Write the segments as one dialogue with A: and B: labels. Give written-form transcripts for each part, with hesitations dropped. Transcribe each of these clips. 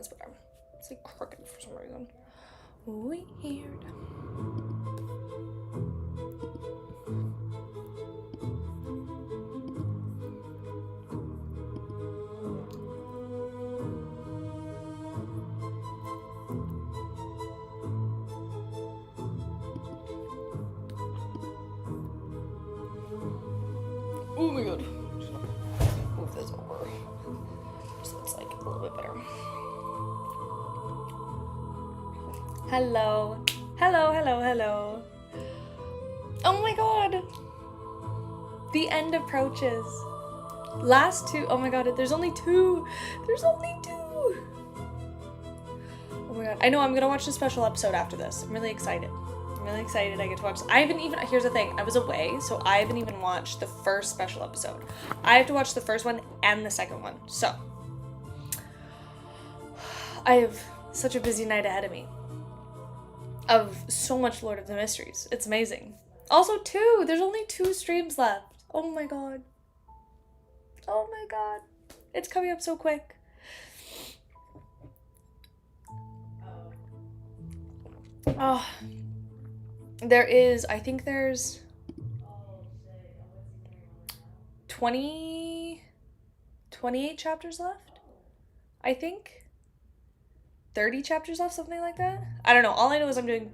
A: that's better. It's like crooked for some reason. Weird. Oh my god. Move this over so it's like a little bit better. Hello. Hello, hello, hello. Oh my god. The end approaches. Last two. Oh my god, there's only two. There's only two. Oh my god. I know I'm gonna watch the special episode after this. I'm really excited. I get to watch. I haven't even, here's the thing, I was away, so I haven't even watched the first special episode. I have to watch the first one and the second one, so I have such a busy night ahead of me of so much Lord of the Mysteries. It's amazing. Also there's only 2 streams left. Oh my god. Oh my god. It's coming up so quick. Oh. I think there's 28 chapters left, I think. 30 chapters left, something like that. I don't know. All I know is I'm doing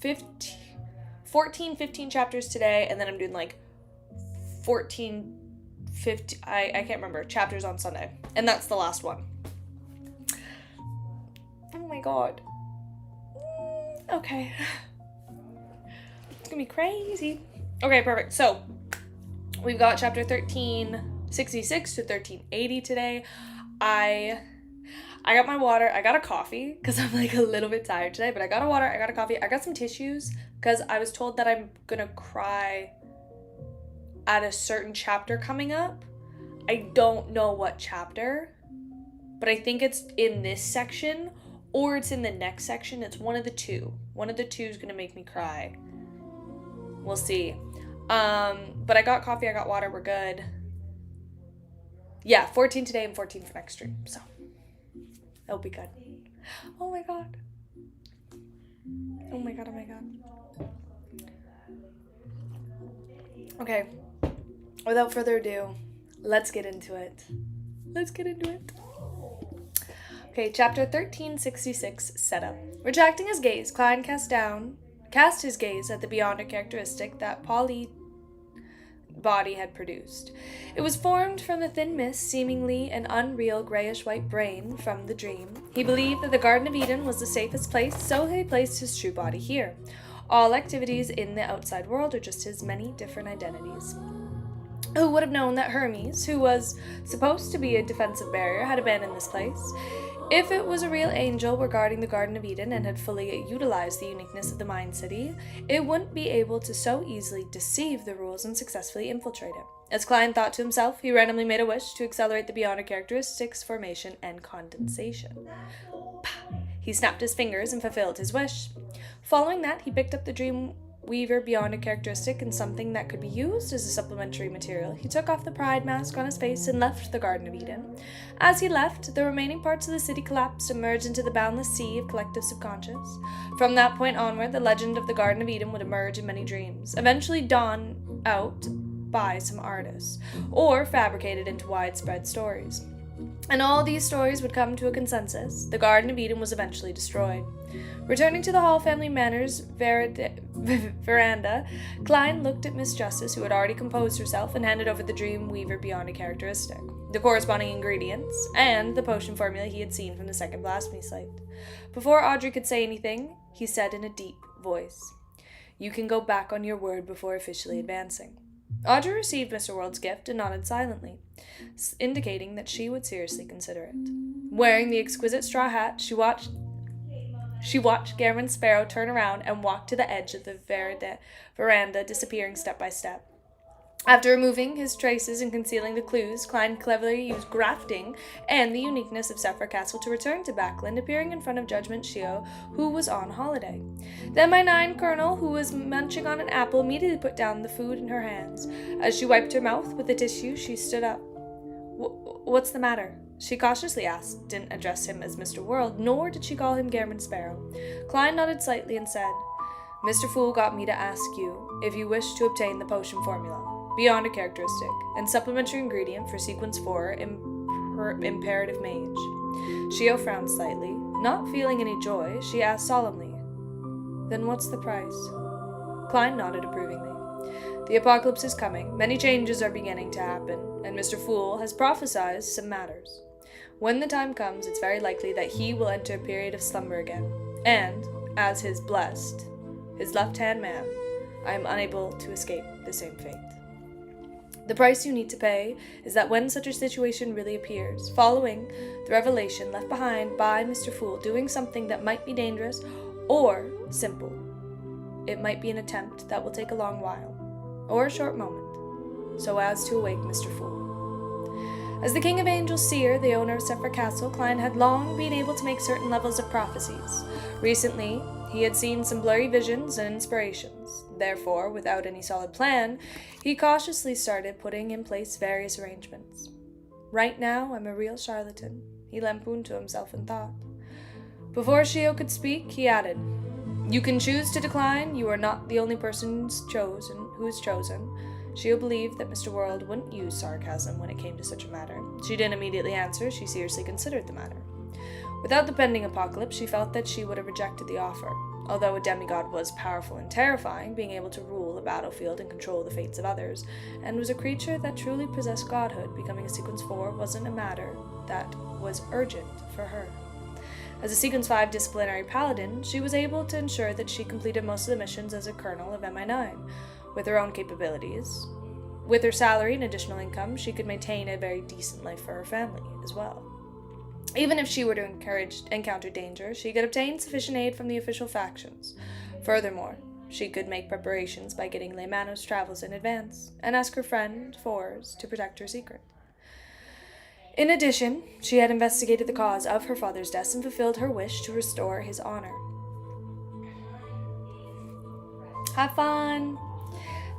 A: 15 chapters today, and then I'm doing like 15, I can't remember, chapters on Sunday. And that's the last one. Oh my god. Okay. It's gonna be crazy. Okay, perfect. So, we've got chapter 1366 to 1380 today. I got my water. I got a coffee because I'm like a little bit tired today, but I got a water. I got a coffee. I got some tissues because I was told that I'm gonna cry at a certain chapter coming up. I don't know what chapter, but I think it's in this section or it's in the next section. It's one of the two. One of the two is gonna make me cry. We'll see. But I got coffee, I got water, we're good. Yeah, 14 today and 14 for next stream, so that'll be good. Oh my god. Oh my god, oh my god. Okay, without further ado, let's get into it. Okay, chapter 1366, setup. Retracting his gaze, Klein cast his gaze at the beyonder characteristic that Polly body had produced. It was formed from the thin mist, seemingly an unreal grayish-white brain from the dream. He believed that the Garden of Eden was the safest place, so he placed his true body here. All activities in the outside world are just his many different identities. Who would have known that Hermes, who was supposed to be a defensive barrier, had abandoned this place? If it was a real angel regarding the Garden of Eden and had fully utilized the uniqueness of the Mind City, it wouldn't be able to so easily deceive the rules and successfully infiltrate it. As Klein thought to himself, he randomly made a wish to accelerate the beyonder characteristics formation and condensation. He snapped his fingers and fulfilled his wish. Following that, he picked up the Dreamweaver beyonder characteristic and something that could be used as a supplementary material. He took off the pride mask on his face and left the Garden of Eden. As he left, the remaining parts of the city collapsed and merged into the boundless sea of collective subconscious. From that point onward, the legend of the Garden of Eden would emerge in many dreams, eventually dawn out by some artists, or fabricated into widespread stories. And all these stories would come to a consensus. The Garden of Eden was eventually destroyed. Returning to the Hall family manor's veranda, Klein looked at Miss Justice, who had already composed herself, and handed over the Dreamweaver beyond a characteristic, the corresponding ingredients, and the potion formula he had seen from the second blasphemy site. Before Audrey could say anything, he said in a deep voice, "You can go back on your word before officially advancing." Audrey received Mr. World's gift and nodded silently, indicating that she would seriously consider it. Wearing the exquisite straw hat, she watched Gammon Sparrow turn around and walk to the edge of the veranda, disappearing step by step. After removing his traces and concealing the clues, Klein cleverly used grafting and the uniqueness of Sephra Castle to return to Backland, appearing in front of Judgment Shio, who was on holiday. The MI9 colonel, who was munching on an apple, immediately put down the food in her hands. As she wiped her mouth with the tissue, she stood up. What's the matter?" She cautiously didn't address him as Mr. World, nor did she call him Gammon Sparrow. Klein nodded slightly and said, Mr. Fool got me to ask you if you wish to obtain the potion formula, beyond a characteristic, and supplementary ingredient for Sequence 4, Imperative Mage. Shio frowned slightly. Not feeling any joy, she asked solemnly, Then what's the price? Klein nodded approvingly. The apocalypse is coming, many changes are beginning to happen, and Mr. Fool has prophesied some matters. When the time comes, it's very likely that he will enter a period of slumber again, and, as his left-hand man, I am unable to escape the same fate. The price you need to pay is that when such a situation really appears, following the revelation left behind by Mr. Fool doing something that might be dangerous or simple, it might be an attempt that will take a long while, or a short moment, so as to awake Mr. Fool. As the King of Angels Seer, the owner of Sephra Castle, Klein had long been able to make certain levels of prophecies. Recently, he had seen some blurry visions and inspirations. Therefore, without any solid plan, he cautiously started putting in place various arrangements. Right now, I'm a real charlatan, he lampooned to himself in thought. Before Shio could speak, he added, You can choose to decline. You are not the only person who is chosen. Shio believed that Mr. World wouldn't use sarcasm when it came to such a matter. She didn't immediately answer. She seriously considered the matter. Without the pending apocalypse, she felt that she would have rejected the offer. Although a demigod was powerful and terrifying, being able to rule a battlefield and control the fates of others, and was a creature that truly possessed godhood, becoming a Sequence 4 wasn't a matter that was urgent for her. As a Sequence 5 disciplinary paladin, she was able to ensure that she completed most of the missions as a colonel of MI9, with her own capabilities. With her salary and additional income, she could maintain a very decent life for her family as well. Even if she were to encounter danger, she could obtain sufficient aid from the official factions. Furthermore, she could make preparations by getting Laymanos travels in advance, and ask her friend, Fours, to protect her secret. In addition, she had investigated the cause of her father's death and fulfilled her wish to restore his honor. Have fun!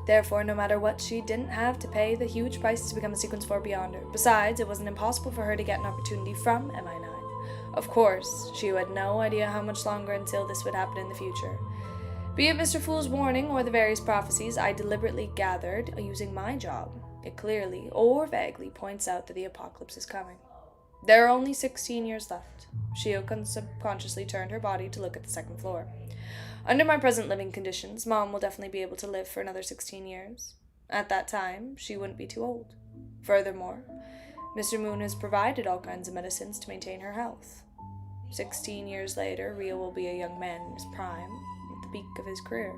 A: Therefore, no matter what, she didn't have to pay the huge price to become a Sequence 4 Beyonder. Besides, it wasn't impossible for her to get an opportunity from MI9. Of course, she had no idea how much longer until this would happen in the future. Be it Mr. Fool's warning or the various prophecies I deliberately gathered using my job, it clearly or vaguely points out that the apocalypse is coming. There are only 16 years left. Shio subconsciously turned her body to look at the second floor. Under my present living conditions, Mom will definitely be able to live for another 16 years. At that time, she wouldn't be too old. Furthermore, Mr. Moon has provided all kinds of medicines to maintain her health. 16 years later, Rio will be a young man in his prime, at the peak of his career.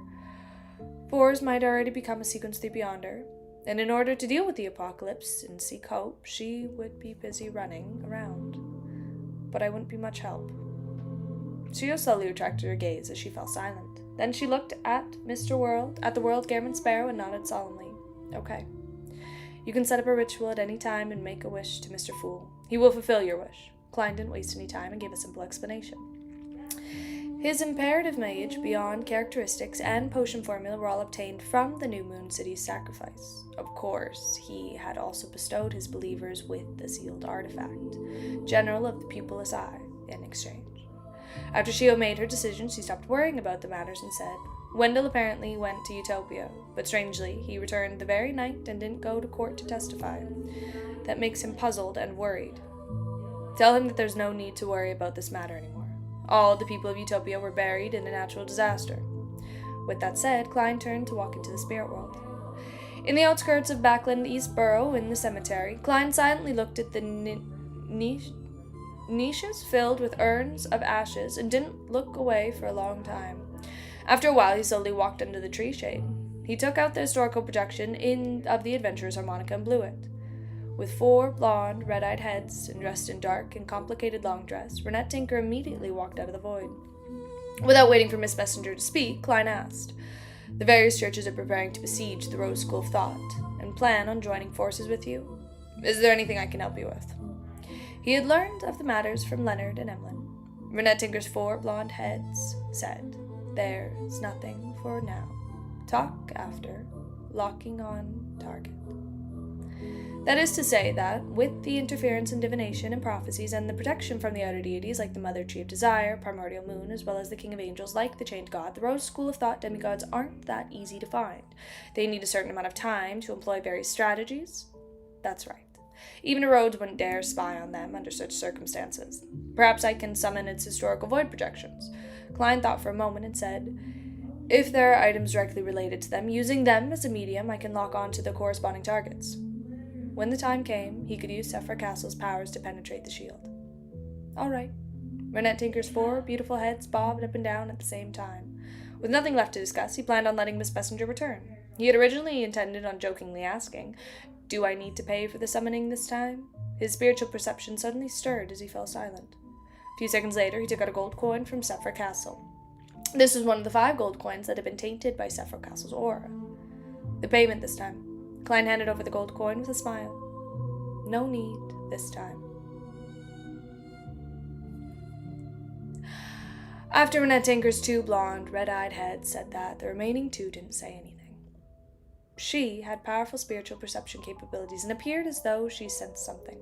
A: Fours might already become a Sequence 3 Beyonder, and in order to deal with the apocalypse and seek hope, she would be busy running around. But I wouldn't be much help. Shio slowly retracted her gaze as she fell silent. Then she looked at the world Gammon Sparrow, and nodded solemnly. Okay. You can set up a ritual at any time and make a wish to Mr. Fool. He will fulfill your wish. Klein didn't waste any time and gave a simple explanation. His imperative mage, beyond characteristics, and potion formula were all obtained from the New Moon City's sacrifice. Of course, he had also bestowed his believers with the sealed artifact, General of the Pupilless Eye, in exchange. After Shio made her decision, she stopped worrying about the matters and said, Wendell apparently went to Utopia, but strangely, he returned the very night and didn't go to court to testify. That makes him puzzled and worried. Tell him that there's no need to worry about this matter anymore. All the people of Utopia were buried in a natural disaster. With that said, Klein turned to walk into the spirit world. In the outskirts of Backland East Borough, in the cemetery, Klein silently looked at the niches filled with urns of ashes and didn't look away for a long time. After a while, he slowly walked under the tree shade. He took out the historical projection of the adventurer's harmonica and blew it. With 4 blonde, red-eyed heads and dressed in dark and complicated long dress, Renette Tinker immediately walked out of the void. Without waiting for Miss Messenger to speak, Klein asked, The various churches are preparing to besiege the Rose School of Thought and plan on joining forces with you. Is there anything I can help you with? He had learned of the matters from Leonard and Emlyn. Renette Tinker's 4 blonde heads said, There's nothing for now. Talk after. Locking on target. That is to say that, with the interference in divination and prophecies and the protection from the outer deities like the Mother Tree of Desire, Primordial Moon, as well as the King of Angels like the Chained God, the Rose School of Thought demigods aren't that easy to find. They need a certain amount of time to employ various strategies. That's right. Even a Rhodes wouldn't dare spy on them under such circumstances. Perhaps I can summon its historical void projections. Klein thought for a moment and said, if there are items directly related to them, using them as a medium, I can lock on to the corresponding targets. When the time came, he could use Sephra Castle's powers to penetrate the shield. All right. Renette Tinker's 4 beautiful heads bobbed up and down at the same time. With nothing left to discuss, he planned on letting Miss Messenger return. He had originally intended on jokingly asking, do I need to pay for the summoning this time? His spiritual perception suddenly stirred as he fell silent. A few seconds later, he took out a gold coin from Sephra Castle. This was one of the 5 gold coins that had been tainted by Sephra Castle's aura. The payment this time. Klein handed over the gold coin with a smile. No need this time. After Renette Tinker's 2 blonde, red-eyed heads said that, the remaining 2 didn't say anything. She had powerful spiritual perception capabilities and appeared as though she sensed something.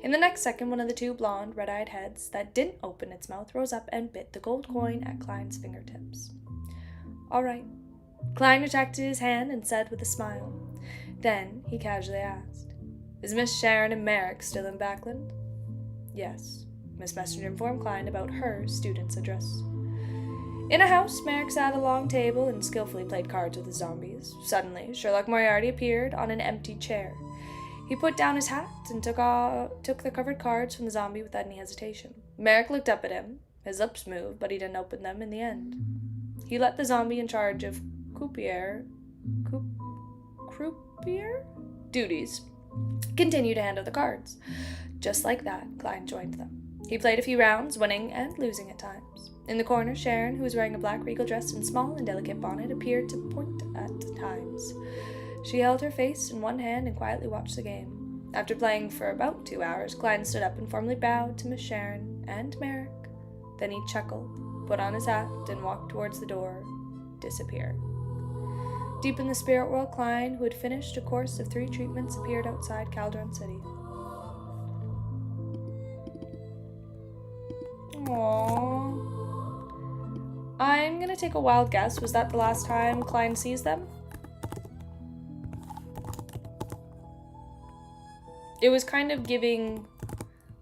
A: In the next second, one of the 2 blonde, red-eyed heads that didn't open its mouth rose up and bit the gold coin at Klein's fingertips. All right. Klein retracted his hand and said with a smile. Then he casually asked, is Miss Sharon and Merrick still in Backland? Yes. Miss Messenger informed Klein about her student's address. In a house, Merrick sat at a long table and skillfully played cards with the zombies. Suddenly, Sherlock Moriarty appeared on an empty chair. He put down his hat and took the covered cards from the zombie without any hesitation. Merrick looked up at him. His lips moved, but he didn't open them in the end. He let the zombie in charge of croupier duties continue to handle the cards. Just like that, Klein joined them. He played a few rounds, winning and losing at times. In the corner, Sharon, who was wearing a black regal dress and small and delicate bonnet, appeared to point at times. She held her face in one hand and quietly watched the game. After playing for about 2 hours, Klein stood up and formally bowed to Miss Sharon and Merrick. Then he chuckled, put on his hat, and walked towards the door, disappeared. Deep in the spirit world, Klein, who had finished a course of 3 treatments, appeared outside Calderon City. Aww. I'm gonna take a wild guess. Was that the last time Klein sees them? It was kind of giving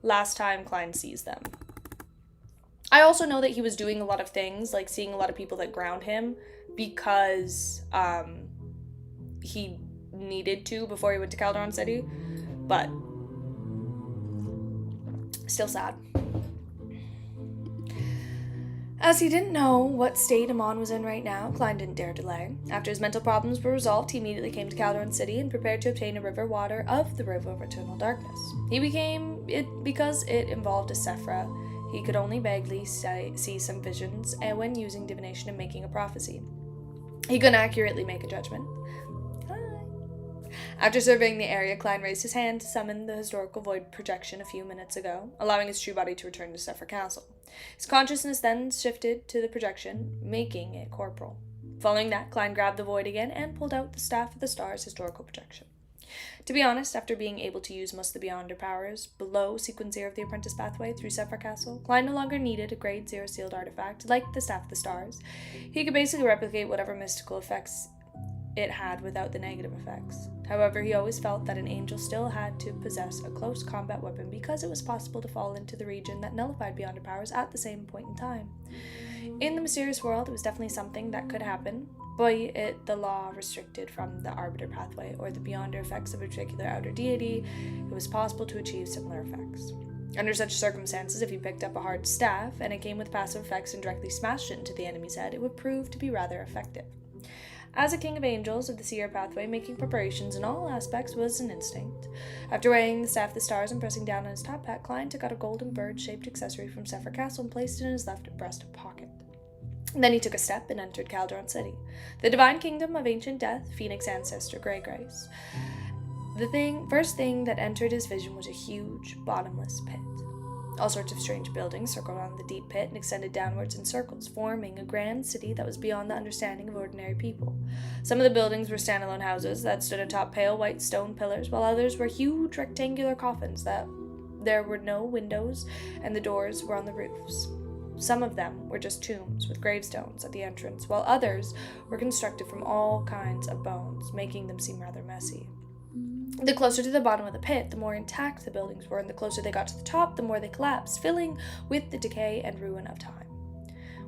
A: last time Klein sees them. I also know that he was doing a lot of things, like seeing a lot of people that ground him, because he needed to before he went to Calderon City, but still sad. As he didn't know what state Amon was in right now, Klein didn't dare delay. After his mental problems were resolved, he immediately came to Calderon City and prepared to obtain a river water of the River of Eternal Darkness. He became it because it involved a Sephra. He could only vaguely see some visions when using divination and making a prophecy. He couldn't accurately make a judgment. After surveying the area, Klein raised his hand to summon the historical void projection a few minutes ago, allowing his true body to return to Sephra Castle. His consciousness then shifted to the projection, making it corporal. Following that, Klein grabbed the void again and pulled out the Staff of the Stars historical projection. To be honest, after being able to use most of the Beyonder powers below Sequence 0 of the Apprentice Pathway through Sephra Castle, Klein no longer needed a Grade 0 sealed artifact like the Staff of the Stars. He could basically replicate whatever mystical effects it had without the negative effects. However, he always felt that an angel still had to possess a close combat weapon because it was possible to fall into the region that nullified Beyonder powers at the same point in time. In the mysterious world, it was definitely something that could happen, but the law restricted from the Arbiter pathway or the Beyonder effects of a particular outer deity, it was possible to achieve similar effects. Under such circumstances, if you picked up a hard staff and it came with passive effects and directly smashed it into the enemy's head, it would prove to be rather effective. As a king of angels of the seer pathway, making preparations in all aspects was an instinct. After weighing the Staff of the Stars and pressing down on his top hat, Klein took out a golden bird-shaped accessory from Sephra Castle and placed it in his left breast pocket. Then he took a step and entered Calderon City, the divine kingdom of ancient death, Phoenix ancestor Grey Grace. The first thing that entered his vision was a huge, bottomless pit. All sorts of strange buildings circled around the deep pit and extended downwards in circles, forming a grand city that was beyond the understanding of ordinary people. Some of the buildings were standalone houses that stood atop pale white stone pillars, while others were huge rectangular coffins that there were no windows and the doors were on the roofs. Some of them were just tombs with gravestones at the entrance, while others were constructed from all kinds of bones, making them seem rather messy. The closer to the bottom of the pit, the more intact the buildings were, and the closer they got to the top, the more they collapsed, filling with the decay and ruin of time.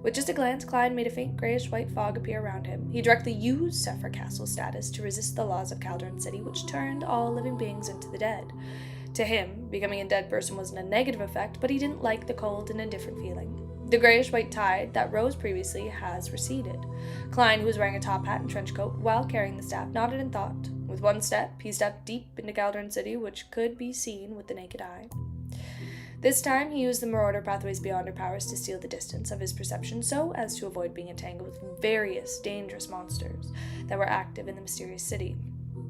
A: With just a glance, Clyde made a faint grayish-white fog appear around him. He directly used Sephra Castle's status to resist the laws of Calderon City, which turned all living beings into the dead. To him, becoming a dead person wasn't a negative effect, but he didn't like the cold and indifferent feeling. The grayish-white tide that rose previously has receded. Klein, who was wearing a top hat and trench coat while carrying the staff, nodded in thought. With one step, he stepped deep into Calderon City, which could be seen with the naked eye. This time, he used the marauder pathways beyond her powers to steal the distance of his perception so as to avoid being entangled with various dangerous monsters that were active in the mysterious city.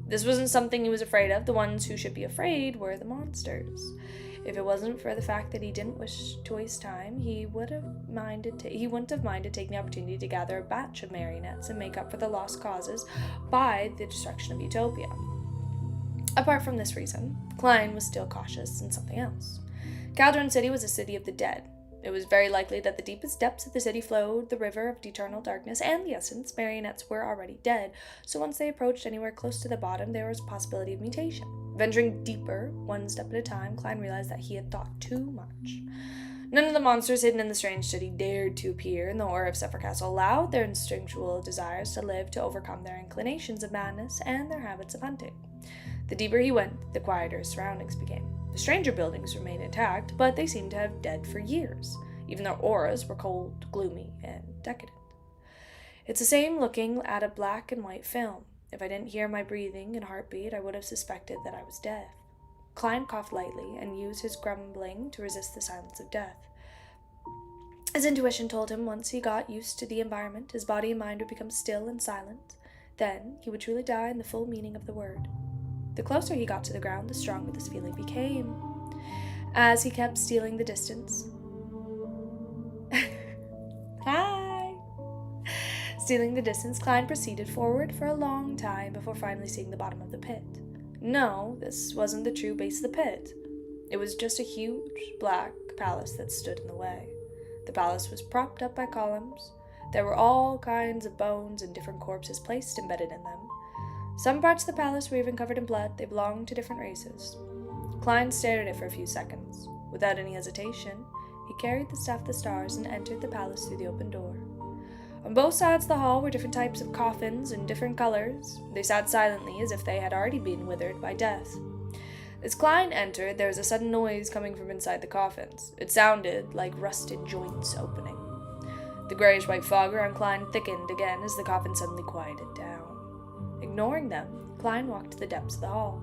A: This wasn't something he was afraid of. The ones who should be afraid were the monsters. If it wasn't for the fact that he didn't wish to waste time, he wouldn't have minded taking the opportunity to gather a batch of marionettes and make up for the lost causes by the destruction of Utopia. Apart from this reason, Klein was still cautious in something else. Calderon City was a city of the dead. It was very likely that the deepest depths of the city flowed the river of eternal darkness, and the essence marionettes were already dead, so once they approached anywhere close to the bottom, there was a possibility of mutation. Venturing deeper, one step at a time, Klein realized that he had thought too much. None of the monsters hidden in the strange city dared to appear, and the horror of Sephra Castle allowed their instinctual desires to live to overcome their inclinations of madness and their habits of hunting. The deeper he went, the quieter his surroundings became. The stranger buildings remained intact, but they seemed to have dead for years. Even their auras were cold, gloomy, and decadent. It's the same looking at a black and white film. If I didn't hear my breathing and heartbeat, I would have suspected that I was deaf. Klein coughed lightly and used his grumbling to resist the silence of death. His intuition told him once he got used to the environment, his body and mind would become still and silent. Then he would truly die in the full meaning of the word. The closer he got to the ground, the stronger this feeling became. As he kept stealing the distance. Hi! Stealing the distance, Klein proceeded forward for a long time before finally seeing the bottom of the pit. No, this wasn't the true base of the pit. It was just a huge, black palace that stood in the way. The palace was propped up by columns. There were all kinds of bones and different corpses placed embedded in them. Some parts of the palace were even covered in blood. They belonged to different races. Klein stared at it for a few seconds. Without any hesitation, he carried the staff of the stars and entered the palace through the open door. On both sides of the hall were different types of coffins in different colors. They sat silently as if they had already been withered by death. As Klein entered, there was a sudden noise coming from inside the coffins. It sounded like rusted joints opening. The grayish-white fog around Klein thickened again as the coffin suddenly quieted down. Ignoring them, Klein walked to the depths of the hall.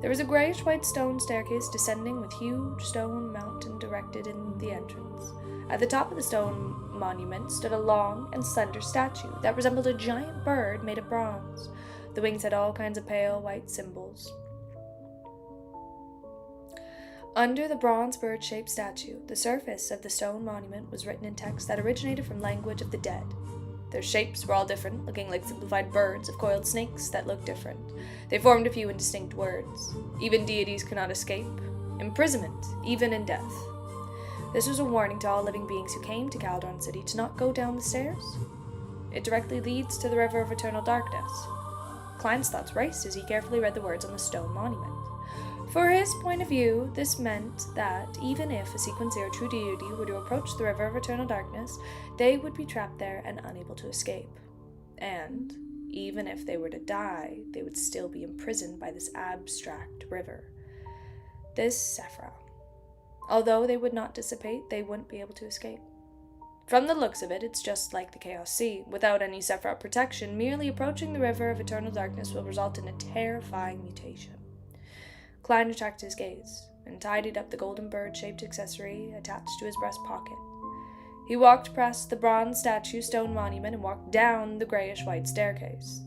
A: There was a grayish-white stone staircase descending with huge stone mountain directed in the entrance. At the top of the stone monument stood a long and slender statue that resembled a giant bird made of bronze. The wings had all kinds of pale white symbols. Under the bronze bird-shaped statue, the surface of the stone monument was written in text that originated from language of the dead. Their shapes were all different, looking like simplified birds of coiled snakes that looked different. They formed a few indistinct words. Even deities could not escape. Imprisonment, even in death. This was a warning to all living beings who came to Calderon City to not go down the stairs. It directly leads to the river of eternal darkness. Klein's thoughts raced as he carefully read the words on the stone monument. For his point of view, this meant that even if a sequence or true deity were to approach the river of eternal darkness, they would be trapped there and unable to escape. And, even if they were to die, they would still be imprisoned by this abstract river. This Sephra. Although they would not dissipate, they wouldn't be able to escape. From the looks of it, it's just like the Chaos Sea. Without any Sephra protection, merely approaching the river of eternal darkness will result in a terrifying mutation. Klein retracted his gaze and tidied up the golden bird-shaped accessory attached to his breast pocket. He walked past the bronze statue stone monument and walked down the grayish-white staircase.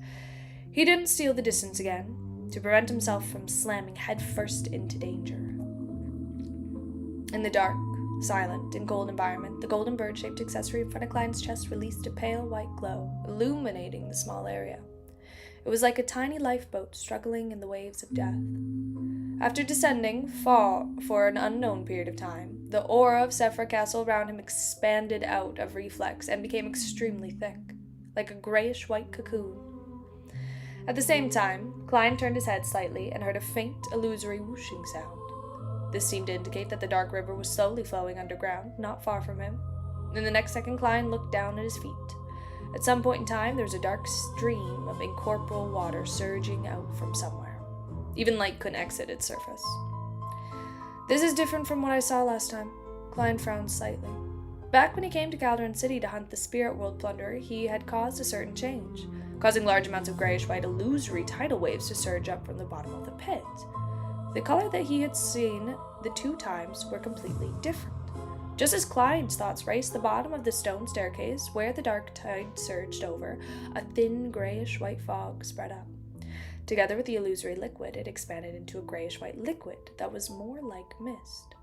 A: He didn't steal the distance again, to prevent himself from slamming headfirst into danger. In the dark, silent, in cold environment, the golden bird-shaped accessory in front of Klein's chest released a pale white glow, illuminating the small area. It was like a tiny lifeboat struggling in the waves of death. After descending for an unknown period of time, the aura of Sephra Castle around him expanded out of reflex and became extremely thick, like a grayish-white cocoon. At the same time, Klein turned his head slightly and heard a faint, illusory whooshing sound. This seemed to indicate that the dark river was slowly flowing underground, not far from him. In the next second, Klein looked down at his feet. At some point in time, there was a dark stream of incorporeal water surging out from somewhere. Even light couldn't exit its surface. This is different from what I saw last time. Klein frowned slightly. Back when he came to Calderon City to hunt the spirit world plunderer, he had caused a certain change, causing large amounts of grayish-white illusory tidal waves to surge up from the bottom of the pit. The color that he had seen the 2 times were completely different. Just as Klein's thoughts raced, the bottom of the stone staircase, where the dark tide surged over, a thin grayish-white fog spread up. Together with the illusory liquid, it expanded into a grayish-white liquid that was more like mist.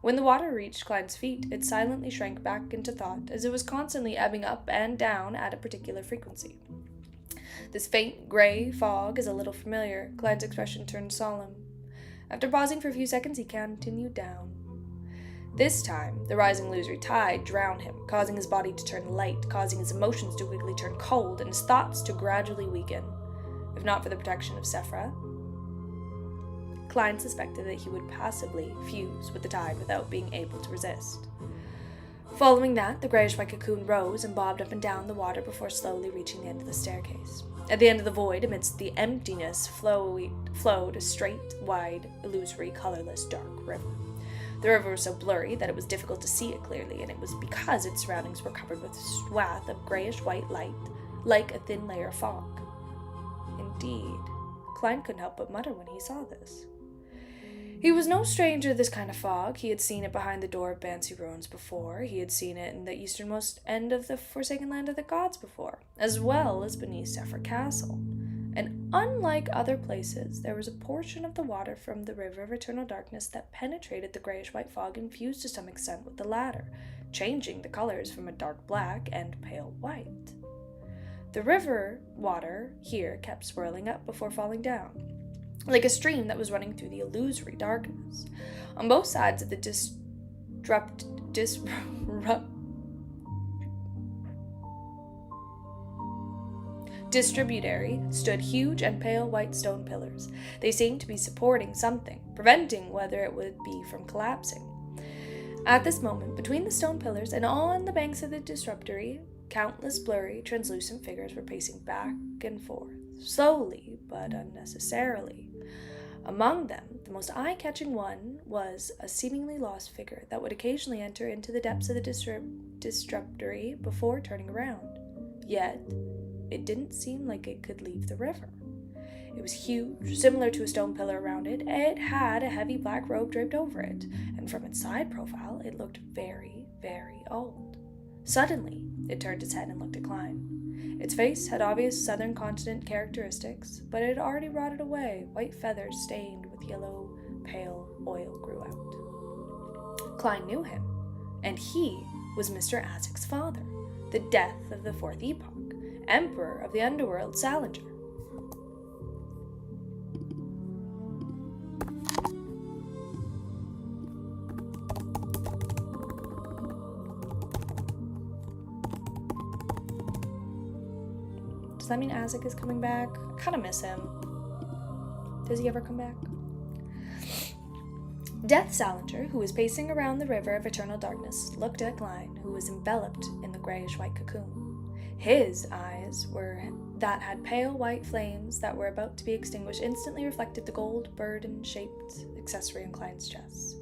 A: When the water reached Klein's feet, it silently shrank back into thought, as it was constantly ebbing up and down at a particular frequency. This faint gray fog is a little familiar. Klein's expression turned solemn. After pausing for a few seconds, he continued down. This time, the rising illusory tide drowned him, causing his body to turn light, causing his emotions to quickly turn cold, and his thoughts to gradually weaken. If not for the protection of Sephra, Klein suspected that he would passively fuse with the tide without being able to resist. Following that, the grayish-white cocoon rose and bobbed up and down the water before slowly reaching the end of the staircase. At the end of the void, amidst the emptiness, flowed a straight, wide, illusory, colorless, dark river. The river was so blurry that it was difficult to see it clearly, and it was because its surroundings were covered with a swath of grayish-white light, like a thin layer of fog. Indeed, Klein couldn't help but mutter when he saw this. He was no stranger to this kind of fog. He had seen it behind the door of Bansi Ruins before. He had seen it in the easternmost end of the Forsaken Land of the Gods before, as well as beneath Sephra Castle. And unlike other places, there was a portion of the water from the River of Eternal Darkness that penetrated the grayish-white fog and fused to some extent with the latter, changing the colors from a dark black and pale white. The river water here kept swirling up before falling down, like a stream that was running through the illusory darkness. On both sides of the distributary stood huge and pale white stone pillars. They seemed to be supporting something, preventing whether it would be from collapsing. At this moment, between the stone pillars and on the banks of the distributary, countless blurry, translucent figures were pacing back and forth, slowly but unnecessarily. Among them, the most eye-catching one was a seemingly lost figure that would occasionally enter into the depths of the distributary before turning around. Yet, it didn't seem like it could leave the river. It was huge, similar to a stone pillar around it. It had a heavy black robe draped over it, and from its side profile, it looked very, very old. Suddenly, it turned its head and looked at Klein. Its face had obvious southern continent characteristics, but it had already rotted away. White feathers stained with yellow, pale oil grew out. Klein knew him, and he was Mr. Azek's father, the death of the Fourth Epoch, Emperor of the Underworld, Salinger. Does that mean Azek is coming back? I kind of miss him. Does he ever come back? Death Salinger, who was pacing around the River of Eternal Darkness, looked at Klein, who was enveloped in the grayish-white cocoon. His eyes that had pale white flames that were about to be extinguished instantly reflected the gold burden-shaped accessory on Klein's chest.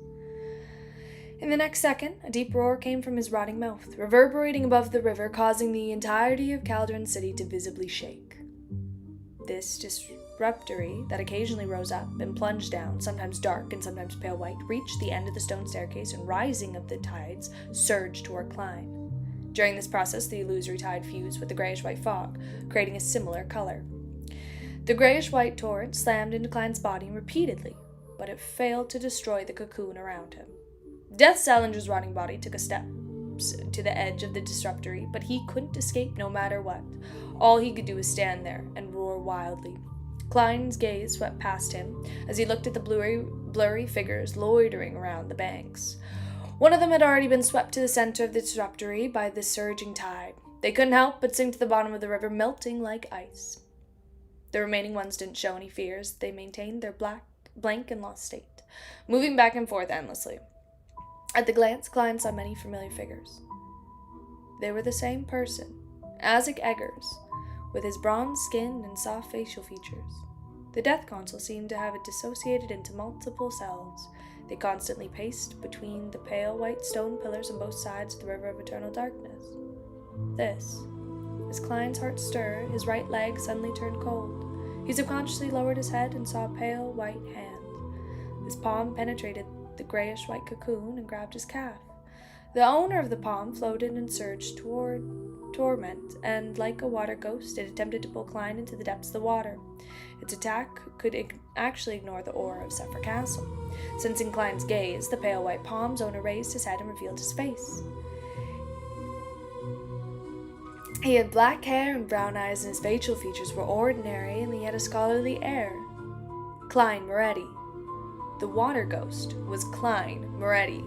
A: In the next second, a deep roar came from his rotting mouth, reverberating above the river, causing the entirety of Calderon City to visibly shake. This disruptory that occasionally rose up and plunged down, sometimes dark and sometimes pale white, reached the end of the stone staircase and, rising of the tides, surged toward Klein. During this process, the illusory tide fused with the grayish-white fog, creating a similar color. The grayish-white torrent slammed into Klein's body repeatedly, but it failed to destroy the cocoon around him. Death Salinger's rotting body took a step to the edge of the disruptory, but he couldn't escape no matter what. All he could do was stand there and roar wildly. Klein's gaze swept past him as he looked at the blurry figures loitering around the banks. One of them had already been swept to the center of the disruptory by the surging tide. They couldn't help but sink to the bottom of the river, melting like ice. The remaining ones didn't show any fears. They maintained their blank and lost state, moving back and forth endlessly. At the glance, Klein saw many familiar figures. They were the same person, Isaac Eggers, with his bronze skin and soft facial features. The death console seemed to have it dissociated into multiple selves. They constantly paced between the pale white stone pillars on both sides of the river of eternal darkness. This, as Klein's heart stirred, his right leg suddenly turned cold. He subconsciously lowered his head and saw a pale white hand. His palm penetrated the grayish-white cocoon and grabbed his calf. The owner of the palm floated and surged toward torment, and like a water ghost, it attempted to pull Klein into the depths of the water. Its attack could actually ignore the aura of Sephra Castle. Sensing Klein's gaze, the pale white palm's owner raised his head and revealed his face. He had black hair and brown eyes, and his facial features were ordinary, and he had a scholarly air. Klein Moretti. The water ghost was Klein Moretti.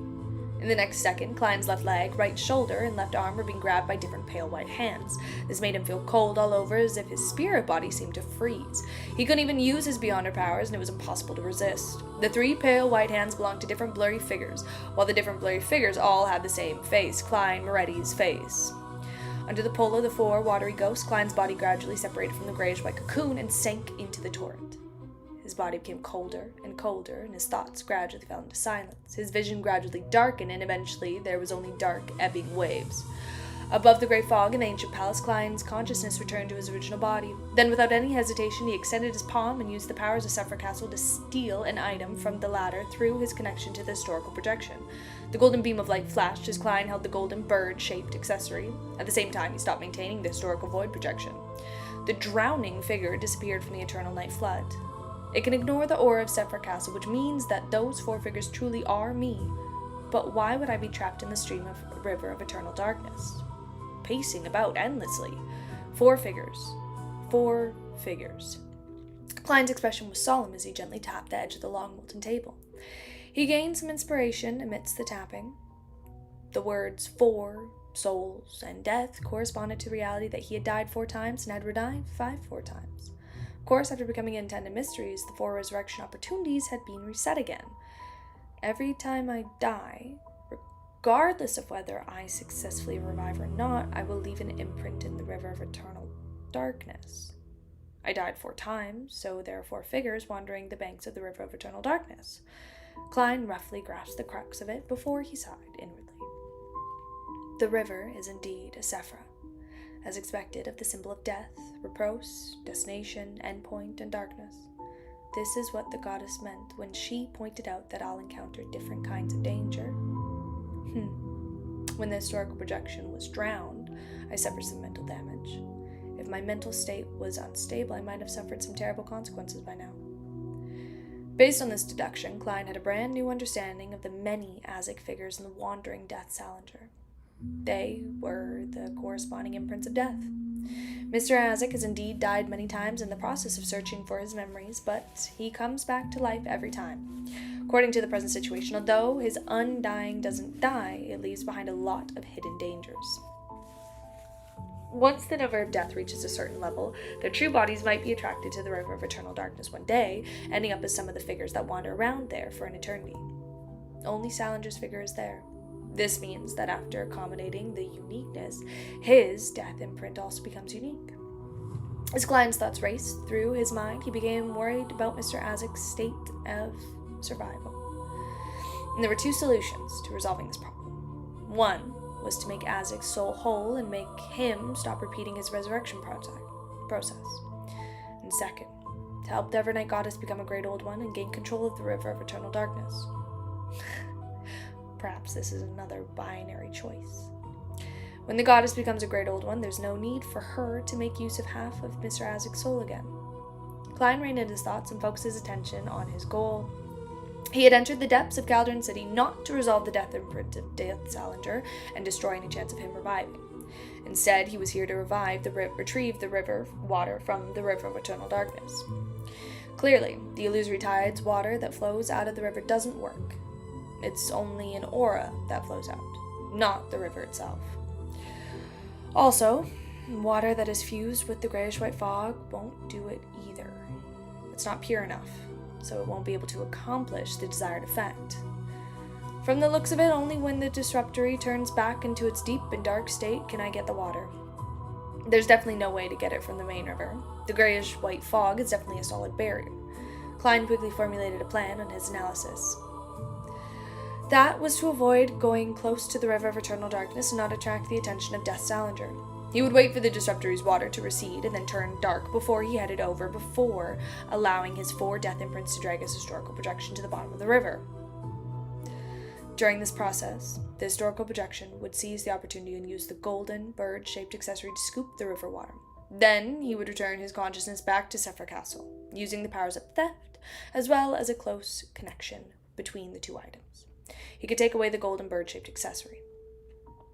A: In the next second, Klein's left leg, right shoulder, and left arm were being grabbed by different pale white hands. This made him feel cold all over, as if his spirit body seemed to freeze. He couldn't even use his Beyonder powers, and it was impossible to resist. The three pale white hands belonged to different blurry figures, while the different blurry figures all had the same face, Klein Moretti's face. Under the pull of the four watery ghosts, Klein's body gradually separated from the grayish-white cocoon and sank into the torrent. His body became colder and colder, and his thoughts gradually fell into silence. His vision gradually darkened, and eventually there was only dark, ebbing waves. Above the gray fog in the ancient palace, Klein's consciousness returned to his original body. Then, without any hesitation, he extended his palm and used the powers of Sephra Castle to steal an item from the latter through his connection to the historical projection. The golden beam of light flashed as Klein held the golden bird-shaped accessory. At the same time, he stopped maintaining the historical void projection. The drowning figure disappeared from the eternal night flood. It can ignore the aura of Sephra Castle, which means that those four figures truly are me. But why would I be trapped in the stream of a river of eternal darkness? Pacing about endlessly. Four figures. Klein's expression was solemn as he gently tapped the edge of the long molten table. He gained some inspiration amidst the tapping. The words four, souls, and death corresponded to the reality that he had died 4 times and had revived 4 times. Of course, after becoming intended mysteries, the 4 resurrection opportunities had been reset again. Every time I die, regardless of whether I successfully revive or not, I will leave an imprint in the river of eternal darkness. I died 4 times, so there are 4 figures wandering the banks of the river of eternal darkness. Klein roughly grasped the crux of it before he sighed inwardly. The river is indeed a Sephra, as expected of the symbol of death, repose, destination, endpoint, and darkness. This is what the goddess meant when she pointed out that all encountered different kinds of danger. When the historical projection was drowned, I suffered some mental damage. If my mental state was unstable, I might have suffered some terrible consequences by now. Based on this deduction, Klein had a brand new understanding of the many Azek figures in the wandering Death Salinger. They were the corresponding imprints of death. Mr. Azek has indeed died many times in the process of searching for his memories, but he comes back to life every time. According to the present situation, although his undying doesn't die, it leaves behind a lot of hidden dangers. Once the number of death reaches a certain level, their true bodies might be attracted to the river of eternal darkness one day, ending up as some of the figures that wander around there for an eternity. Only Salinger's figure is there. This means that after accommodating the uniqueness, his death imprint also becomes unique. As Klein's thoughts raced through his mind, he became worried about Mr. Azek's state of survival. And there were 2 solutions to resolving this problem. One was to make Azek's soul whole and make him stop repeating his resurrection process. And second, to help the Evernight Goddess become a great old one and gain control of the river of eternal darkness. Perhaps this is another binary choice. When the goddess becomes a great old one, there's no need for her to make use of half of Mr. Azek's soul again. Klein reined in his thoughts and focused his attention on his goal. He had entered the depths of Calderon City not to resolve the death imprint of Death Salinger and destroy any chance of him reviving. Instead, he was here to retrieve the river water from the River of Eternal Darkness. Clearly, the illusory tide's water that flows out of the river doesn't work. It's only an aura that flows out, not the river itself. Also, water that is fused with the grayish-white fog won't do it either. It's not pure enough, so it won't be able to accomplish the desired effect. From the looks of it, only when the disruptory turns back into its deep and dark state can I get the water. There's definitely no way to get it from the main river. The grayish-white fog is definitely a solid barrier. Klein quickly formulated a plan on his analysis. That was to avoid going close to the River of Eternal Darkness and not attract the attention of Death Salinger. He would wait for the disruptory's water to recede and then turn dark before he headed over, before allowing his 4 death imprints to drag his historical projection to the bottom of the river. During this process, the historical projection would seize the opportunity and use the golden, bird-shaped accessory to scoop the river water. Then he would return his consciousness back to Sephra Castle, using the powers of theft, as well as a close connection between the 2 items. He could take away the golden bird-shaped accessory.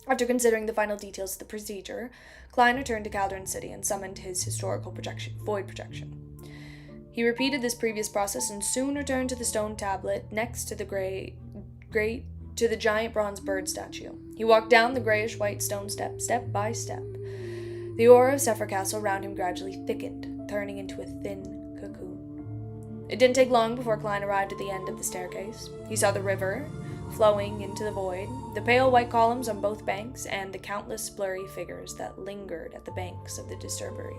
A: After considering the final details of the procedure, Klein returned to Calderon City and summoned his historical void projection. He repeated this previous process and soon returned to the stone tablet next to the giant bronze bird statue. He walked down the grayish-white stone step by step. The aura of Sephra Castle around him gradually thickened, turning into a thin cocoon. It didn't take long before Klein arrived at the end of the staircase. He saw the river flowing into the void, the pale white columns on both banks, and the countless blurry figures that lingered at the banks of the disturbery.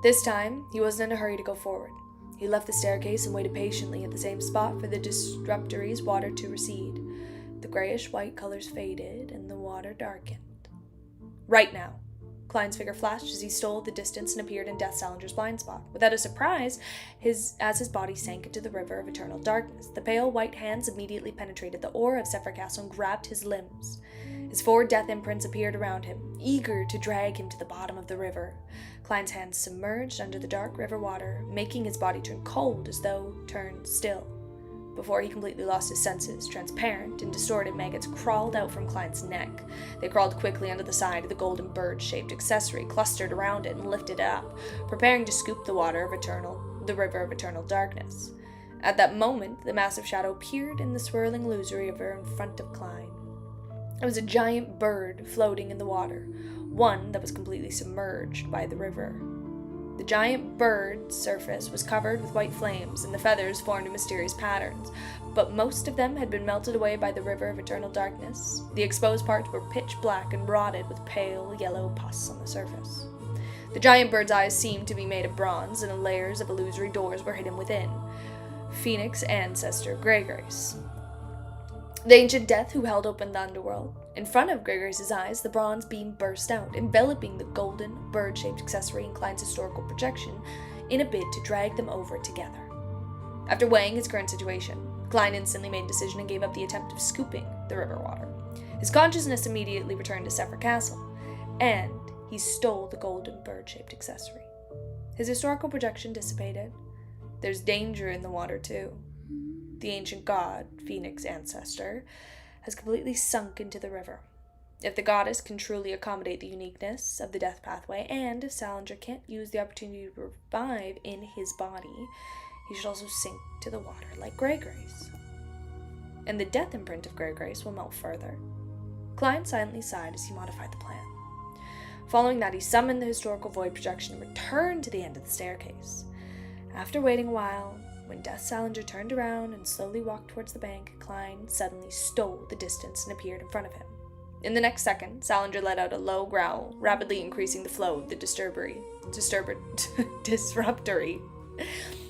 A: This time, he wasn't in a hurry to go forward. He left the staircase and waited patiently at the same spot for the disruptory's water to recede. The grayish-white colors faded, and the water darkened. Right now, Klein's figure flashed as he stole the distance and appeared in Death Salinger's blind spot. Without a surprise, as his body sank into the River of Eternal Darkness, the pale white hands immediately penetrated the aura of Sephra Castle and grabbed his limbs. His 4 death imprints appeared around him, eager to drag him to the bottom of the river. Klein's hands submerged under the dark river water, making his body turn cold as though turned still. Before he completely lost his senses, transparent and distorted maggots crawled out from Klein's neck. They crawled quickly under the side of the golden bird-shaped accessory, clustered around it, and lifted it up, preparing to scoop the River of Eternal Darkness. At that moment, the massive shadow appeared in the swirling illusory river in front of Klein. It was a giant bird floating in the water, one that was completely submerged by the river. The giant bird's surface was covered with white flames, and the feathers formed in mysterious patterns, but most of them had been melted away by the River of Eternal Darkness. The exposed parts were pitch black and rotted with pale yellow pus on the surface. The giant bird's eyes seemed to be made of bronze, and layers of illusory doors were hidden within. Phoenix ancestor Greygrace, the ancient death who held open the underworld. In front of Greygrace's eyes, the bronze beam burst out, enveloping the golden, bird-shaped accessory in Klein's historical projection in a bid to drag them over together. After weighing his current situation, Klein instantly made a decision and gave up the attempt of scooping the river water. His consciousness immediately returned to Sephra Castle, and he stole the golden, bird-shaped accessory. His historical projection dissipated. There's danger in the water, too. The ancient god, Phoenix ancestor, has completely sunk into the river. If the goddess can truly accommodate the uniqueness of the death pathway, and if Salinger can't use the opportunity to revive in his body, he should also sink to the water like Greygrace. And the death imprint of Greygrace will melt further. Klein silently sighed as he modified the plan. Following that, he summoned the historical void projection and returned to the end of the staircase. After waiting a while, when Death Salinger turned around and slowly walked towards the bank, Klein suddenly stole the distance and appeared in front of him. In the next second, Salinger let out a low growl, rapidly increasing the flow of the disruptory.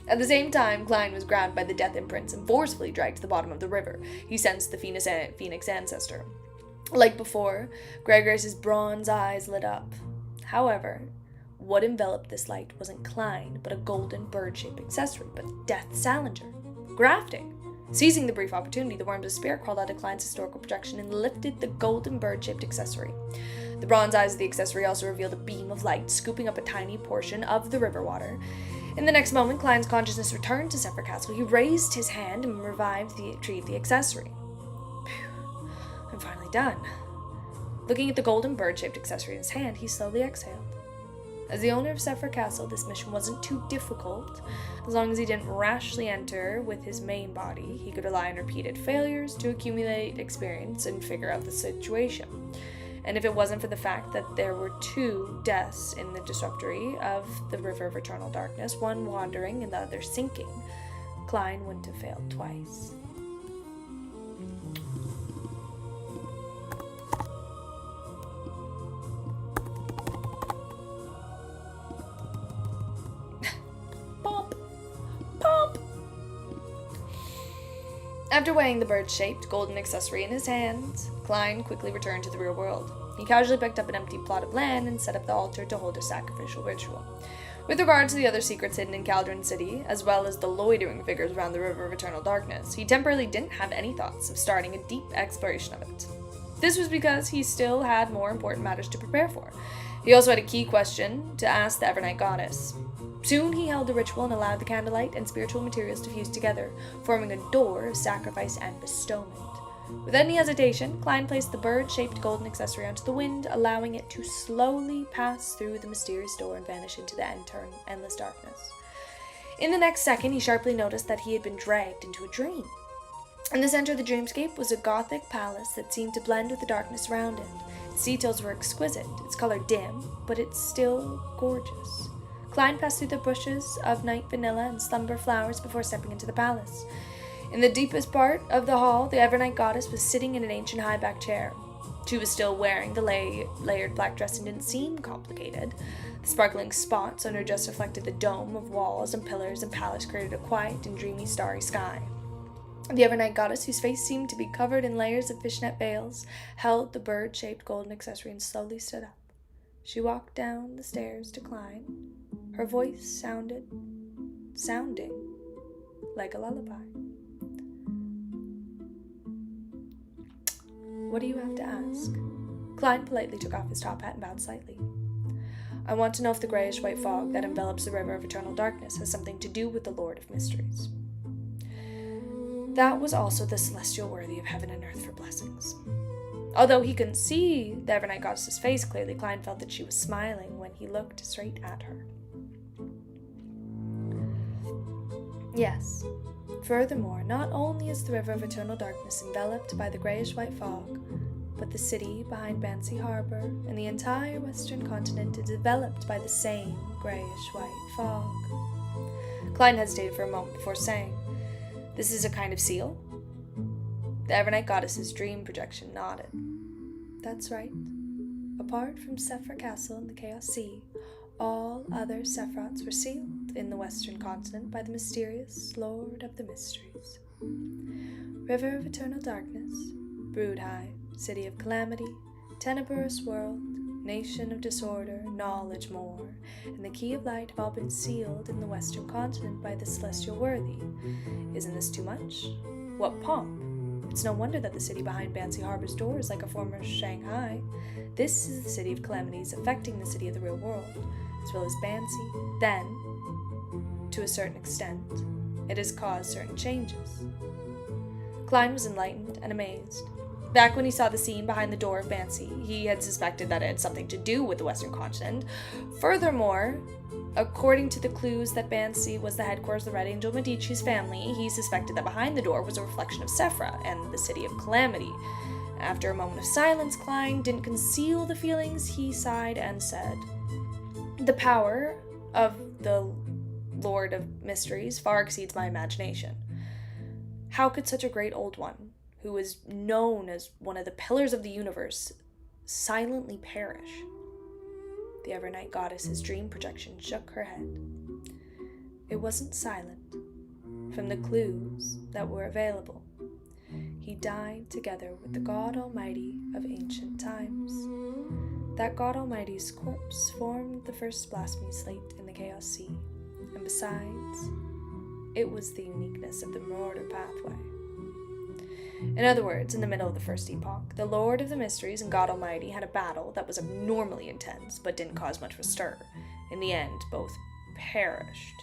A: At the same time, Klein was grabbed by the death imprints and forcefully dragged to the bottom of the river. He sensed the Phoenix ancestor. Like before, Greygrace's bronze eyes lit up. However, what enveloped this light wasn't Klein, but a golden bird-shaped accessory, but Death Salinger. Grafting. Seizing the brief opportunity, the worms of spirit crawled out of Klein's historical projection and lifted the golden bird-shaped accessory. The bronze eyes of the accessory also revealed a beam of light, scooping up a tiny portion of the river water. In the next moment, Klein's consciousness returned to Sephra Castle. He raised his hand and retrieved the accessory. Phew, I'm finally done. Looking at the golden bird-shaped accessory in his hand, he slowly exhaled. As the owner of Sephra Castle, this mission wasn't too difficult. As long as he didn't rashly enter with his main body, he could rely on repeated failures to accumulate experience and figure out the situation. And if it wasn't for the fact that there were 2 deaths in the disruptory of the River of Eternal Darkness, one wandering and the other sinking, Klein wouldn't have failed twice. After weighing the bird-shaped golden accessory in his hands, Klein quickly returned to the real world. He casually picked up an empty plot of land and set up the altar to hold a sacrificial ritual. With regard to the other secrets hidden in Calderon City, as well as the loitering figures around the River of Eternal Darkness, he temporarily didn't have any thoughts of starting a deep exploration of it. This was because he still had more important matters to prepare for. He also had a key question to ask the Evernight Goddess. Soon he held the ritual and allowed the candlelight and spiritual materials to fuse together, forming a door of sacrifice and bestowment. Without any hesitation, Klein placed the bird-shaped golden accessory onto the wind, allowing it to slowly pass through the mysterious door and vanish into the endless darkness. In the next second, he sharply noticed that he had been dragged into a dream. In the center of the dreamscape was a Gothic palace that seemed to blend with the darkness around it. Its details were exquisite, its color dim, but it's still gorgeous. Klein passed through the bushes of night vanilla and slumber flowers before stepping into the palace. In the deepest part of the hall, the Evernight Goddess was sitting in an ancient high-backed chair. She was still wearing the layered black dress and didn't seem complicated. The sparkling spots on her dress reflected the dome of walls and pillars, and palace created a quiet and dreamy starry sky. The Evernight Goddess, whose face seemed to be covered in layers of fishnet veils, held the bird-shaped golden accessory and slowly stood up. She walked down the stairs to Klein. Her voice sounding like a lullaby. What do you have to ask? Klein politely took off his top hat and bowed slightly. I want to know if the grayish-white fog that envelops the River of Eternal Darkness has something to do with the Lord of Mysteries. That was also the celestial worthy of heaven and earth for blessings. Although he couldn't see the Evernight Goddess's face clearly, Klein felt that she was smiling when he looked straight at her. Yes. Furthermore, not only is the River of Eternal Darkness enveloped by the grayish-white fog, but the city behind Bansi Harbor and the entire western continent is enveloped by the same grayish-white fog. Klein hesitated for a moment before saying, This is a kind of seal? The Evernight Goddess's dream projection nodded. That's right. Apart from Sephra Castle and the Chaos Sea, all other Sephirots were sealed in the western continent by the mysterious Lord of the Mysteries. River of Eternal Darkness, Broodhive, City of Calamity, Tenebrous World, Nation of Disorder, Knowledge More, and the Key of Light have all been sealed in the western continent by the Celestial Worthy. Isn't this too much? What pomp! It's no wonder that the city behind Bansi Harbor's door is like a former Shanghai. This is the City of Calamities affecting the city of the real world, as well as Bansi. Then, to a certain extent, it has caused certain changes. Klein was enlightened and amazed. Back when he saw the scene behind the door of Bansi, he had suspected that it had something to do with the western continent. Furthermore, according to the clues that Bansi was the headquarters of the Red Angel Medici's family, he suspected that behind the door was a reflection of Sephra and the City of Calamity. After a moment of silence, Klein didn't conceal the feelings. He sighed and said, The power of the Lord of Mysteries far exceeds my imagination. How could such a great old one, who is known as one of the pillars of the universe, silently perish? The Evernight Goddess's dream projection shook her head. It wasn't silent. From the clues that were available, he died together with the God Almighty of ancient times. That God Almighty's corpse formed the first blasphemy slate in the Chaos Sea, and besides, it was the uniqueness of the Marauder pathway. In other words, in the middle of the First Epoch, the Lord of the Mysteries and God Almighty had a battle that was abnormally intense, but didn't cause much of a stir. In the end, both perished.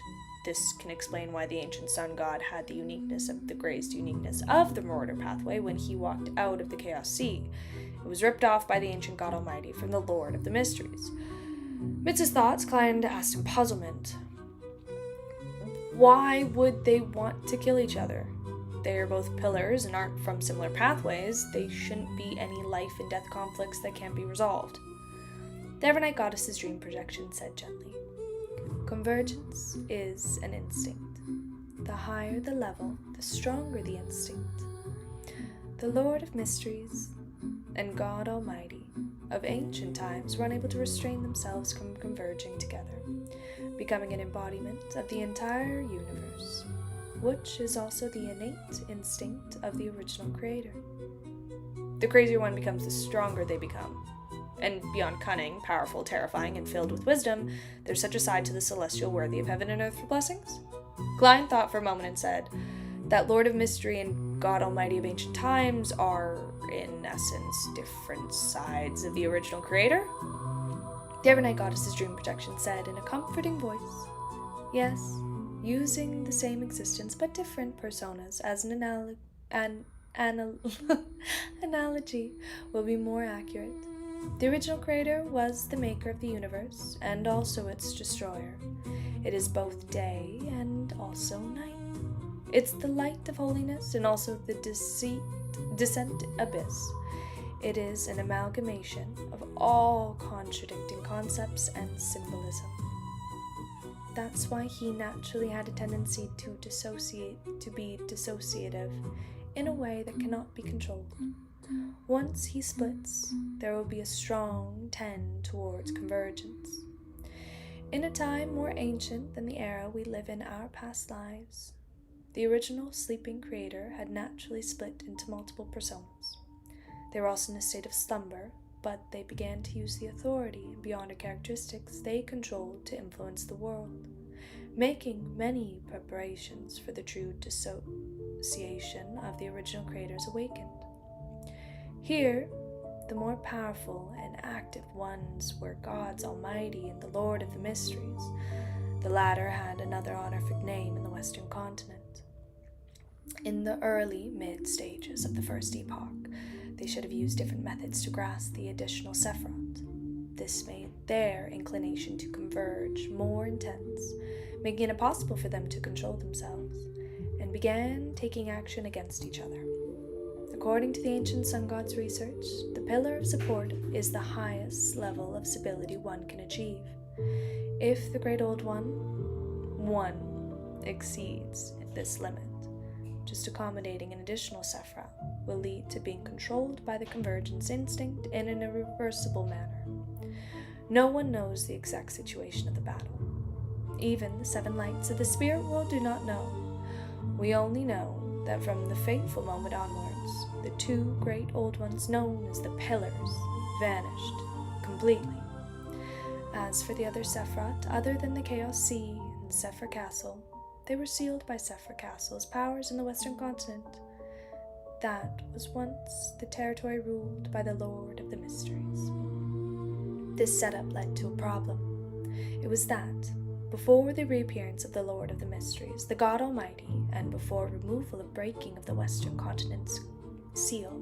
A: This can explain why the ancient sun god had the uniqueness of the grazed uniqueness of the Marauder pathway when he walked out of the Chaos Sea. It was ripped off by the ancient god Almighty from the Lord of the Mysteries. Amidst his thoughts, Client asked in puzzlement, why would they want to kill each other? They are both pillars and aren't from similar pathways. They shouldn't be any life and death conflicts that can't be resolved. The Evernight Goddess's dream projection said gently, convergence is an instinct. The higher the level, the stronger the instinct. The Lord of Mysteries and God Almighty of ancient times were unable to restrain themselves from converging together, becoming an embodiment of the entire universe, which is also the innate instinct of the original creator. The crazier one becomes, the stronger they become. And beyond cunning, powerful, terrifying, and filled with wisdom, there's such a side to the celestial worthy of heaven and earth for blessings? Klein thought for a moment and said, that Lord of Mystery and God Almighty of ancient times are, in essence, different sides of the original creator? The Evernight Goddess's dream projection said in a comforting voice, yes, using the same existence but different personas as an analogy will be more accurate. The original creator was the maker of the universe and also its destroyer. It is both day and also night. It's the light of holiness and also the descent abyss. It is an amalgamation of all contradicting concepts and symbolism. That's why he naturally had a tendency to be dissociative in a way that cannot be controlled. Once he splits, there will be a strong tend towards convergence. In a time more ancient than the era we live in our past lives, the original sleeping creator had naturally split into multiple personas. They were also in a state of slumber, but they began to use the authority and beyond the characteristics they controlled to influence the world, making many preparations for the true dissociation of the original creators awakened. Here, the more powerful and active ones were Gods Almighty and the Lord of the Mysteries. The latter had another honorific name in the Western continent. In the early mid stages of the First Epoch, they should have used different methods to grasp the additional Sephiroth. This made their inclination to converge more intense, making it impossible for them to control themselves, and began taking action against each other. According to the ancient sun god's research, the pillar of support is the highest level of stability one can achieve. If the Great Old One exceeds this limit, just accommodating an additional Sephiroth will lead to being controlled by the convergence instinct in an irreversible manner. No one knows the exact situation of the battle. Even the seven lights of the spirit world do not know. We only know that from the fateful moment onwards, the two great old ones known as the Pillars vanished completely. As for the other Sephiroth, other than the Chaos Sea and Sephir Castle, they were sealed by Sephir Castle's powers in the Western continent. That was once the territory ruled by the Lord of the Mysteries. This setup led to a problem. It was that, before the reappearance of the Lord of the Mysteries, the God Almighty, and before removal of breaking of the Western continent's seal,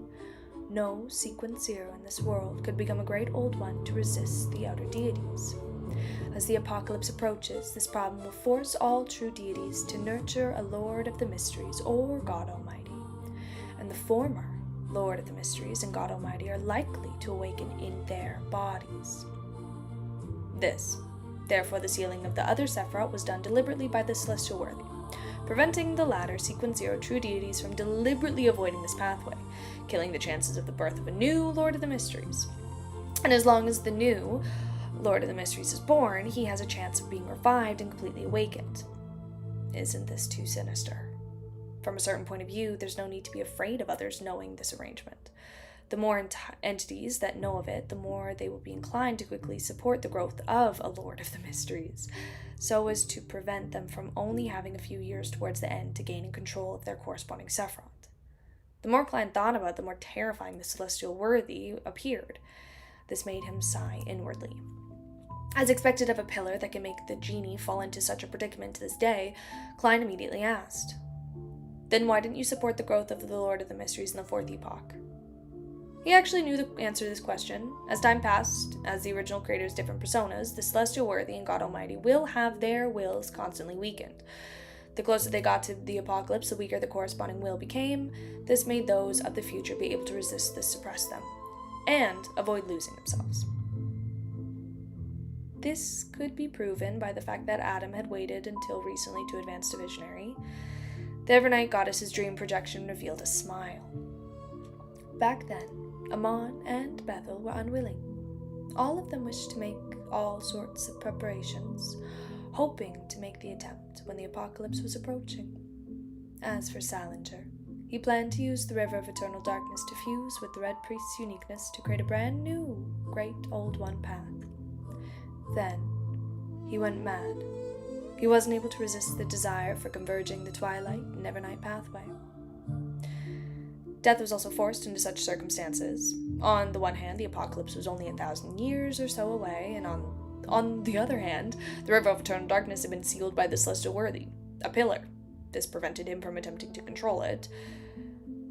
A: no sequence zero in this world could become a great old one to resist the outer deities. As the apocalypse approaches, this problem will force all true deities to nurture a Lord of the Mysteries or God Almighty, and the former, Lord of the Mysteries and God Almighty, are likely to awaken in their bodies. Therefore, the sealing of the other Sephiroth was done deliberately by the Celestial Worthy, preventing the latter Sequence Zero true deities from deliberately avoiding this pathway, killing the chances of the birth of a new Lord of the Mysteries. And as long as the new Lord of the Mysteries is born, he has a chance of being revived and completely awakened. Isn't this too sinister? From a certain point of view, there's no need to be afraid of others knowing this arrangement. The more entities that know of it, the more they will be inclined to quickly support the growth of a Lord of the Mysteries, so as to prevent them from only having a few years towards the end to gaining control of their corresponding Sephiroth. The more Klein thought about it, the more terrifying the Celestial Worthy appeared. This made him sigh inwardly. As expected of a pillar that can make the genie fall into such a predicament to this day, Klein immediately asked, "Then why didn't you support the growth of the Lord of the Mysteries in the Fourth Epoch?" He actually knew the answer to this question. As time passed, as the original creator's different personas, the Celestial Worthy and God Almighty will have their wills constantly weakened. The closer they got to the apocalypse, the weaker the corresponding will became. This made those of the future be able to resist this, suppress them, and avoid losing themselves. This could be proven by the fact that Adam had waited until recently to advance to Visionary. The Evernight Goddess's dream projection revealed a smile. Back then, Amon and Bethel were unwilling. All of them wished to make all sorts of preparations, hoping to make the attempt when the apocalypse was approaching. As for Salinger, he planned to use the River of Eternal Darkness to fuse with the Red Priest's uniqueness to create a brand new Great Old One path. Then, he went mad. He wasn't able to resist the desire for converging the Twilight and Evernight pathway. Death was also forced into such circumstances. On the one hand, the apocalypse was only 1,000 years or so away, and on the other hand, the River of Eternal Darkness had been sealed by the Celestial Worthy, a pillar. This prevented him from attempting to control it.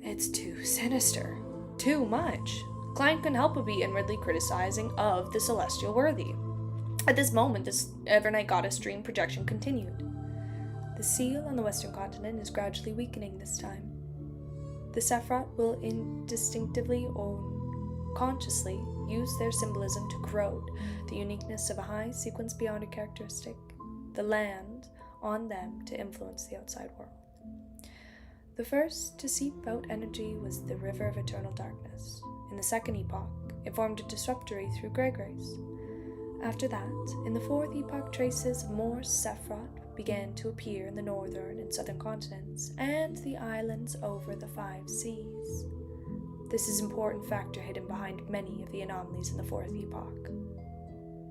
A: It's too sinister. Too much. Klein couldn't help but be inwardly criticizing of the Celestial Worthy. At this moment, this Evernight Goddess dream projection continued. The seal on the western continent is gradually weakening this time. The Sephiroth will instinctively or consciously use their symbolism to corrode the uniqueness of a high sequence beyond a characteristic, the land on them to influence the outside world. The first to seep out energy was the River of Eternal Darkness. In the second epoch, it formed a disruptory through Greg race. After that, in the fourth epoch, traces of more Sephiroth began to appear in the northern and southern continents and the islands over the 5 seas. This is an important factor hidden behind many of the anomalies in the fourth epoch.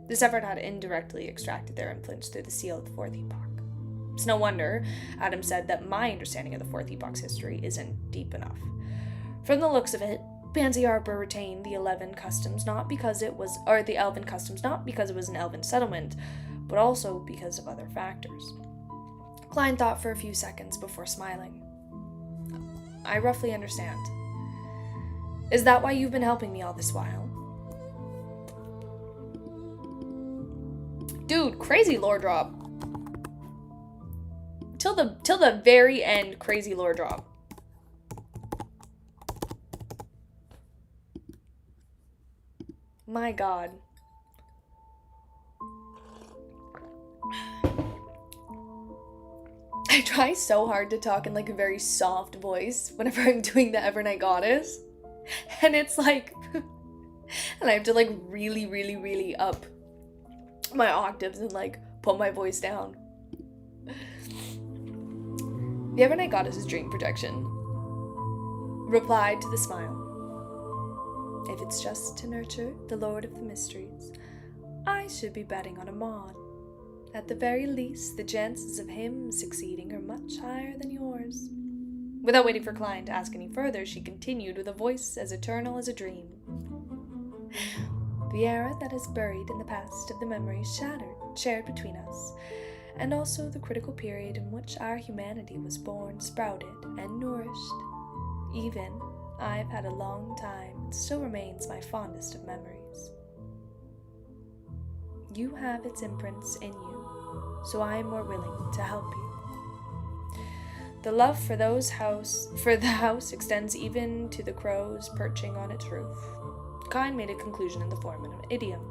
A: The Sephiroth had indirectly extracted their influence through the seal of the fourth epoch. It's no wonder Adam said that my understanding of the fourth epoch's history isn't deep enough. From the looks of it, Pansy Harbor retained the Elven customs not because it was an elven settlement, but also because of other factors. Klein thought for a few seconds before smiling. I roughly understand. Is that why you've been helping me all this while? Dude, crazy lore drop. Till the very end, crazy lore drop. My God. I try so hard to talk in like a very soft voice whenever I'm doing the Evernight Goddess. And it's like, and I have to like really, really, really up my octaves and like put my voice down. The Evernight Goddess's dream projection replied to the smile. If it's just to nurture the Lord of the Mysteries, I should be betting on Amon. At the very least, the chances of him succeeding are much higher than yours. Without waiting for Klein to ask any further, she continued with a voice as eternal as a dream. The era that is buried in the past of the memories shared between us, and also the critical period in which our humanity was born, sprouted, and nourished. Even I've had a long time, and still remains my fondest of memories. You have its imprints in you, so I am more willing to help you. The love for the house extends even to the crows perching on its roof. Klein made a conclusion in the form of an idiom.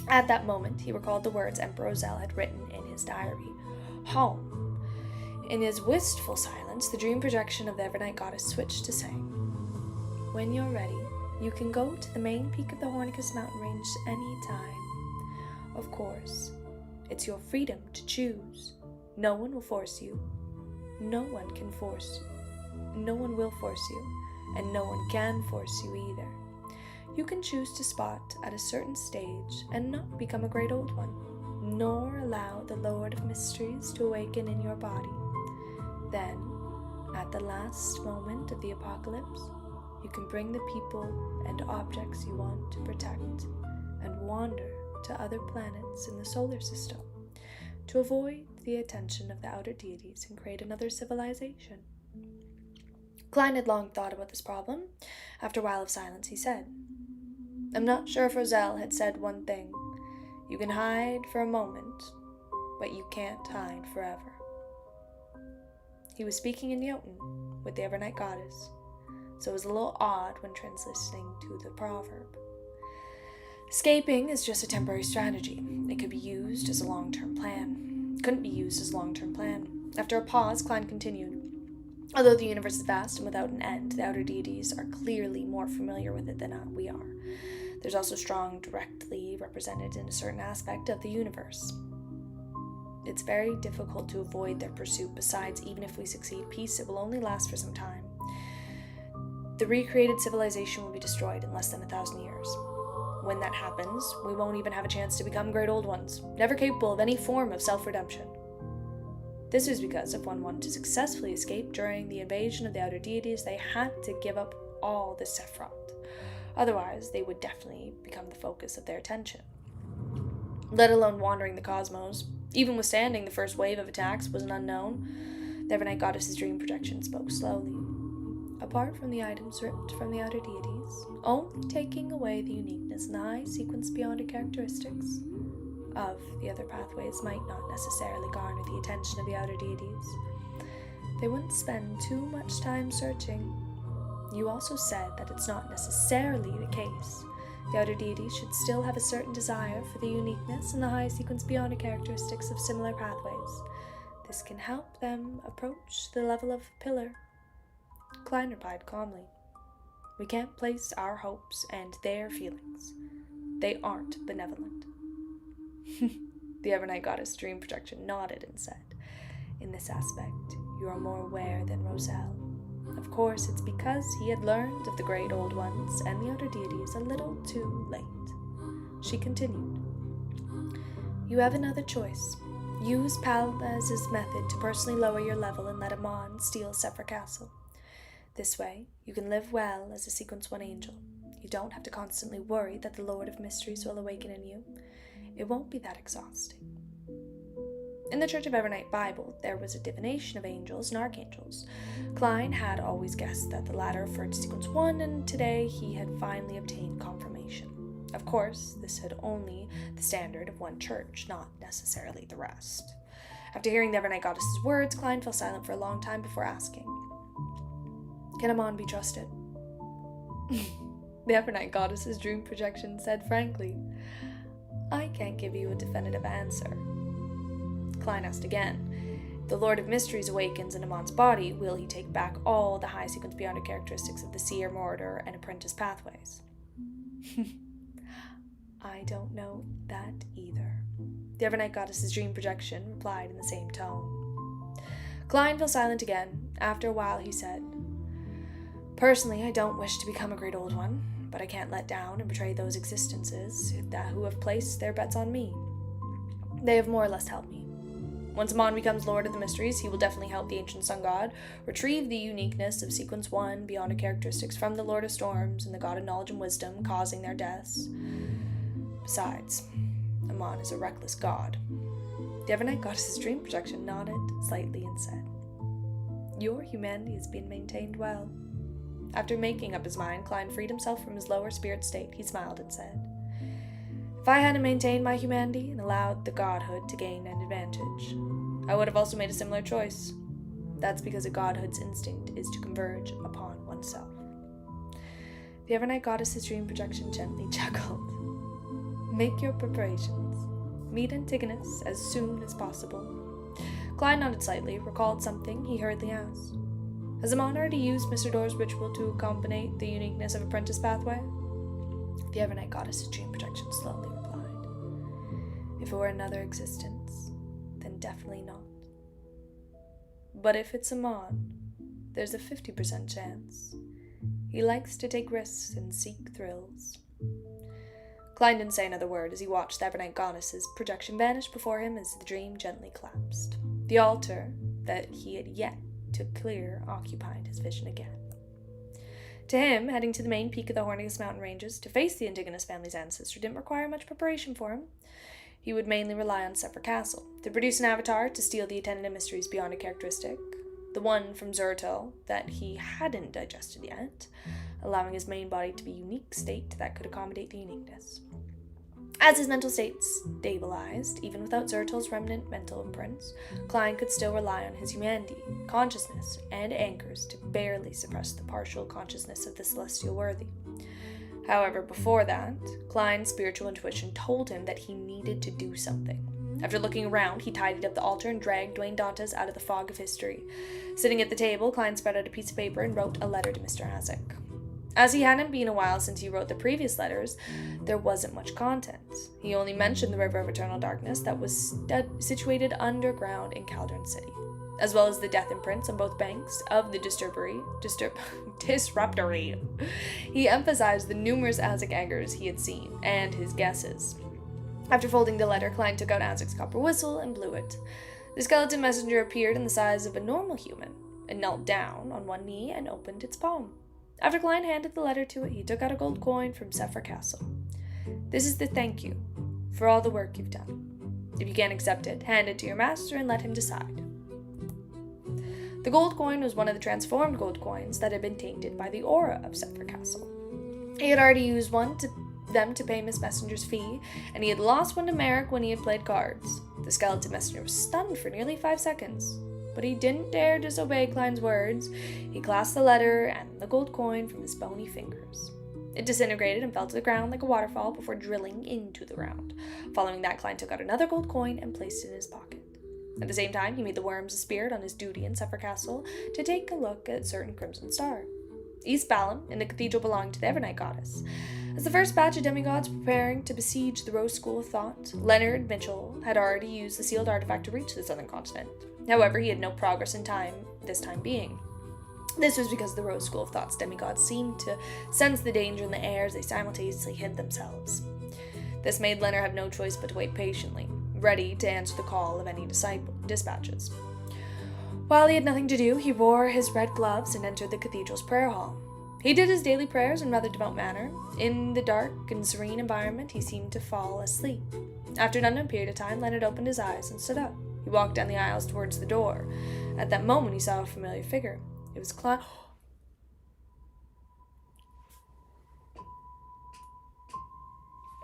A: At that moment, he recalled the words Emperor Zell had written in his diary, home. In his wistful silence, the dream projection of the Evernight Goddess switched to saying, when you're ready, you can go to the main peak of the Hornicus mountain range any time. Of course, it's your freedom to choose. No one will force you. No one will force you, and no one can force you either. You can choose to spot at a certain stage and not become a great old one, nor allow the Lord of Mysteries to awaken in your body. Then, at the last moment of the apocalypse, you can bring the people and objects you want to protect and wander to other planets in the solar system to avoid the attention of the outer deities and create another civilization. Klein had long thought about this problem. After a while of silence, he said, "I'm not sure if Roselle had said one thing. You can hide for a moment, but you can't hide forever." He was speaking in Jotun with the Evernight goddess, so it was a little odd when translating to the proverb. Escaping is just a temporary strategy. It could be used as a long-term plan. It couldn't be used as a long-term plan. After a pause, Klein continued. Although the universe is vast and without an end, the outer deities are clearly more familiar with it than we are. There's also strong directly represented in a certain aspect of the universe. It's very difficult to avoid their pursuit. Besides, even if we succeed, peace, it will only last for some time. The recreated civilization will be destroyed in less than 1,000 years. When that happens, we won't even have a chance to become great old ones, never capable of any form of self-redemption. This was because if one wanted to successfully escape during the invasion of the outer deities, they had to give up all the Sephiroth. Otherwise, they would definitely become the focus of their attention. Let alone wandering the cosmos, even withstanding the first wave of attacks was an unknown. The Evernight Goddess's dream projection spoke slowly. Apart from the items ripped from the outer deities, only taking away the uniqueness and the high sequence beyond characteristics of the other pathways might not necessarily garner the attention of the outer deities. They wouldn't spend too much time searching. You also said that it's not necessarily the case. The outer deities should still have a certain desire for the uniqueness and the high sequence beyond characteristics of similar pathways. This can help them approach the level of Pillar. Klein replied calmly, "We can't place our hopes and their feelings. They aren't benevolent." The Evernight Goddess dream projection nodded and said, "In this aspect, you are more aware than Roselle. Of course, it's because he had learned of the great old ones and the outer deities a little too late." She continued, "You have another choice. Use Palaz's method to personally lower your level and let Amon steal Sephra Castle. This way, you can live well as a Sequence 1 angel. You don't have to constantly worry that the Lord of Mysteries will awaken in you. It won't be that exhausting." In the Church of Evernight Bible, there was a divination of angels and archangels. Klein had always guessed that the latter referred to Sequence 1, and today he had finally obtained confirmation. Of course, this had only the standard of one church, not necessarily the rest. After hearing the Evernight Goddess's words, Klein fell silent for a long time before asking, "Can Amon be trusted?" The Evernight Goddess's dream projection said frankly, "I can't give you a definitive answer." Klein asked again, "The Lord of Mysteries awakens in Amon's body. Will he take back all the high sequence beyond characteristics of the Seer, Mortar, and Apprentice pathways?" "I don't know that either." The Evernight Goddess's dream projection replied in the same tone. Klein fell silent again. After a while he said, "Personally, I don't wish to become a great old one, but I can't let down and betray those existences who have placed their bets on me. They have more or less helped me. Once Amon becomes Lord of the Mysteries, he will definitely help the Ancient Sun God retrieve the uniqueness of Sequence 1 beyond characteristics from the Lord of Storms and the God of Knowledge and Wisdom, causing their deaths. Besides, Amon is a reckless god." The Evernight Goddess's dream projection nodded slightly and said, "Your humanity has been maintained well." After making up his mind, Klein freed himself from his lower spirit state. He smiled and said, "If I hadn't maintained my humanity and allowed the godhood to gain an advantage, I would have also made a similar choice. That's because a godhood's instinct is to converge upon oneself." The Evernight Goddess's dream projection gently chuckled. "Make your preparations. Meet Antigonus as soon as possible." Klein nodded slightly, recalled something he hurriedly asked. "Has Amon already used Mr. Door's ritual to accommodate the uniqueness of Apprentice pathway?" The Evernight Goddess's dream projection slowly replied, "If it were another existence, then definitely not. But if it's Amon, there's a 50% chance. He likes to take risks and seek thrills." Klein didn't say another word as he watched the Evernight Goddess's projection vanish before him as the dream gently collapsed. The altar that he had yet to clear occupied his vision again. To him, heading to the main peak of the Hornicus mountain ranges to face the indigenous family's ancestor didn't require much preparation for him. He would mainly rely on Sephir Castle to produce an avatar to steal the attendant mysteries beyond a characteristic, the one from Zerto that he hadn't digested yet, allowing his main body to be a unique state that could accommodate the uniqueness. As his mental state stabilized, even without Zerto's remnant mental imprints, Klein could still rely on his humanity, consciousness, and anchors to barely suppress the partial consciousness of the celestial worthy. However, before that, Klein's spiritual intuition told him that he needed to do something. After looking around, he tidied up the altar and dragged Dwayne Dantes out of the fog of history. Sitting at the table, Klein spread out a piece of paper and wrote a letter to Mr. Hasek. As he hadn't been a while since he wrote the previous letters, there wasn't much content. He only mentioned the River of Eternal Darkness that was situated underground in Calderon City, as well as the death imprints on both banks of the disruptory. He emphasized the numerous Azek anchors he had seen, and his guesses. After folding the letter, Klein took out Azek's copper whistle and blew it. The skeleton messenger appeared in the size of a normal human, and knelt down on one knee and opened its palm. After Klein handed the letter to it, he took out a gold coin from Sephir Castle. "This is the thank you for all the work you've done. If you can't accept it, hand it to your master and let him decide." The gold coin was one of the transformed gold coins that had been tainted by the aura of Sephir Castle. He had already used one to pay Miss Messenger's fee, and he had lost one to Merrick when he had played cards. The skeleton messenger was stunned for nearly 5 seconds. But he didn't dare disobey Klein's words. He clasped the letter and the gold coin from his bony fingers. It disintegrated and fell to the ground like a waterfall before drilling into the ground. Following that, Klein took out another gold coin and placed it in his pocket. At the same time, he made the worms a spirit on his duty in Sephir Castle to take a look at certain Crimson Star. East Balam, in the cathedral belonging to the Evernight goddess. As the first batch of demigods preparing to besiege the Rose School of Thought, Leonard Mitchell had already used the sealed artifact to reach the southern continent. However, he had no progress in time, this time being. This was because the Rose School of Thought's demigods seemed to sense the danger in the air as they simultaneously hid themselves. This made Leonard have no choice but to wait patiently, ready to answer the call of any dispatches. While he had nothing to do, he wore his red gloves and entered the cathedral's prayer hall. He did his daily prayers in rather devout manner. In the dark and serene environment, he seemed to fall asleep. After an unknown period of time, Leonard opened his eyes and stood up. He walked down the aisles towards the door. At that moment, he saw a familiar figure. It was Klein.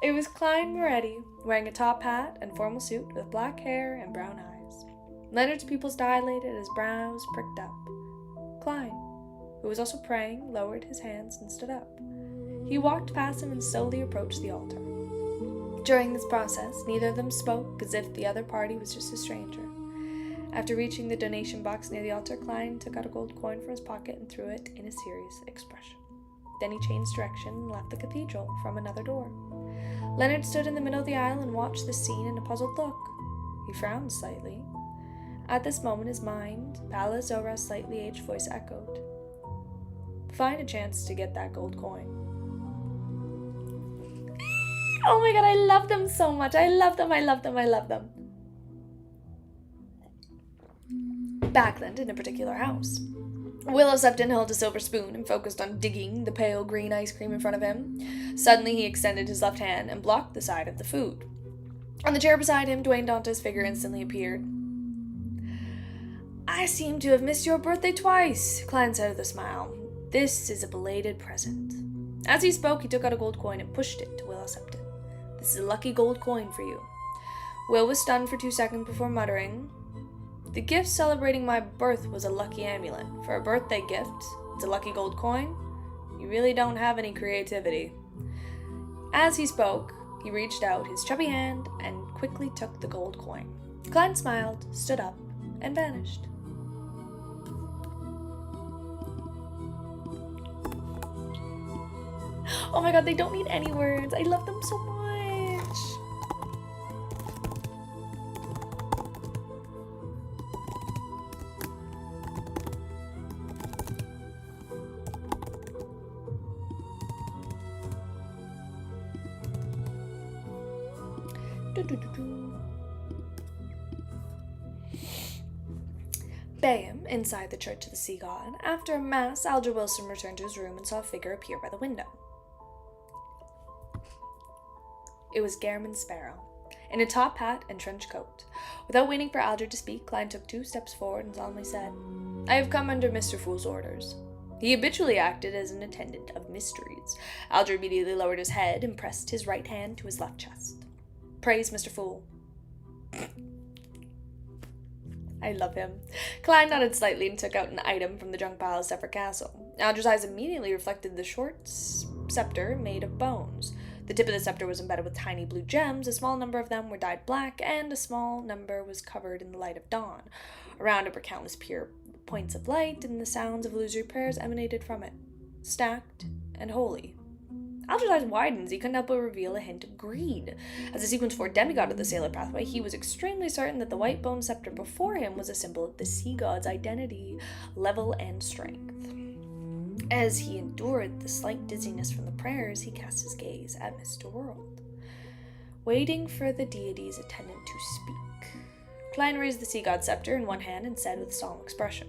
A: It was Klein Moretti, wearing a top hat and formal suit with black hair and brown eyes. Leonard's pupils dilated, his brows pricked up. Klein, who was also praying, lowered his hands and stood up. He walked past him and slowly approached the altar. During this process, neither of them spoke, as if the other party was just a stranger. After reaching the donation box near the altar, Klein took out a gold coin from his pocket and threw it in a serious expression. Then he changed direction and left the cathedral from another door. Leonard stood in the middle of the aisle and watched the scene in a puzzled look. He frowned slightly. At this moment, his mind, Pala Zora's slightly aged voice echoed. "Find a chance to get that gold coin." Oh my god, I love them so much. I love them. Backland in a particular house. Willow Septon held a silver spoon and focused on digging the pale green ice cream in front of him. Suddenly, he extended his left hand and blocked the side of the food. On the chair beside him, Dwayne Dante's figure instantly appeared. "I seem to have missed your birthday twice," Klein said with a smile. "This is a belated present." As he spoke, he took out a gold coin and pushed it to Willow Septon. "This is a lucky gold coin for you." Will was stunned for 2 seconds before muttering, "The gift celebrating my birth was a lucky amulet. For a birthday gift, it's a lucky gold coin? You really don't have any creativity." As he spoke, he reached out his chubby hand and quickly took the gold coin. Klein smiled, stood up, and vanished. Oh my god, they don't need any words. I love them so much. Bam! Inside the Church of the Sea God. After Mass, Alger Wilson returned to his room and saw a figure appear by the window. It was Garamond Sparrow, in a top hat and trench coat. Without waiting for Alger to speak, Klein took 2 steps forward and solemnly said, "I have come under Mr. Fool's orders." He habitually acted as an attendant of mysteries. Alger immediately lowered his head and pressed his right hand to his left chest. "Praise Mr. Fool." I love him. Klein nodded slightly and took out an item from the junk pile of Separate Castle. Alger's eyes immediately reflected the short scepter made of bones. The tip of the scepter was embedded with tiny blue gems. A small number of them were dyed black, and a small number was covered in the light of dawn. Around it were countless pure points of light, and the sounds of illusory prayers emanated from it, stacked and holy. Alger's eyes widened as he couldn't help but reveal a hint of greed. As a Sequence 4 demigod of the Sailor Pathway, he was extremely certain that the white bone scepter before him was a symbol of the sea god's identity, level, and strength. As he endured the slight dizziness from the prayers, he cast his gaze at Mr. World, waiting for the deity's attendant to speak. Klein raised the sea god's scepter in one hand and said with a solemn expression,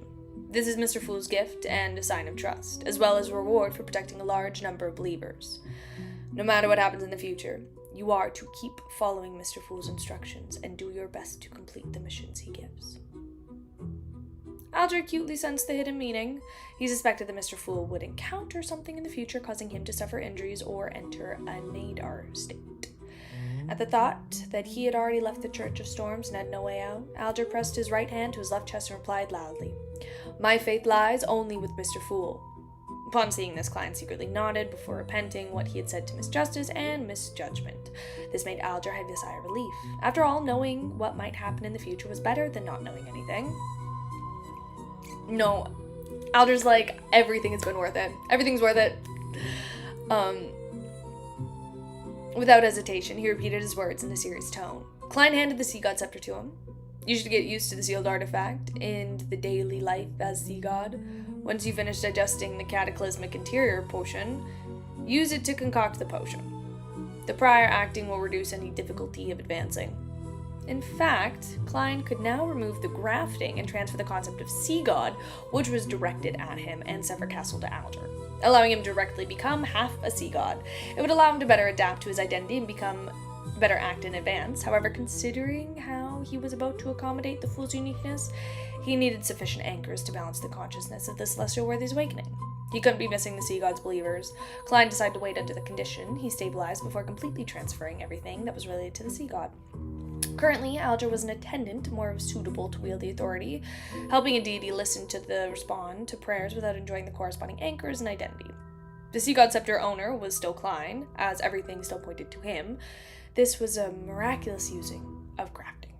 A: "This is Mr. Fool's gift and a sign of trust, as well as a reward for protecting a large number of believers. No matter what happens in the future, you are to keep following Mr. Fool's instructions and do your best to complete the missions he gives." Alger acutely sensed the hidden meaning. He suspected that Mr. Fool would encounter something in the future, causing him to suffer injuries or enter a nadar state. At the thought that he had already left the Church of Storms and had no way out, Alger pressed his right hand to his left chest and replied loudly, "My fate lies only with Mr. Fool." Upon seeing this, Klein secretly nodded before repenting what he had said to misjustice and misjudgment. This made Alger have a sigh of relief. After all, knowing what might happen in the future was better than not knowing anything. No, Alger's like, everything has been worth it. Everything's worth it. Without hesitation, he repeated his words in a serious tone. Klein handed the sea god scepter to him. "You should get used to the sealed artifact in the daily life as sea god. Once you finish digesting the cataclysmic interior potion, use it to concoct the potion. The prior acting will reduce any difficulty of advancing." In fact, Klein could now remove the grafting and transfer the concept of sea god, which was directed at him, and Separate Castle to Alger, allowing him to directly become half a sea god. It would allow him to better adapt to his identity and better act in advance. However, considering how he was about to accommodate the Fool's uniqueness, he needed sufficient anchors to balance the consciousness of the celestial worthy's awakening. He couldn't be missing the sea god's believers. Klein decided to wait until the condition he stabilized before completely transferring everything that was related to the sea god. Currently, Alger was an attendant, more suitable to wield the authority, helping a deity listen to respond to prayers without enjoying the corresponding anchors and identity. The sea god scepter owner was still Klein, as everything still pointed to him. This was a miraculous using of grafting.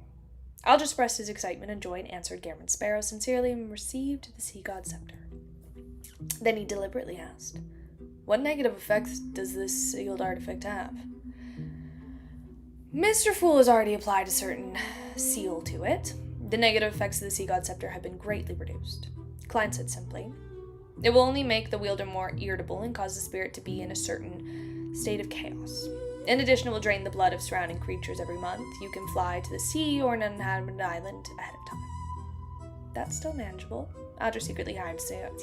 A: Alger expressed his excitement and joy and answered Garamond Sparrow sincerely and received the sea god scepter. Then he deliberately asked, "What negative effects does this sealed artifact have?" Mr. Fool has already applied a certain seal to it. The negative effects of the sea god scepter have been greatly reduced. Klein said simply, "It will only make the wielder more irritable and cause the spirit to be in a certain state of chaos. In addition, it will drain the blood of surrounding creatures every month. You can fly to the sea or an uninhabited island ahead of time." That's still manageable. Alger secretly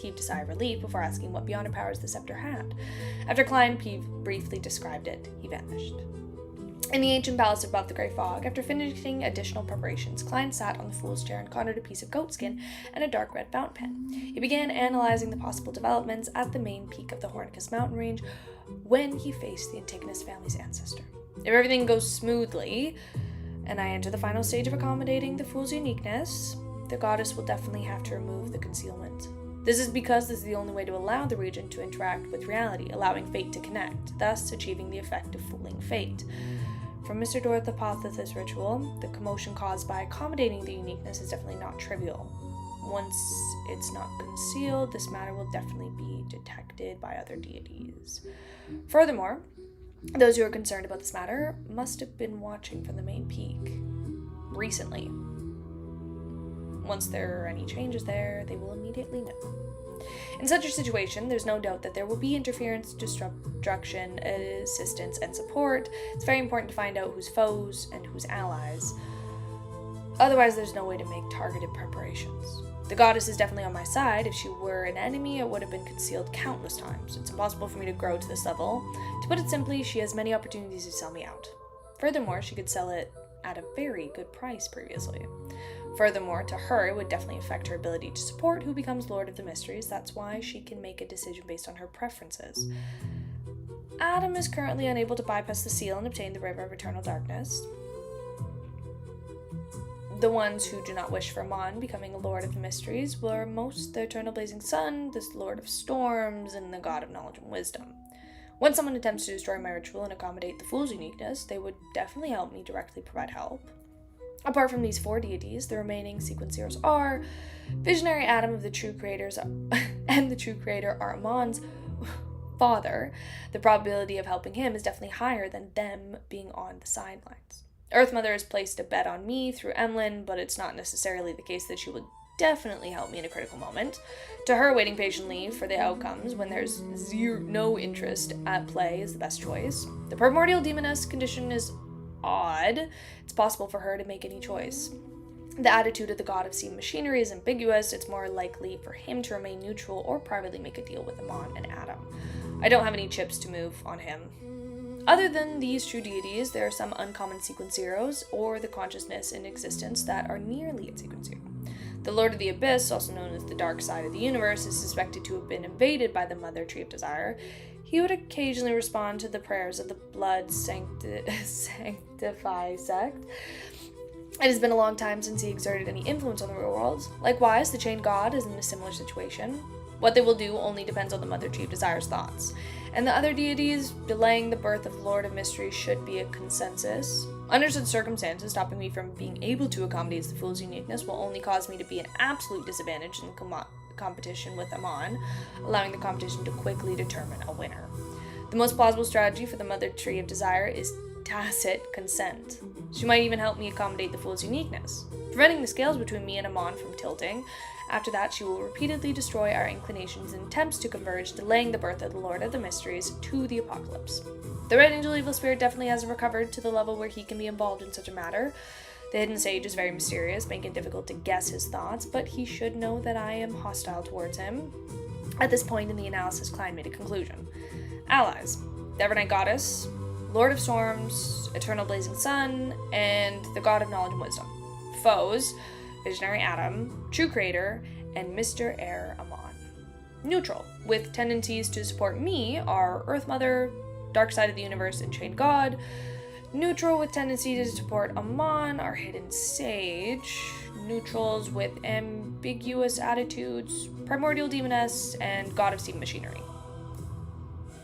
A: heaved a sigh of relief before asking what beyond powers the scepter had. After Klein briefly described it, he vanished. In the ancient palace above the grey fog, after finishing additional preparations, Klein sat on the fool's chair and conjured a piece of goatskin and a dark red fountain pen. He began analyzing the possible developments at the main peak of the Hornicus mountain range when he faced the Antigonus family's ancestor. If everything goes smoothly, and I enter the final stage of accommodating the fool's uniqueness, the goddess will definitely have to remove the concealment. This is because this is the only way to allow the region to interact with reality, allowing fate to connect, thus achieving the effect of fooling fate. From Mr. Dorothopotheth's ritual, the commotion caused by accommodating the uniqueness is definitely not trivial. Once it's not concealed, this matter will definitely be detected by other deities. Furthermore, those who are concerned about this matter must have been watching from the main peak recently. Once there are any changes there, they will immediately know. In such a situation, there's no doubt that there will be interference, destruction, assistance, and support. It's very important to find out who's foes and who's allies. Otherwise, there's no way to make targeted preparations. The goddess is definitely on my side. If she were an enemy, it would have been concealed countless times. It's impossible for me to grow to this level. To put it simply, she has many opportunities to sell me out. Furthermore, she could sell it at a very good price previously. Furthermore, to her, it would definitely affect her ability to support who becomes Lord of the Mysteries. That's why she can make a decision based on her preferences. Adam is currently unable to bypass the seal and obtain the River of Eternal Darkness. The ones who do not wish for Amon becoming a Lord of the Mysteries were most the Eternal Blazing Sun, the Lord of Storms, and the God of Knowledge and Wisdom. When someone attempts to destroy my ritual and accommodate the Fool's uniqueness, they would definitely help me directly provide help. Apart from these 4 deities, the remaining sequence zeros are Visionary Adam of the True Creators and the True Creator are Amon's father. The probability of helping him is definitely higher than them being on the sidelines. Earth Mother has placed a bet on me through Emlyn, but it's not necessarily the case that she would definitely help me in a critical moment. To her, waiting patiently for the outcomes when there's no interest at play is the best choice. The primordial demoness condition is odd. It's possible for her to make any choice. The attitude of the god of sea machinery is ambiguous. It's more likely for him to remain neutral or privately make a deal with Amon and Adam. I don't have any chips to move on him. Other than these true deities, there are some uncommon sequence zeros or the consciousness in existence that are nearly at sequence zero. The Lord of the Abyss, also known as the Dark Side of the Universe, is suspected to have been invaded by the Mother Tree of Desire. He would occasionally respond to the prayers of the Blood Sanctify sect. It has been a long time since he exerted any influence on the real world. Likewise, the Chain God is in a similar situation. What they will do only depends on the Mother Tree of Desire's thoughts. And the other deities, delaying the birth of the Lord of Mystery should be a consensus. Under such circumstances, stopping me from being able to accommodate the Fool's uniqueness will only cause me to be an absolute disadvantage in competition with Amon, allowing the competition to quickly determine a winner. The most plausible strategy for the Mother Tree of Desire is tacit consent. She might even help me accommodate the Fool's uniqueness, preventing the scales between me and Amon from tilting. After that, she will repeatedly destroy our inclinations in attempts to converge, delaying the birth of the Lord of the Mysteries to the apocalypse. The Red Angel Evil Spirit definitely hasn't recovered to the level where he can be involved in such a matter. The Hidden Sage is very mysterious, making it difficult to guess his thoughts, but he should know that I am hostile towards him. At this point in the analysis, Klein made a conclusion. Allies: the Evernight Goddess, Lord of Storms, Eternal Blazing Sun, and the God of Knowledge and Wisdom. Foes: Visionary Adam, True Creator, and Mr. Air Amon. Neutral, with tendencies to support me, are Earth Mother, Dark Side of the Universe, and Chain God. Neutral, with tendencies to support Amon, are Hidden Sage. Neutrals with ambiguous attitudes, Primordial Demoness, and God of Steam Machinery.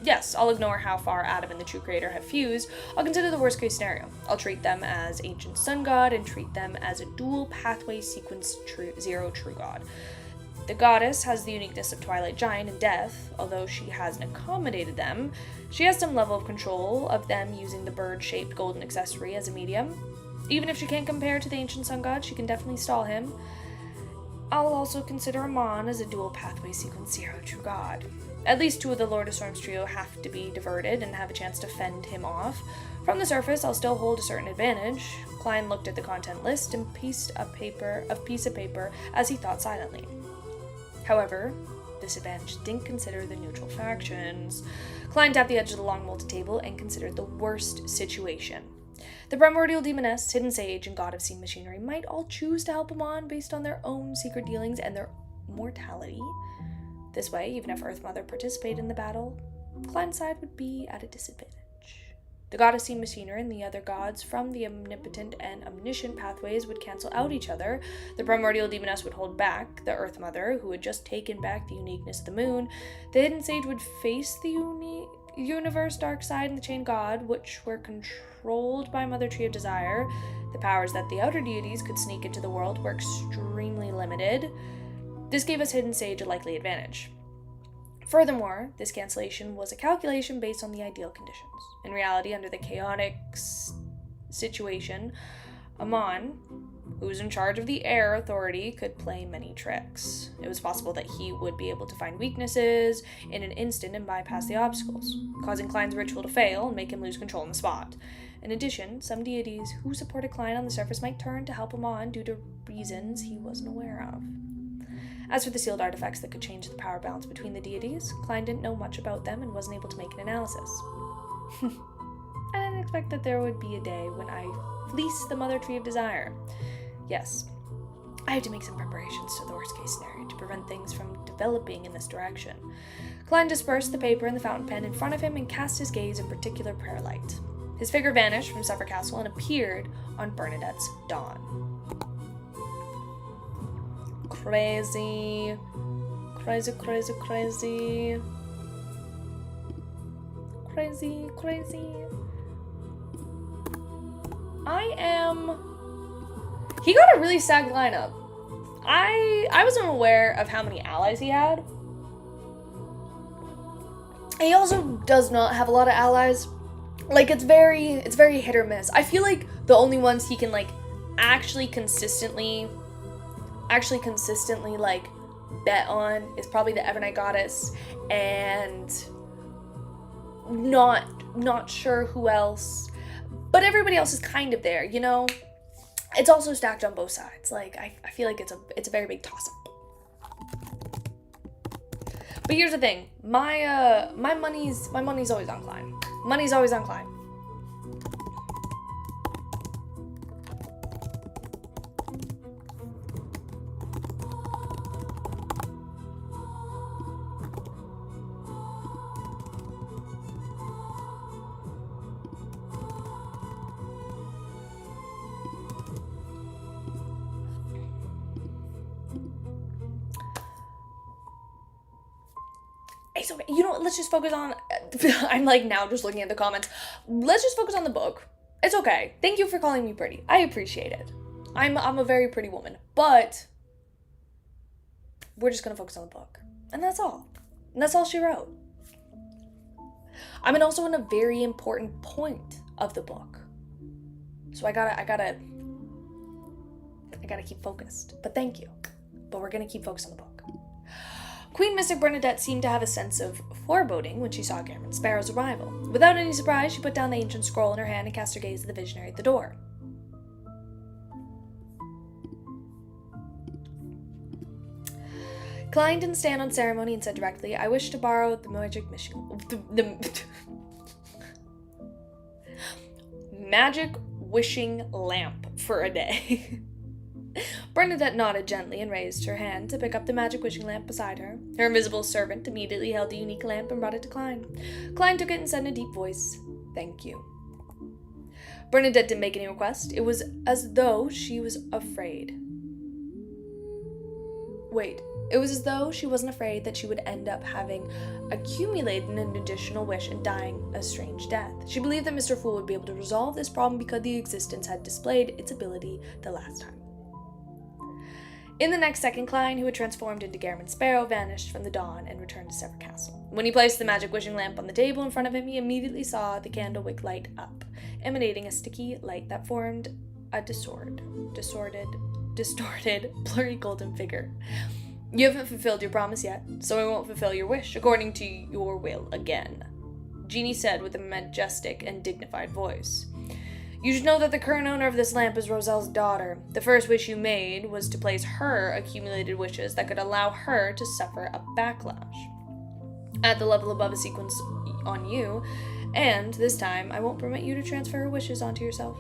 A: Yes, I'll ignore how far Adam and the True Creator have fused. I'll consider the worst case scenario. I'll treat them as Ancient Sun God and treat them as a dual pathway sequence zero True God. The goddess has the uniqueness of Twilight Giant and Death. Although she hasn't accommodated them, she has some level of control of them using the bird-shaped golden accessory as a medium. Even if she can't compare to the Ancient Sun God, she can definitely stall him. I'll also consider Amon as a dual pathway sequence zero True God. At least 2 of the Lord of Storms trio have to be diverted and have a chance to fend him off. From the surface, I'll still hold a certain advantage. Klein looked at the content list and piece of paper as he thought silently. However, this advantage didn't consider the neutral factions. Klein tapped the edge of the long molded table and considered the worst situation. The Primordial Demoness, Hidden Sage, and God of Sea Machinery might all choose to help Amon based on their own secret dealings and their mortality. This way, even if Earth Mother participated in the battle, Klein's side would be at a disadvantage. The God of Sea Machinery and the other gods from the omnipotent and omniscient pathways would cancel out each other. The Primordial Demoness would hold back the Earth Mother, who had just taken back the uniqueness of the moon. The Hidden Sage would face the universe Dark Side and the Chain God, which were controlled by Mother Tree of Desire. The powers that the outer deities could sneak into the world were extremely limited. This gave us Hidden Sage a likely advantage. Furthermore, this cancellation was a calculation based on the ideal conditions. In reality, under the chaotic situation, Amon, who was in charge of the Air Authority, could play many tricks. It was possible that he would be able to find weaknesses in an instant and bypass the obstacles, causing Klein's ritual to fail and make him lose control on the spot. In addition, some deities who supported Klein on the surface might turn to help Amon due to reasons he wasn't aware of. As for the sealed artifacts that could change the power balance between the deities, Klein didn't know much about them and wasn't able to make an analysis. I didn't expect that there would be a day when I fleece the Mother Tree of Desire. Yes, I had to make some preparations to the worst-case scenario to prevent things from developing in this direction. Klein dispersed the paper and the fountain pen in front of him and cast his gaze in particular prayer light. His figure vanished from Suffolk Castle and appeared on Bernadette's dawn. Crazy. Crazy, crazy, crazy. Crazy, crazy. He got a really stacked lineup. I wasn't aware of how many allies he had. He also does not have a lot of allies. Like, it's very hit or miss. I feel like the only ones he can, like, actually consistently, like, bet on is probably the Evernight Goddess, and not sure who else. But everybody else is kind of there, you know? It's also stacked on both sides. Like, I feel like it's a very big toss-up. But here's the thing. My money's always on Klein. Money's always on Klein. It's okay. You know what? Let's just focus on... I'm like now just looking at the comments. Let's just focus on the book. It's okay. Thank you for calling me pretty. I appreciate it. I'm a very pretty woman. But we're just going to focus on the book. And that's all. And that's all she wrote. I'm also in a very important point of the book. So I gotta keep focused. But thank you. But we're going to keep focused on the book. Queen Mystic Bernadette seemed to have a sense of foreboding when she saw Cameron Sparrow's arrival. Without any surprise, she put down the ancient scroll in her hand and cast her gaze at the visionary at the door. Klein didn't stand on ceremony and said directly, "I wish to borrow the magic mission... magic wishing lamp for a day." Bernadette nodded gently and raised her hand to pick up the magic wishing lamp beside her. Her invisible servant immediately held the unique lamp and brought it to Klein. Klein took it and said in a deep voice, "Thank you." Bernadette didn't make any request. It was as though she was afraid. It was as though she wasn't afraid that she would end up having accumulated an additional wish and dying a strange death. She believed that Mr. Fool would be able to resolve this problem because the existence had displayed its ability the last time. In the next second, Klein, who had transformed into Cameron Sparrow, vanished from the dawn and returned to Sever Castle. When he placed the magic wishing lamp on the table in front of him, he immediately saw the candle wick light up, emanating a sticky light that formed a distorted, blurry golden figure. "You haven't fulfilled your promise yet, so I won't fulfill your wish according to your will again," Genie said with a majestic and dignified voice. "You should know that the current owner of this lamp is Roselle's daughter. The first wish you made was to place her accumulated wishes that could allow her to suffer a backlash at the level above a sequence on you, and this time I won't permit you to transfer her wishes onto yourself."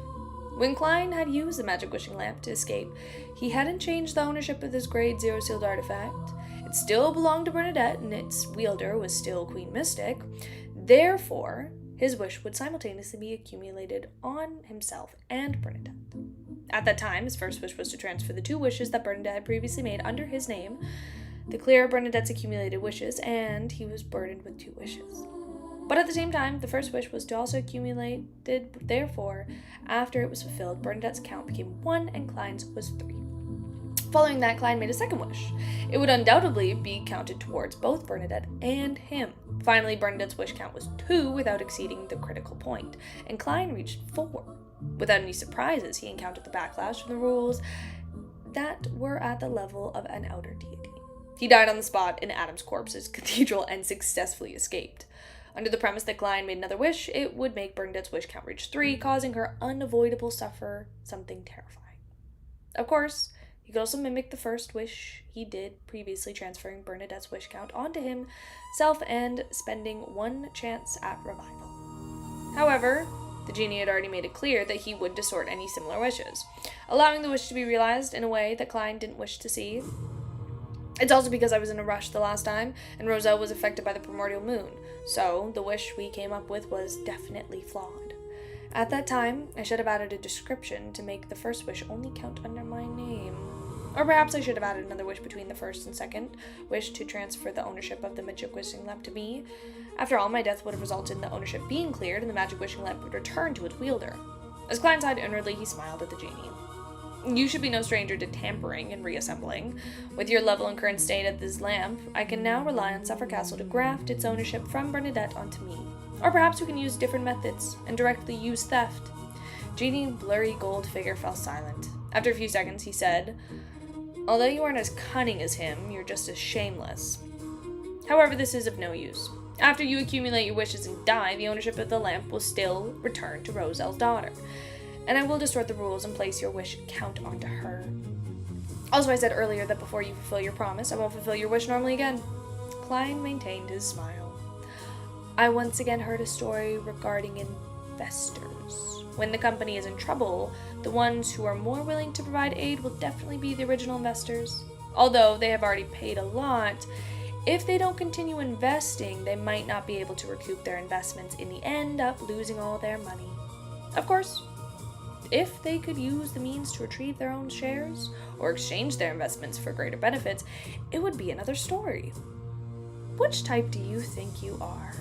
A: When Klein had used the magic wishing lamp to escape, he hadn't changed the ownership of this grade 0 sealed artifact. It still belonged to Bernadette, and its wielder was still Queen Mystic. Therefore, his wish would simultaneously be accumulated on himself and Bernadette. At that time, his first wish was to transfer the 2 wishes that Bernadette had previously made under his name, to clear Bernadette's accumulated wishes, and he was burdened with 2 wishes. But at the same time, the first wish was to also accumulate, therefore, after it was fulfilled, Bernadette's count became 1 and Klein's was 3. Following that, Klein made a second wish. It would undoubtedly be counted towards both Bernadette and him. Finally, Bernadette's wish count was 2 without exceeding the critical point, and Klein reached 4. Without any surprises, he encountered the backlash from the rules that were at the level of an outer deity. He died on the spot in Adam's corpse's cathedral and successfully escaped. Under the premise that Klein made another wish, it would make Bernadette's wish count reach 3, causing her unavoidable suffer something terrifying. Of course, He could also mimic the first wish he did, previously transferring Bernadette's wish count onto himself and spending 1 chance at revival. However, the genie had already made it clear that he would distort any similar wishes, allowing the wish to be realized in a way that Klein didn't wish to see. It's also because I was in a rush the last time, and Roselle was affected by the primordial moon, so the wish we came up with was definitely flawed. At that time, I should have added a description to make the first wish only count under my name. Or perhaps I should have added another wish between the first and second wish to transfer the ownership of the magic wishing lamp to me. After all, my death would have resulted in the ownership being cleared, and the magic wishing lamp would return to its wielder. As Klein sighed inwardly, he smiled at the genie. You should be no stranger to tampering and reassembling. With your level and current state of this lamp, I can now rely on Suffolk Castle to graft its ownership from Bernadette onto me. Or perhaps we can use different methods and directly use theft. Genie's blurry gold figure fell silent. After a few seconds, he said, although you aren't as cunning as him, you're just as shameless. However, this is of no use. After you accumulate your wishes and die, the ownership of the lamp will still return to Roselle's daughter, and I will distort the rules and place your wish count onto her. Also, I said earlier that before you fulfill your promise, I won't fulfill your wish normally again. Klein maintained his smile. I once again heard a story regarding investors. When the company is in trouble, the ones who are more willing to provide aid will definitely be the original investors. Although they have already paid a lot, if they don't continue investing, they might not be able to recoup their investments and end up losing all their money. Of course, if they could use the means to retrieve their own shares or exchange their investments for greater benefits, it would be another story. Which type do you think you are?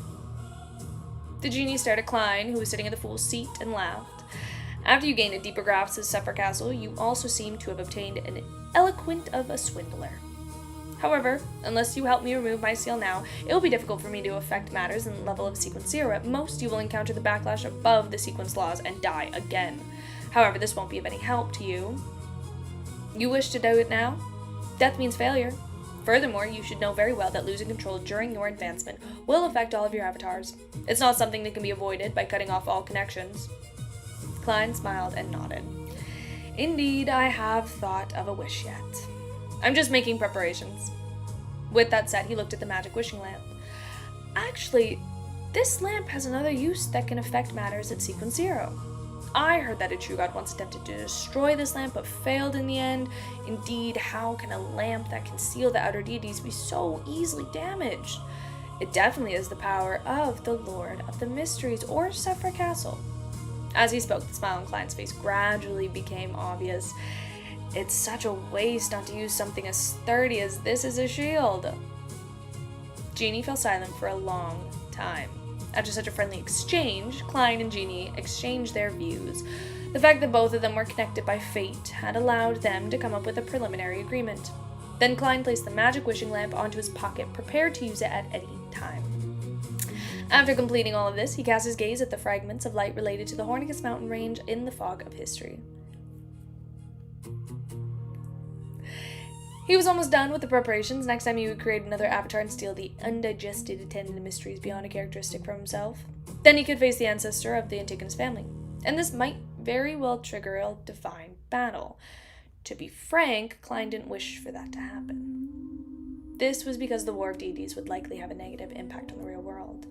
A: The genie stared at Klein, who was sitting in the fool's seat, and laughed. After you gain a deeper grasp of Suffolk Castle, you also seem to have obtained an eloquent of a swindler. However, unless you help me remove my seal now, it will be difficult for me to affect matters in the level of Sequence 0. At most, you will encounter the backlash above the sequence laws and die again. However, this won't be of any help to you. You wish to do it now? Death means failure. Furthermore, you should know very well that losing control during your advancement will affect all of your avatars. It's not something that can be avoided by cutting off all connections. Klein smiled and nodded. Indeed, I have thought of a wish yet. I'm just making preparations. With that said, he looked at the magic wishing lamp. Actually, this lamp has another use that can affect matters at Sequence 0. I heard that a true god once attempted to destroy this lamp but failed in the end. Indeed, how can a lamp that can seal the outer deities be so easily damaged? It definitely has the power of the Lord of the Mysteries or Sephra Castle. As he spoke, the smile on Klein's face gradually became obvious. It's such a waste not to use something as sturdy as this as a shield. Genie fell silent for a long time. After such a friendly exchange, Klein and Genie exchanged their views. The fact that both of them were connected by fate had allowed them to come up with a preliminary agreement. Then Klein placed the magic wishing lamp onto his pocket, prepared to use it at any time. After completing all of this, he cast his gaze at the fragments of light related to the Hornicus mountain range in the fog of history. He was almost done with the preparations. Next time he would create another avatar and steal the undigested attendant mysteries beyond a characteristic from himself. Then he could face the ancestor of the Antigonus family. And this might very well trigger a divine battle. To be frank, Klein didn't wish for that to happen. This was because the War of Deities would likely have a negative impact on the real world.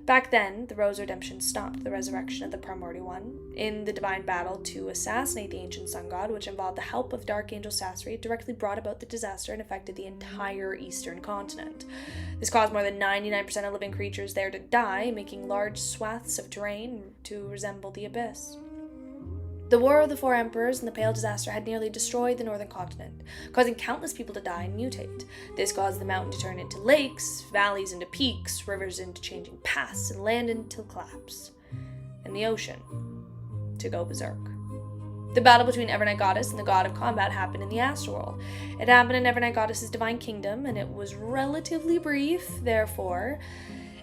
A: Back then, the Rose Redemption stopped the resurrection of the Primordial One in the divine battle to assassinate the ancient sun god, which involved the help of Dark Angel Sasri. It directly brought about the disaster and affected the entire eastern continent. This caused more than 99% of living creatures there to die, making large swaths of terrain to resemble the abyss. The War of the Four Emperors and the Pale Disaster had nearly destroyed the northern continent, causing countless people to die and mutate. This caused the mountain to turn into lakes, valleys into peaks, rivers into changing paths, and land into collapse, and the ocean to go berserk. The battle between Evernight Goddess and the God of Combat happened in the Astroworld. It happened in Evernight Goddess's divine kingdom, and it was relatively brief, therefore,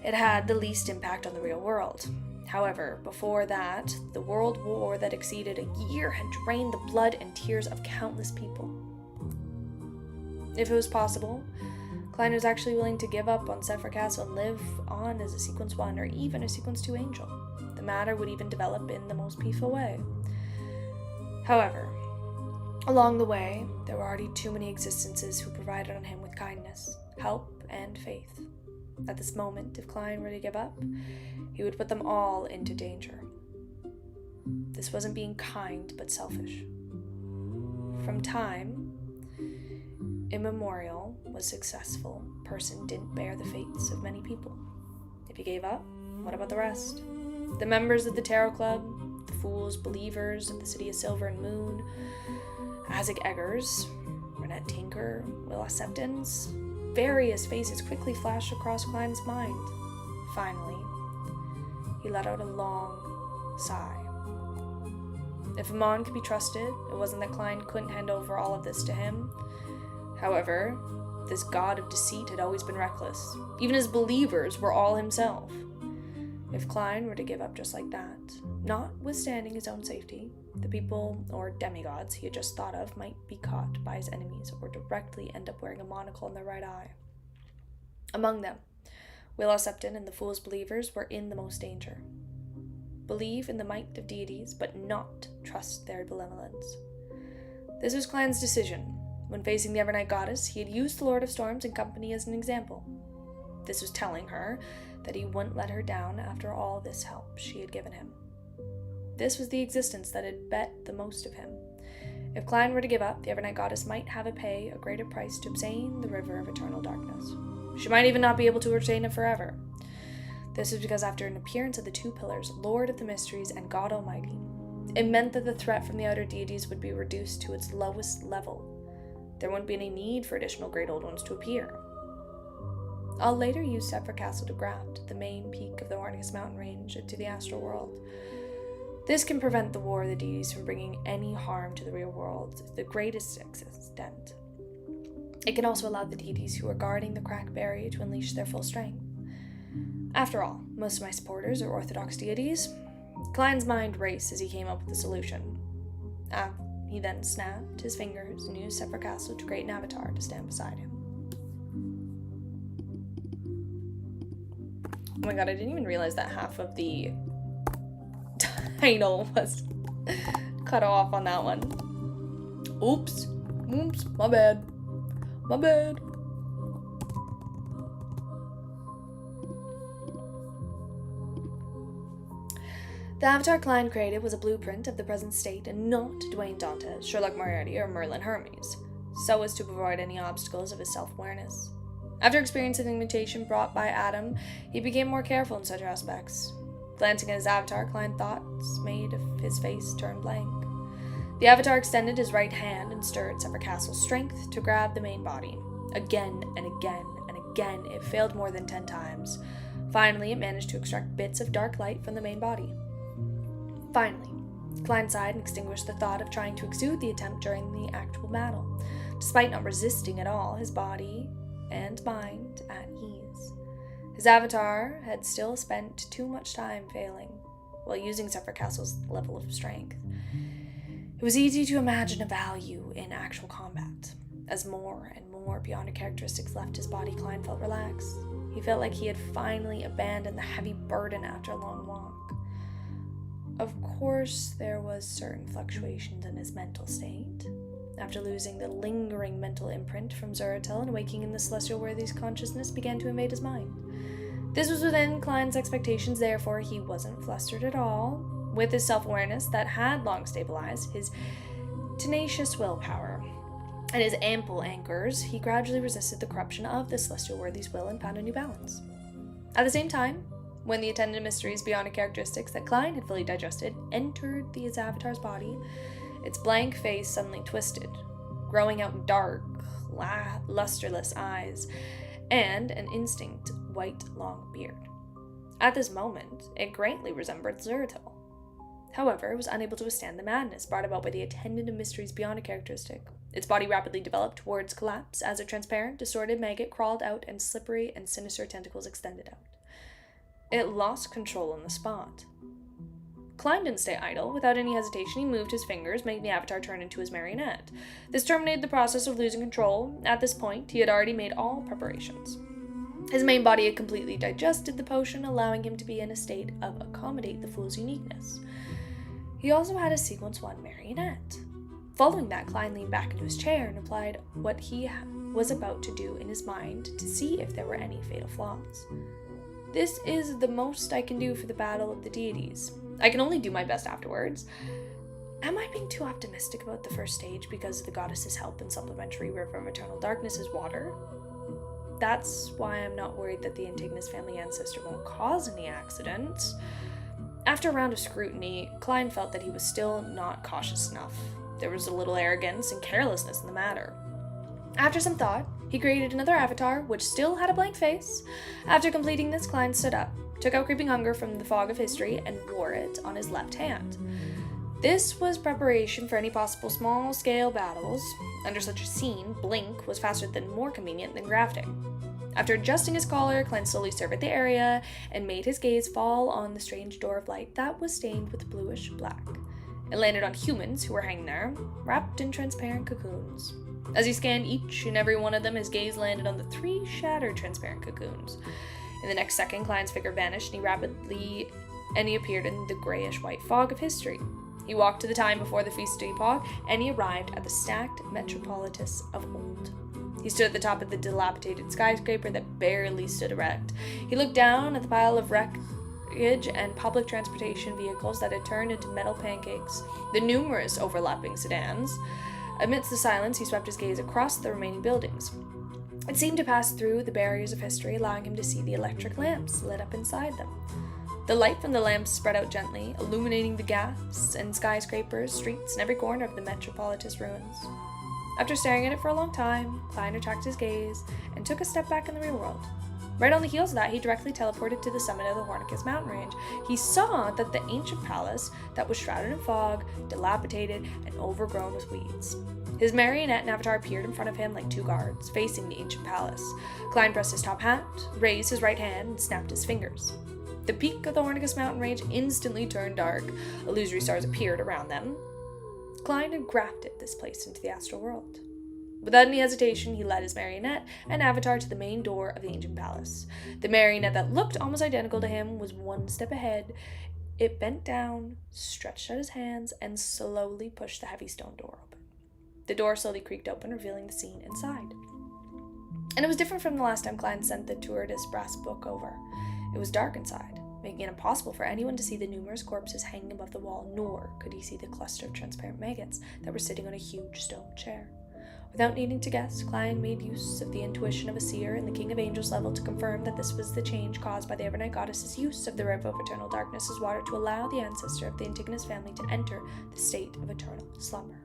A: it had the least impact on the real world. However, before that, the world war that exceeded a year had drained the blood and tears of countless people. If it was possible, Klein was actually willing to give up on Sephra Castle and live on as a Sequence 1 or even a Sequence 2 angel. The matter would even develop in the most peaceful way. However, Along the way, there were already too many existences who provided on him with kindness, help, and faith. At this moment, if Klein were to give up, he would put them all into danger. This wasn't being kind, but selfish. From time immemorial, a successful person didn't bear the fates of many people. If he gave up, what about the rest? The members of the Tarot Club, the fools, believers of the City of Silver and Moon, Isaac Eggers, Renette Tinker, Willa Septons. Various faces quickly flashed across Klein's mind. Finally, he let out a long sigh. If Amon could be trusted, it wasn't that Klein couldn't hand over all of this to him. However, this god of deceit had always been reckless. Even his believers were all himself. If Klein were to give up just like that, notwithstanding his own safety, the people, or demigods, he had just thought of might be caught by his enemies or directly end up wearing a monocle in their right eye. Among them, Willa Septon and the fool's believers were in the most danger. Believe in the might of deities, but not trust their benevolence. This was Klein's decision. When facing the Evernight Goddess, he had used the Lord of Storms and company as an example. This was telling her that he wouldn't let her down after all this help she had given him. This was the existence that had bet the most of him. If Klein were to give up, the Evernight Goddess might have to pay a greater price to obtain the river of eternal darkness. She might even not be able to retain it forever. This was because after an appearance of the two pillars, Lord of the Mysteries and God Almighty, it meant that the threat from the outer deities would be reduced to its lowest level. There wouldn't be any need for additional Great Old Ones to appear. I'll later use Sephra Castle to graft the main peak of the Hornicus mountain range into the astral world. This can prevent the War of the Deities from bringing any harm to the real world to the greatest extent. It can also allow the deities who are guarding the cracked barrier to unleash their full strength. After all, most of my supporters are Orthodox deities. Klein's mind raced as he came up with the solution. He then snapped his fingers and used Sephra Castle to create an avatar to stand beside him. Oh my god, I didn't even realize that half of the title was cut off on that one. Oops, my bad. The avatar Klein created was a blueprint of the present state and not Dwayne Dantes, Sherlock Moriarty, or Merlin Hermes, so as to avoid any obstacles of his self-awareness. After experiencing the mutation brought by Adam, he became more careful in such aspects. Glancing at his avatar, Klein thoughts made his face turn blank. The avatar extended his right hand and stirred Sephra Castle's strength to grab the main body. Again and again and again, it failed more than 10 times. Finally, it managed to extract bits of dark light from the main body. Finally, Klein sighed and extinguished the thought of trying to exude the attempt during the actual battle. Despite not resisting at all, his body and mind at ease. His avatar had still spent too much time failing while using Sephra Castle's level of strength. It was easy to imagine a value in actual combat. As more and more beyond characteristics left his body, Klein felt relaxed. He felt like he had finally abandoned the heavy burden after a long walk. Of course, there was certain fluctuations in his mental state. After losing the lingering mental imprint from Zuratel and waking in the celestial worthy's consciousness began to invade his mind. This was within Klein's expectations, therefore he wasn't flustered at all. With his self-awareness that had long stabilized, his tenacious willpower, and his ample anchors, he gradually resisted the corruption of the celestial worthy's will and found a new balance. At the same time, when the attendant mysteries beyond a characteristics that Klein had fully digested entered his avatar's body, its blank face suddenly twisted, growing out dark, lusterless eyes, and an instinct white long beard. At this moment, it greatly resembled Zuratel. However, it was unable to withstand the madness brought about by the attendant of mysteries beyond a characteristic. Its body rapidly developed towards collapse as a transparent, distorted maggot crawled out and slippery and sinister tentacles extended out. It lost control on the spot. Klein didn't stay idle. Without any hesitation, he moved his fingers, making the avatar turn into his marionette. This terminated the process of losing control. At this point, he had already made all preparations. His main body had completely digested the potion, allowing him to be in a state of accommodate the fool's uniqueness. He also had a Sequence 1 marionette. Following that, Klein leaned back into his chair and applied what he was about to do in his mind to see if there were any fatal flaws. This is the most I can do for the battle of the deities. I can only do my best afterwards. Am I being too optimistic about the first stage because of the goddess's help in supplementary river of eternal darkness is water? That's why I'm not worried that the Antigonus family ancestor won't cause any accidents. After a round of scrutiny, Klein felt that he was still not cautious enough. There was a little arrogance and carelessness in the matter. After some thought, he created another avatar, which still had a blank face. After completing this, Klein stood up, took out Creeping Hunger from the fog of history, and wore it on his left hand. This was preparation for any possible small-scale battles. Under such a scene, blink was faster than more convenient than grafting. After adjusting his collar, Klein slowly surveyed the area and made his gaze fall on the strange door of light that was stained with bluish black. It landed on humans who were hanging there, wrapped in transparent cocoons. As he scanned each and every one of them, his gaze landed on the 3 shattered transparent cocoons. In the next second, Klein's figure vanished, and he appeared in the grayish-white fog of history. He walked to the time before the feast epoch, and he arrived at the stacked metropolis of old. He stood at the top of the dilapidated skyscraper that barely stood erect. He looked down at the pile of wreckage and public transportation vehicles that had turned into metal pancakes, the numerous overlapping sedans. Amidst the silence, he swept his gaze across the remaining buildings. It seemed to pass through the barriers of history, allowing him to see the electric lamps lit up inside them. The light from the lamps spread out gently, illuminating the gaps and skyscrapers, streets, and every corner of the metropolis ruins. After staring at it for a long time, Klein retracted his gaze and took a step back in the real world. Right on the heels of that, he directly teleported to the summit of the Hornicus mountain range. He saw that the ancient palace that was shrouded in fog, dilapidated, and overgrown with weeds. His marionette and avatar appeared in front of him like 2 guards, facing the ancient palace. Klein pressed his top hat, raised his right hand, and snapped his fingers. The peak of the Hornicus mountain range instantly turned dark. Illusory stars appeared around them. Klein had grafted this place into the astral world. Without any hesitation, he led his marionette and avatar to the main door of the ancient palace. The marionette that looked almost identical to him was 1 step ahead. It bent down, stretched out his hands, and slowly pushed the heavy stone door open. The door slowly creaked open, revealing the scene inside. And it was different from the last time Klein sent the tourist brass book over. It was dark inside, making it impossible for anyone to see the numerous corpses hanging above the wall, nor could he see the cluster of transparent maggots that were sitting on a huge stone chair. Without needing to guess, Klein made use of the intuition of a seer in the King of Angels level to confirm that this was the change caused by the Evernight Goddess's use of the river of eternal darkness as water to allow the ancestor of the Antigonus family to enter the state of eternal slumber.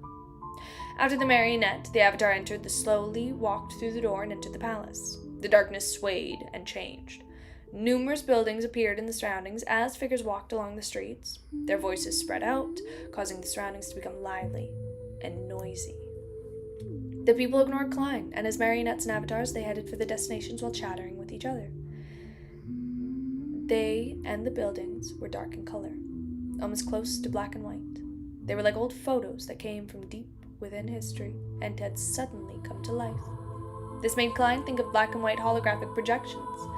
A: After the marionette, the avatar slowly walked through the door and entered the palace. The darkness swayed and changed. Numerous buildings appeared in the surroundings as figures walked along the streets. Their voices spread out, causing the surroundings to become lively and noisy. The people ignored Klein, and his marionettes and avatars, they headed for the destinations while chattering with each other. They and the buildings were dark in color, almost close to black and white. They were like old photos that came from deep within history and had suddenly come to life. This made Klein think of black and white holographic projections,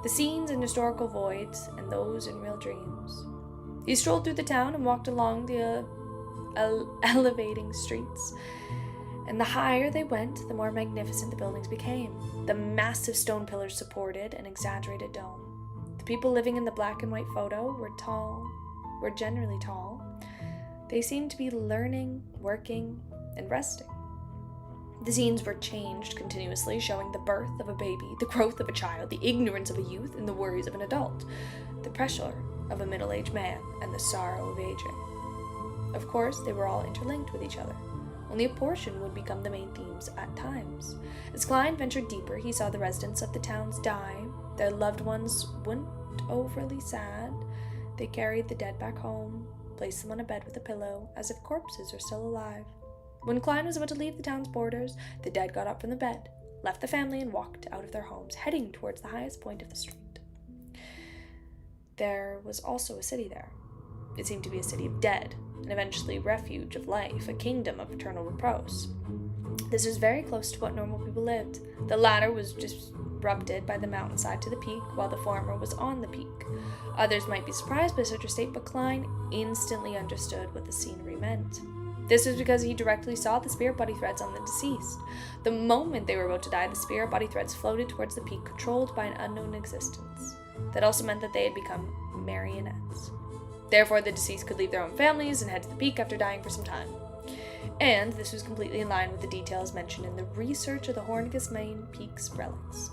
A: the scenes in historical voids and those in real dreams. He strolled through the town and walked along the elevating streets. And the higher they went, the more magnificent the buildings became. The massive stone pillars supported an exaggerated dome. The people living in the black and white photo were generally tall. They seemed to be learning, working, and resting. The scenes were changed continuously, showing the birth of a baby, the growth of a child, the ignorance of a youth, and the worries of an adult, the pressure of a middle-aged man, and the sorrow of aging. Of course, they were all interlinked with each other. Only a portion would become the main themes at times. As Klein ventured deeper, he saw the residents of the towns die. Their loved ones weren't overly sad. They carried the dead back home, placed them on a bed with a pillow, as if corpses were still alive. When Klein was about to leave the town's borders, the dead got up from the bed, left the family, and walked out of their homes, heading towards the highest point of the street. There was also a city there. It seemed to be a city of dead, and eventually refuge of life, a kingdom of eternal repose. This was very close to what normal people lived. The latter was disrupted by the mountainside to the peak, while the former was on the peak. Others might be surprised by such a state, but Klein instantly understood what the scenery meant. This was because he directly saw the spirit body threads on the deceased. The moment they were about to die, the spirit body threads floated towards the peak, controlled by an unknown existence. That also meant that they had become marionettes. Therefore, the deceased could leave their own families and head to the peak after dying for some time. And this was completely in line with the details mentioned in the research of the Hornicus main peak's relics.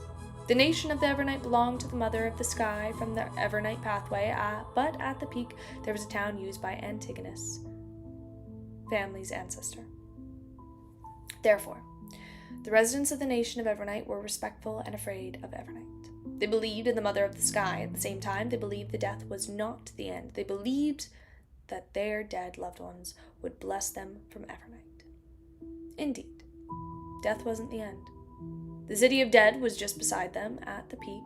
A: The nation of the Evernight belonged to the Mother of the Sky from the Evernight pathway, but at the peak there was a town used by Antigonus, family's ancestor. Therefore, the residents of the nation of Evernight were respectful and afraid of Evernight. They believed in the Mother of the Sky. At the same time, they believed the death was not the end. They believed that their dead loved ones would bless them from Evernight. Indeed, death wasn't the end. The city of dead was just beside them at the peak.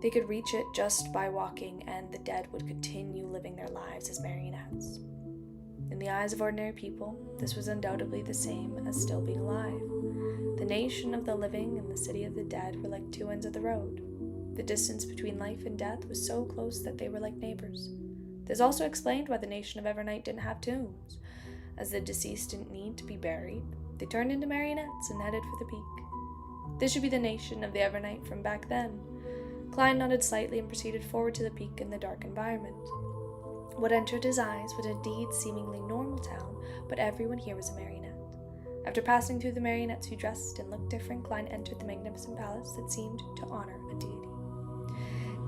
A: They could reach it just by walking, and the dead would continue living their lives as marionettes. In the eyes of ordinary people, this was undoubtedly the same as still being alive. The nation of the living and the city of the dead were like two ends of the road. The distance between life and death was so close that they were like neighbors. This also explained why the nation of Evernight didn't have tombs. As the deceased didn't need to be buried, they turned into marionettes and headed for the peak. This should be the nation of the Evernight from back then. Klein nodded slightly and proceeded forward to the peak in the dark environment. What entered his eyes was indeed seemingly normal town, but everyone here was a marionette. After passing through the marionettes who dressed and looked different, Klein entered the magnificent palace that seemed to honor a deity.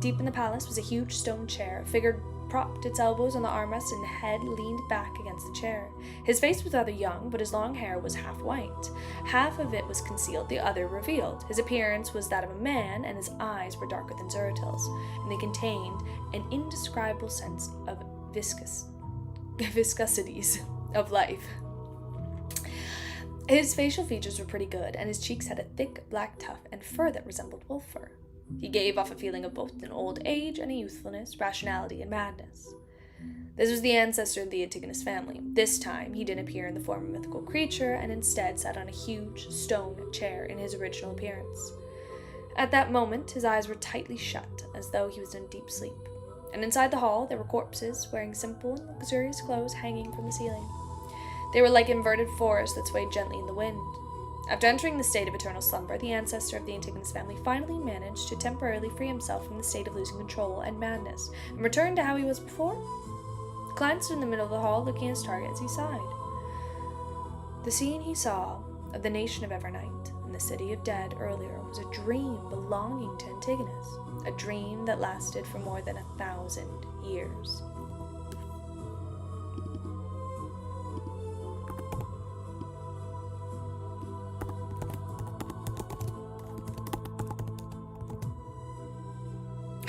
A: Deep in the palace was a huge stone chair. A figure propped its elbows on the armrest and head leaned back against the chair. His face was rather young, but his long hair was half white. Half of it was concealed, the other revealed. His appearance was that of a man, and his eyes were darker than Zuratil's, and they contained an indescribable sense of viscosities of life. His facial features were pretty good, and his cheeks had a thick black tuft and fur that resembled wolf fur. He gave off a feeling of both an old age and a youthfulness, rationality and madness. This was the ancestor of the Antigonus family. This time, he didn't appear in the form of a mythical creature, and instead sat on a huge stone chair in his original appearance. At that moment, his eyes were tightly shut, as though he was in deep sleep. And inside the hall, there were corpses wearing simple and luxurious clothes hanging from the ceiling. They were like inverted forests that swayed gently in the wind. After entering the state of eternal slumber, the ancestor of the Antigonus family finally managed to temporarily free himself from the state of losing control and madness, and return to how he was before. Klein stood in the middle of the hall, looking at his target as he sighed. The scene he saw of the nation of Evernight and the city of dead earlier was a dream belonging to Antigonus, a dream that lasted for more than 1,000 years.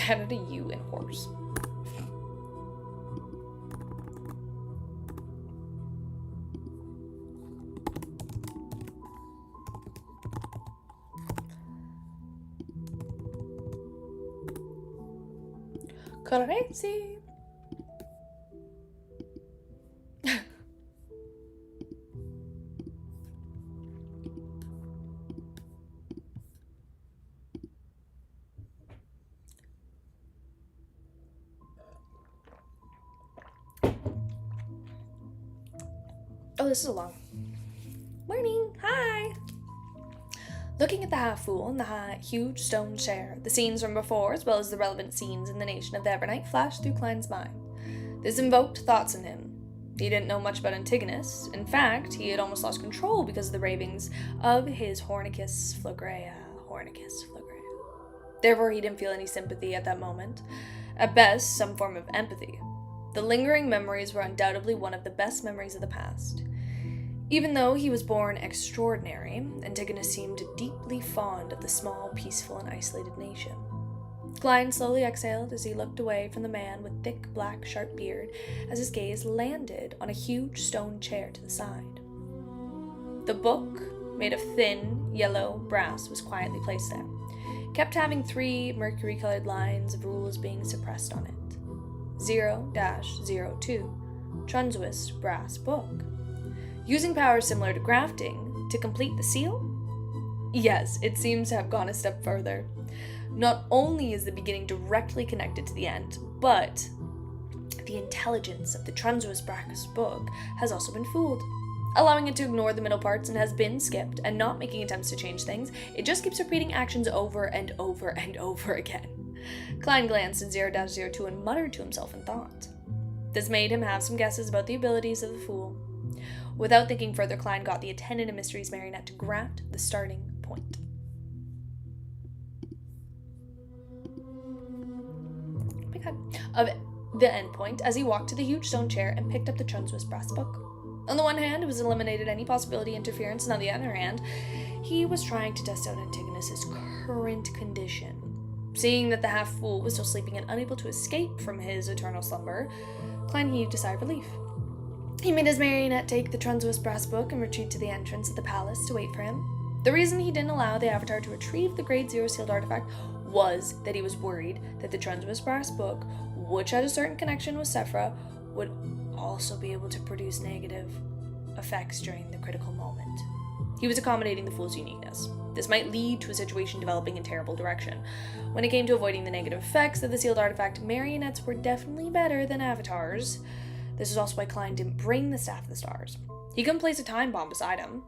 A: Added a U in horse. Crazy. Oh, this is a long morning. Hi. Looking at the half-fool in the huge stone chair, the scenes from before, as well as the relevant scenes in the nation of the Evernight, flashed through Klein's mind. This invoked thoughts in him. He didn't know much about Antigonus. In fact, he had almost lost control because of the ravings of his Hornicus Flagrea. Therefore, he didn't feel any sympathy at that moment. At best, some form of empathy. The lingering memories were undoubtedly one of the best memories of the past. Even though he was born extraordinary, Antigonus seemed deeply fond of the small, peaceful, and isolated nation. Klein slowly exhaled as he looked away from the man with thick, black, sharp beard as his gaze landed on a huge stone chair to the side. The book, made of thin, yellow brass, was quietly placed there. It kept having 3 mercury-colored lines of rules being suppressed on it. 0-02, Trunzuist brass book. Using powers similar to grafting to complete the seal? Yes, it seems to have gone a step further. Not only is the beginning directly connected to the end, but the the intelligence of the Transverse Brass book has also been fooled. Allowing it to ignore the middle parts and has been skipped, and not making attempts to change things, it just keeps repeating actions over and over and over again. Klein glanced at 0-02 and muttered to himself in thought. This made him have some guesses about the abilities of the fool. Without thinking further, Klein got the Attendant of Mysteries marionette to grant the starting point. Oh my god. Of the end point as he walked to the huge stone chair and picked up the Transverse Brass book. On the one hand, it was eliminated any possibility of interference, and on the other hand, he was trying to test out Antigonus's current condition. Seeing that the half-fool was still sleeping and unable to escape from his eternal slumber, Klein heaved a sigh of relief. He made his marionette take the Transverse Brass book and retreat to the entrance of the palace to wait for him. The reason he didn't allow the Avatar to retrieve the Grade 0 sealed artifact was that he was worried that the Transverse Brass book, which had a certain connection with Sephra, would also be able to produce negative effects during the critical moment. He was accommodating the fool's uniqueness. This might lead to a situation developing in terrible direction. When it came to avoiding the negative effects of the sealed artifact, marionettes were definitely better than avatars. This is also why Klein didn't bring the Staff of the Stars. He couldn't place a time bomb beside him.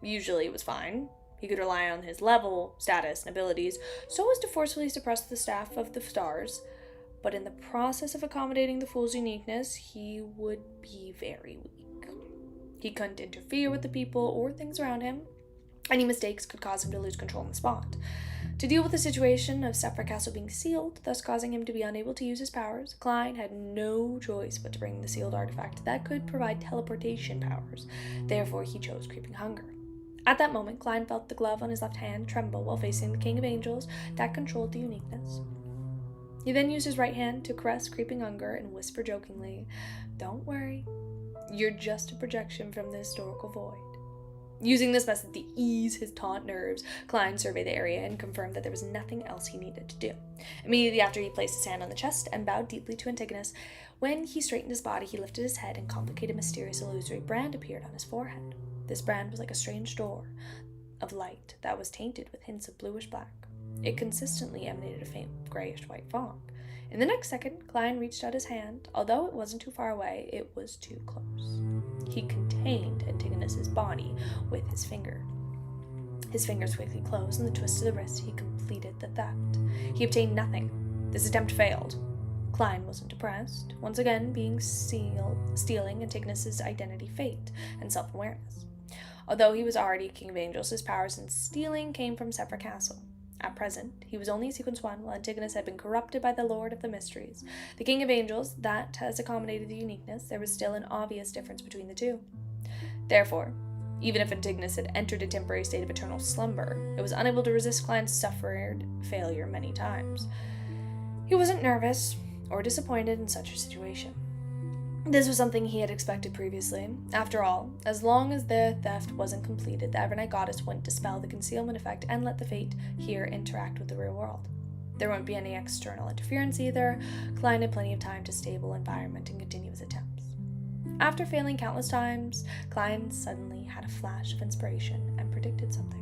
A: Usually it was fine. He could rely on his level, status, and abilities so as to forcefully suppress the Staff of the Stars, but in the process of accommodating the fool's uniqueness, he would be very weak. He couldn't interfere with the people or things around him. Any mistakes could cause him to lose control on the spot. To deal with the situation of Sephra Castle being sealed, thus causing him to be unable to use his powers, Klein had no choice but to bring the sealed artifact that could provide teleportation powers. Therefore, he chose Creeping Hunger. At that moment, Klein felt the glove on his left hand tremble while facing the King of Angels that controlled the uniqueness. He then used his right hand to caress Creeping Hunger and whisper jokingly, "Don't worry, you're just a projection from the historical void." Using this method to ease his taut nerves, Klein surveyed the area and confirmed that there was nothing else he needed to do. Immediately after, he placed his hand on the chest and bowed deeply to Antigonus. When he straightened his body, he lifted his head and complicated, mysterious, illusory brand appeared on his forehead. This brand was like a strange door of light that was tainted with hints of bluish black. It consistently emanated a faint grayish-white fog. In the next second, Klein reached out his hand. Although it wasn't too far away, it was too close. He contained Antigonus's body with his finger. His fingers quickly closed, and the twist of the wrist, he completed the theft. He obtained nothing. This attempt failed. Klein wasn't depressed, once again being stealing Antigonus's identity, fate, and self-awareness. Although he was already King of Angels, his powers in stealing came from Sephra Castle. At present, he was only Sequence 1, while Antigonus had been corrupted by the Lord of the Mysteries. The King of Angels, that has accommodated the uniqueness, there was still an obvious difference between the two. Therefore, even if Antigonus had entered a temporary state of eternal slumber, it was unable to resist Klein's suffered failure many times. He wasn't nervous or disappointed in such a situation. This was something he had expected previously. After all, as long as the theft wasn't completed, the Evernight Goddess wouldn't dispel the concealment effect and let the fate here interact with the real world. There won't be any external interference either. Klein had plenty of time to stable environment and continue his attempts. After failing countless times, Klein suddenly had a flash of inspiration and predicted something.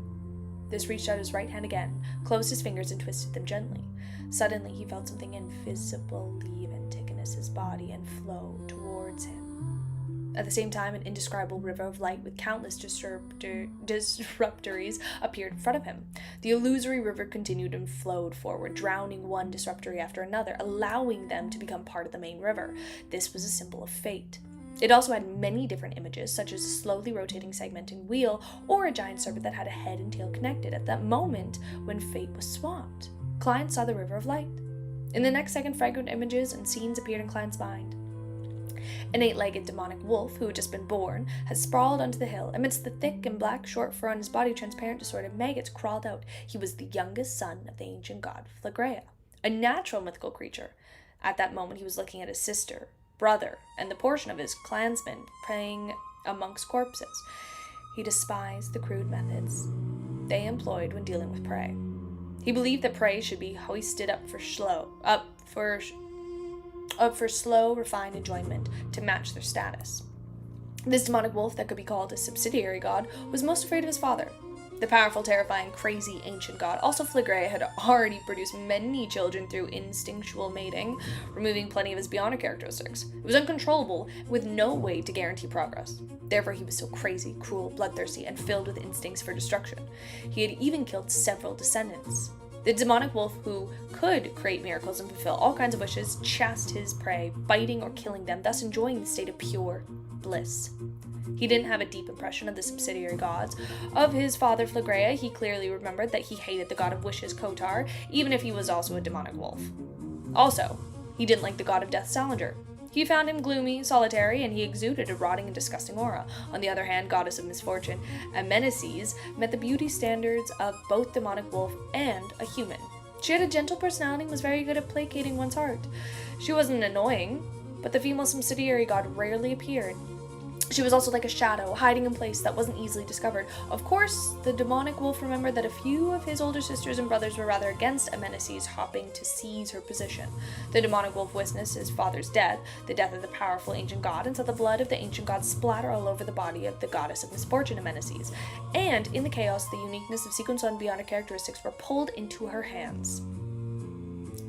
A: This reached out his right hand again, closed his fingers and twisted them gently. Suddenly, he felt something invisible leave Antigonus's body and flow towards him. At the same time, an indescribable river of light with countless disruptories appeared in front of him. The illusory river continued and flowed forward, drowning one disruptory after another, allowing them to become part of the main river. This was a symbol of fate. It also had many different images, such as a slowly rotating segmenting wheel or a giant serpent that had a head and tail connected. At that moment, when fate was swapped, Klein saw the river of light. In the next second, fragrant images and scenes appeared in Klein's mind. An 8-legged demonic wolf, who had just been born, had sprawled onto the hill. Amidst the thick and black short fur on his body, transparent distorted maggots crawled out. He was the youngest son of the ancient god Phlegrea, a natural mythical creature. At that moment, he was looking at his sister, brother, and the portion of his clansmen preying amongst corpses. He despised the crude methods they employed when dealing with prey. He believed that prey should be hoisted up for slow, refined enjoyment to match their status. This demonic wolf that could be called a subsidiary god was most afraid of his father. The powerful, terrifying, crazy ancient god. Also, Phlegraea had already produced many children through instinctual mating, removing plenty of his bionic characteristics. It was uncontrollable, with no way to guarantee progress. Therefore, he was so crazy, cruel, bloodthirsty, and filled with instincts for destruction. He had even killed several descendants. The demonic wolf, who could create miracles and fulfill all kinds of wishes, chased his prey, biting or killing them, thus enjoying the state of pure bliss. He didn't have a deep impression of the subsidiary gods. Of his father Phlegraea, he clearly remembered that he hated the god of wishes, Kotar, even if he was also a demonic wolf. Also, he didn't like the god of death, Salinger. He found him gloomy, solitary, and he exuded a rotting and disgusting aura. On the other hand, goddess of misfortune, Ameneses met the beauty standards of both demonic wolf and a human. She had a gentle personality and was very good at placating one's heart. She wasn't annoying, but the female subsidiary god rarely appeared. She was also like a shadow, hiding in place that wasn't easily discovered. Of course, the demonic wolf remembered that a few of his older sisters and brothers were rather against Ameneses hopping to seize her position. The demonic wolf witnessed his father's death, the death of the powerful ancient god, and saw the blood of the ancient god splatter all over the body of the goddess of misfortune, Ameneses. And in the chaos, the uniqueness of sequence and bionic characteristics were pulled into her hands.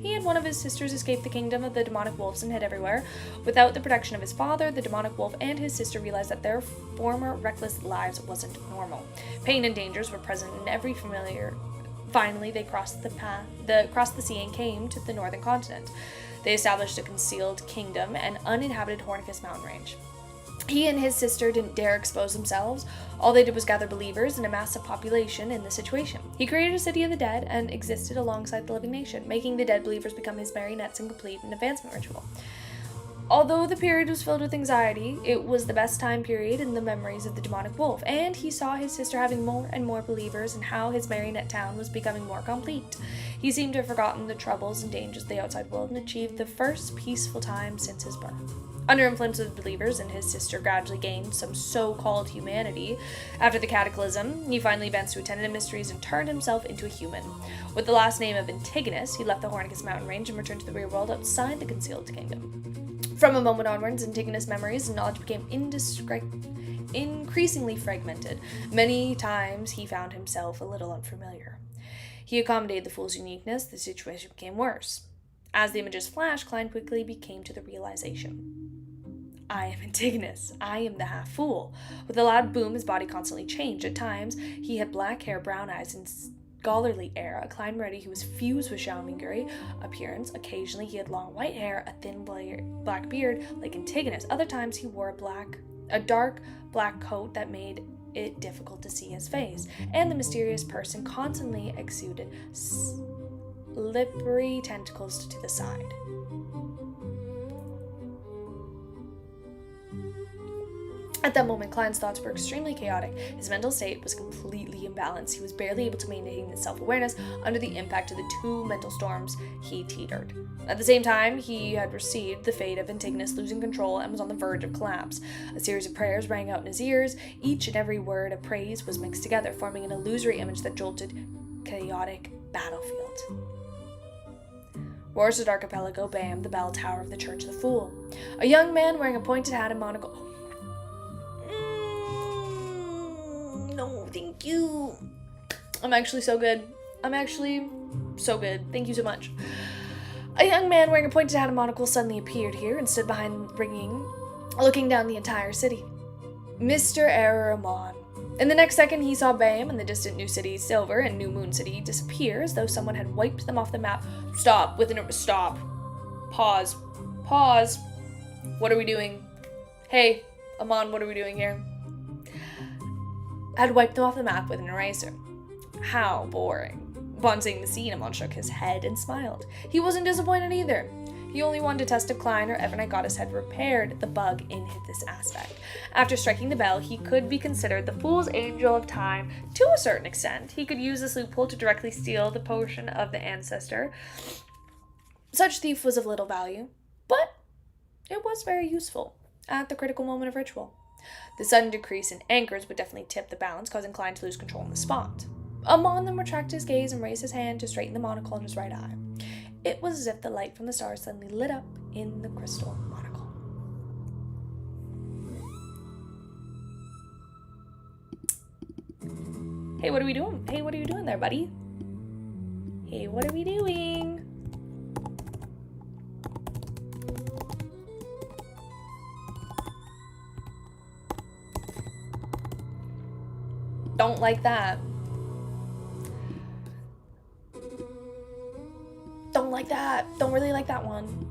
A: He and one of his sisters escaped the kingdom of the demonic wolves and hid everywhere. Without the protection of his father, the demonic wolf and his sister realized that their former reckless lives wasn't normal. Pain and dangers were present in every familiar. Finally, they crossed the sea and came to the northern continent. They established a concealed kingdom and uninhabited Hornicus mountain range. He and his sister didn't dare expose themselves. All they did was gather believers and amass a population in the situation. He created a city of the dead and existed alongside the living nation, making the dead believers become his marionettes and complete an advancement ritual. Although the period was filled with anxiety, it was the best time period in the memories of the demonic wolf, and he saw his sister having more and more believers and how his marionette town was becoming more complete. He seemed to have forgotten the troubles and dangers of the outside world and achieved the first peaceful time since his birth. Under influence of the believers, and his sister gradually gained some so-called humanity. After the cataclysm, he finally advanced to attend the mysteries and turned himself into a human. With the last name of Antigonus, he left the Hornicus mountain range and returned to the real world outside the concealed kingdom. From a moment onwards, Antigonus' memories and knowledge became increasingly fragmented. Many times he found himself a little unfamiliar. He accommodated the fool's uniqueness. The situation became worse. As the images flashed, Klein quickly came to the realization. I am Antigonus. I am the half-fool. With a loud boom, his body constantly changed. At times, he had black hair, brown eyes, and scholarly air, a Klein Moretti who was fused with Xiaominguri appearance. Occasionally, he had long white hair, a thin black beard, like Antigonus. Other times, he wore a dark black coat that made it difficult to see his face. And the mysterious person constantly exuded slippery tentacles to the side. At that moment, Klein's thoughts were extremely chaotic. His mental state was completely imbalanced. He was barely able to maintain his self-awareness under the impact of the two mental storms he teetered. At the same time, he had received the fate of Antigonus losing control and was on the verge of collapse. A series of prayers rang out in his ears. Each and every word of praise was mixed together, forming an illusory image that jolted chaotic battlefield. Roars of Archipelago, Bam, the bell tower of the Church of the Fool. A young man wearing a pointed hat and monocle. No, thank you. I'm actually so good. Thank you so much. A young man wearing a pointed hat and monocle suddenly appeared here and stood behind ringing, looking down the entire city. Mr. Amon. In the next second, he saw Bam and the distant New City Silver and New Moon City disappear as though someone had wiped them off the map. Stop. Pause. What are we doing? Hey, Amon, what are we doing here? Had wiped them off the map with an eraser. How boring. Upon seeing the scene, Amon shook his head and smiled. He wasn't disappointed either. He only wanted to test if Klein or Ebonite Goddess had repaired the bug in this aspect. After striking the bell, he could be considered the fool's angel of time to a certain extent. He could use this loophole to directly steal the potion of the ancestor. Such thief was of little value, but it was very useful at the critical moment of ritual. The sudden decrease in anchors would definitely tip the balance, causing Klein to lose control on the spot. Amon then retracted his gaze and raised his hand to straighten the monocle on his right eye. It was as if the light from the stars suddenly lit up in the crystal monocle. Hey, what are we doing? Hey, what are you doing there, buddy? Hey, what are we doing? Don't like that. Don't like that. Don't really like that one.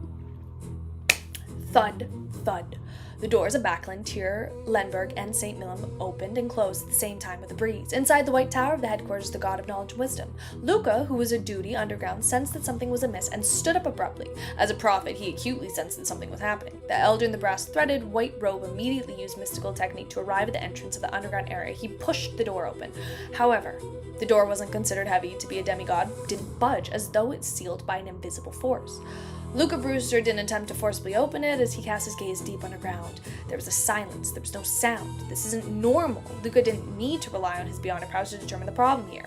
A: Thud, thud. The doors of Backlund, Tyr, Lenberg, and St. Millem opened and closed at the same time with a breeze. Inside the White Tower of the headquarters of the God of Knowledge and Wisdom, Luca, who was a duty underground, sensed that something was amiss and stood up abruptly. As a prophet, he acutely sensed that something was happening. The elder in the brass-threaded white robe immediately used mystical technique to arrive at the entrance of the underground area. He pushed the door open. However, the door wasn't considered heavy to be a demigod, didn't budge, as though it's sealed by an invisible force. Luca Brewster didn't attempt to forcibly open it as he cast his gaze deep underground. There was a silence. There was no sound. This isn't normal. Luca didn't need to rely on his bionic powers to determine the problem here.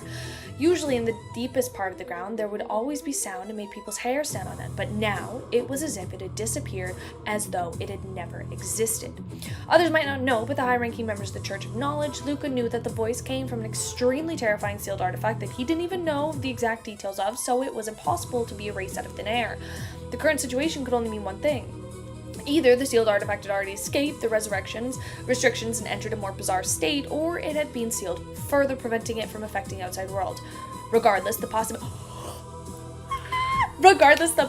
A: Usually in the deepest part of the ground, there would always be sound and made people's hair stand on end, but now it was as if it had disappeared, as though it had never existed. Others might not know, but the high-ranking members of the Church of Knowledge, Luca knew that the voice came from an extremely terrifying sealed artifact that he didn't even know the exact details of, so it was impossible to be erased out of thin air. The current situation could only mean one thing. Either the sealed artifact had already escaped the resurrections, restrictions, and entered a more bizarre state, or it had been sealed, further preventing it from affecting the outside world. Regardless, the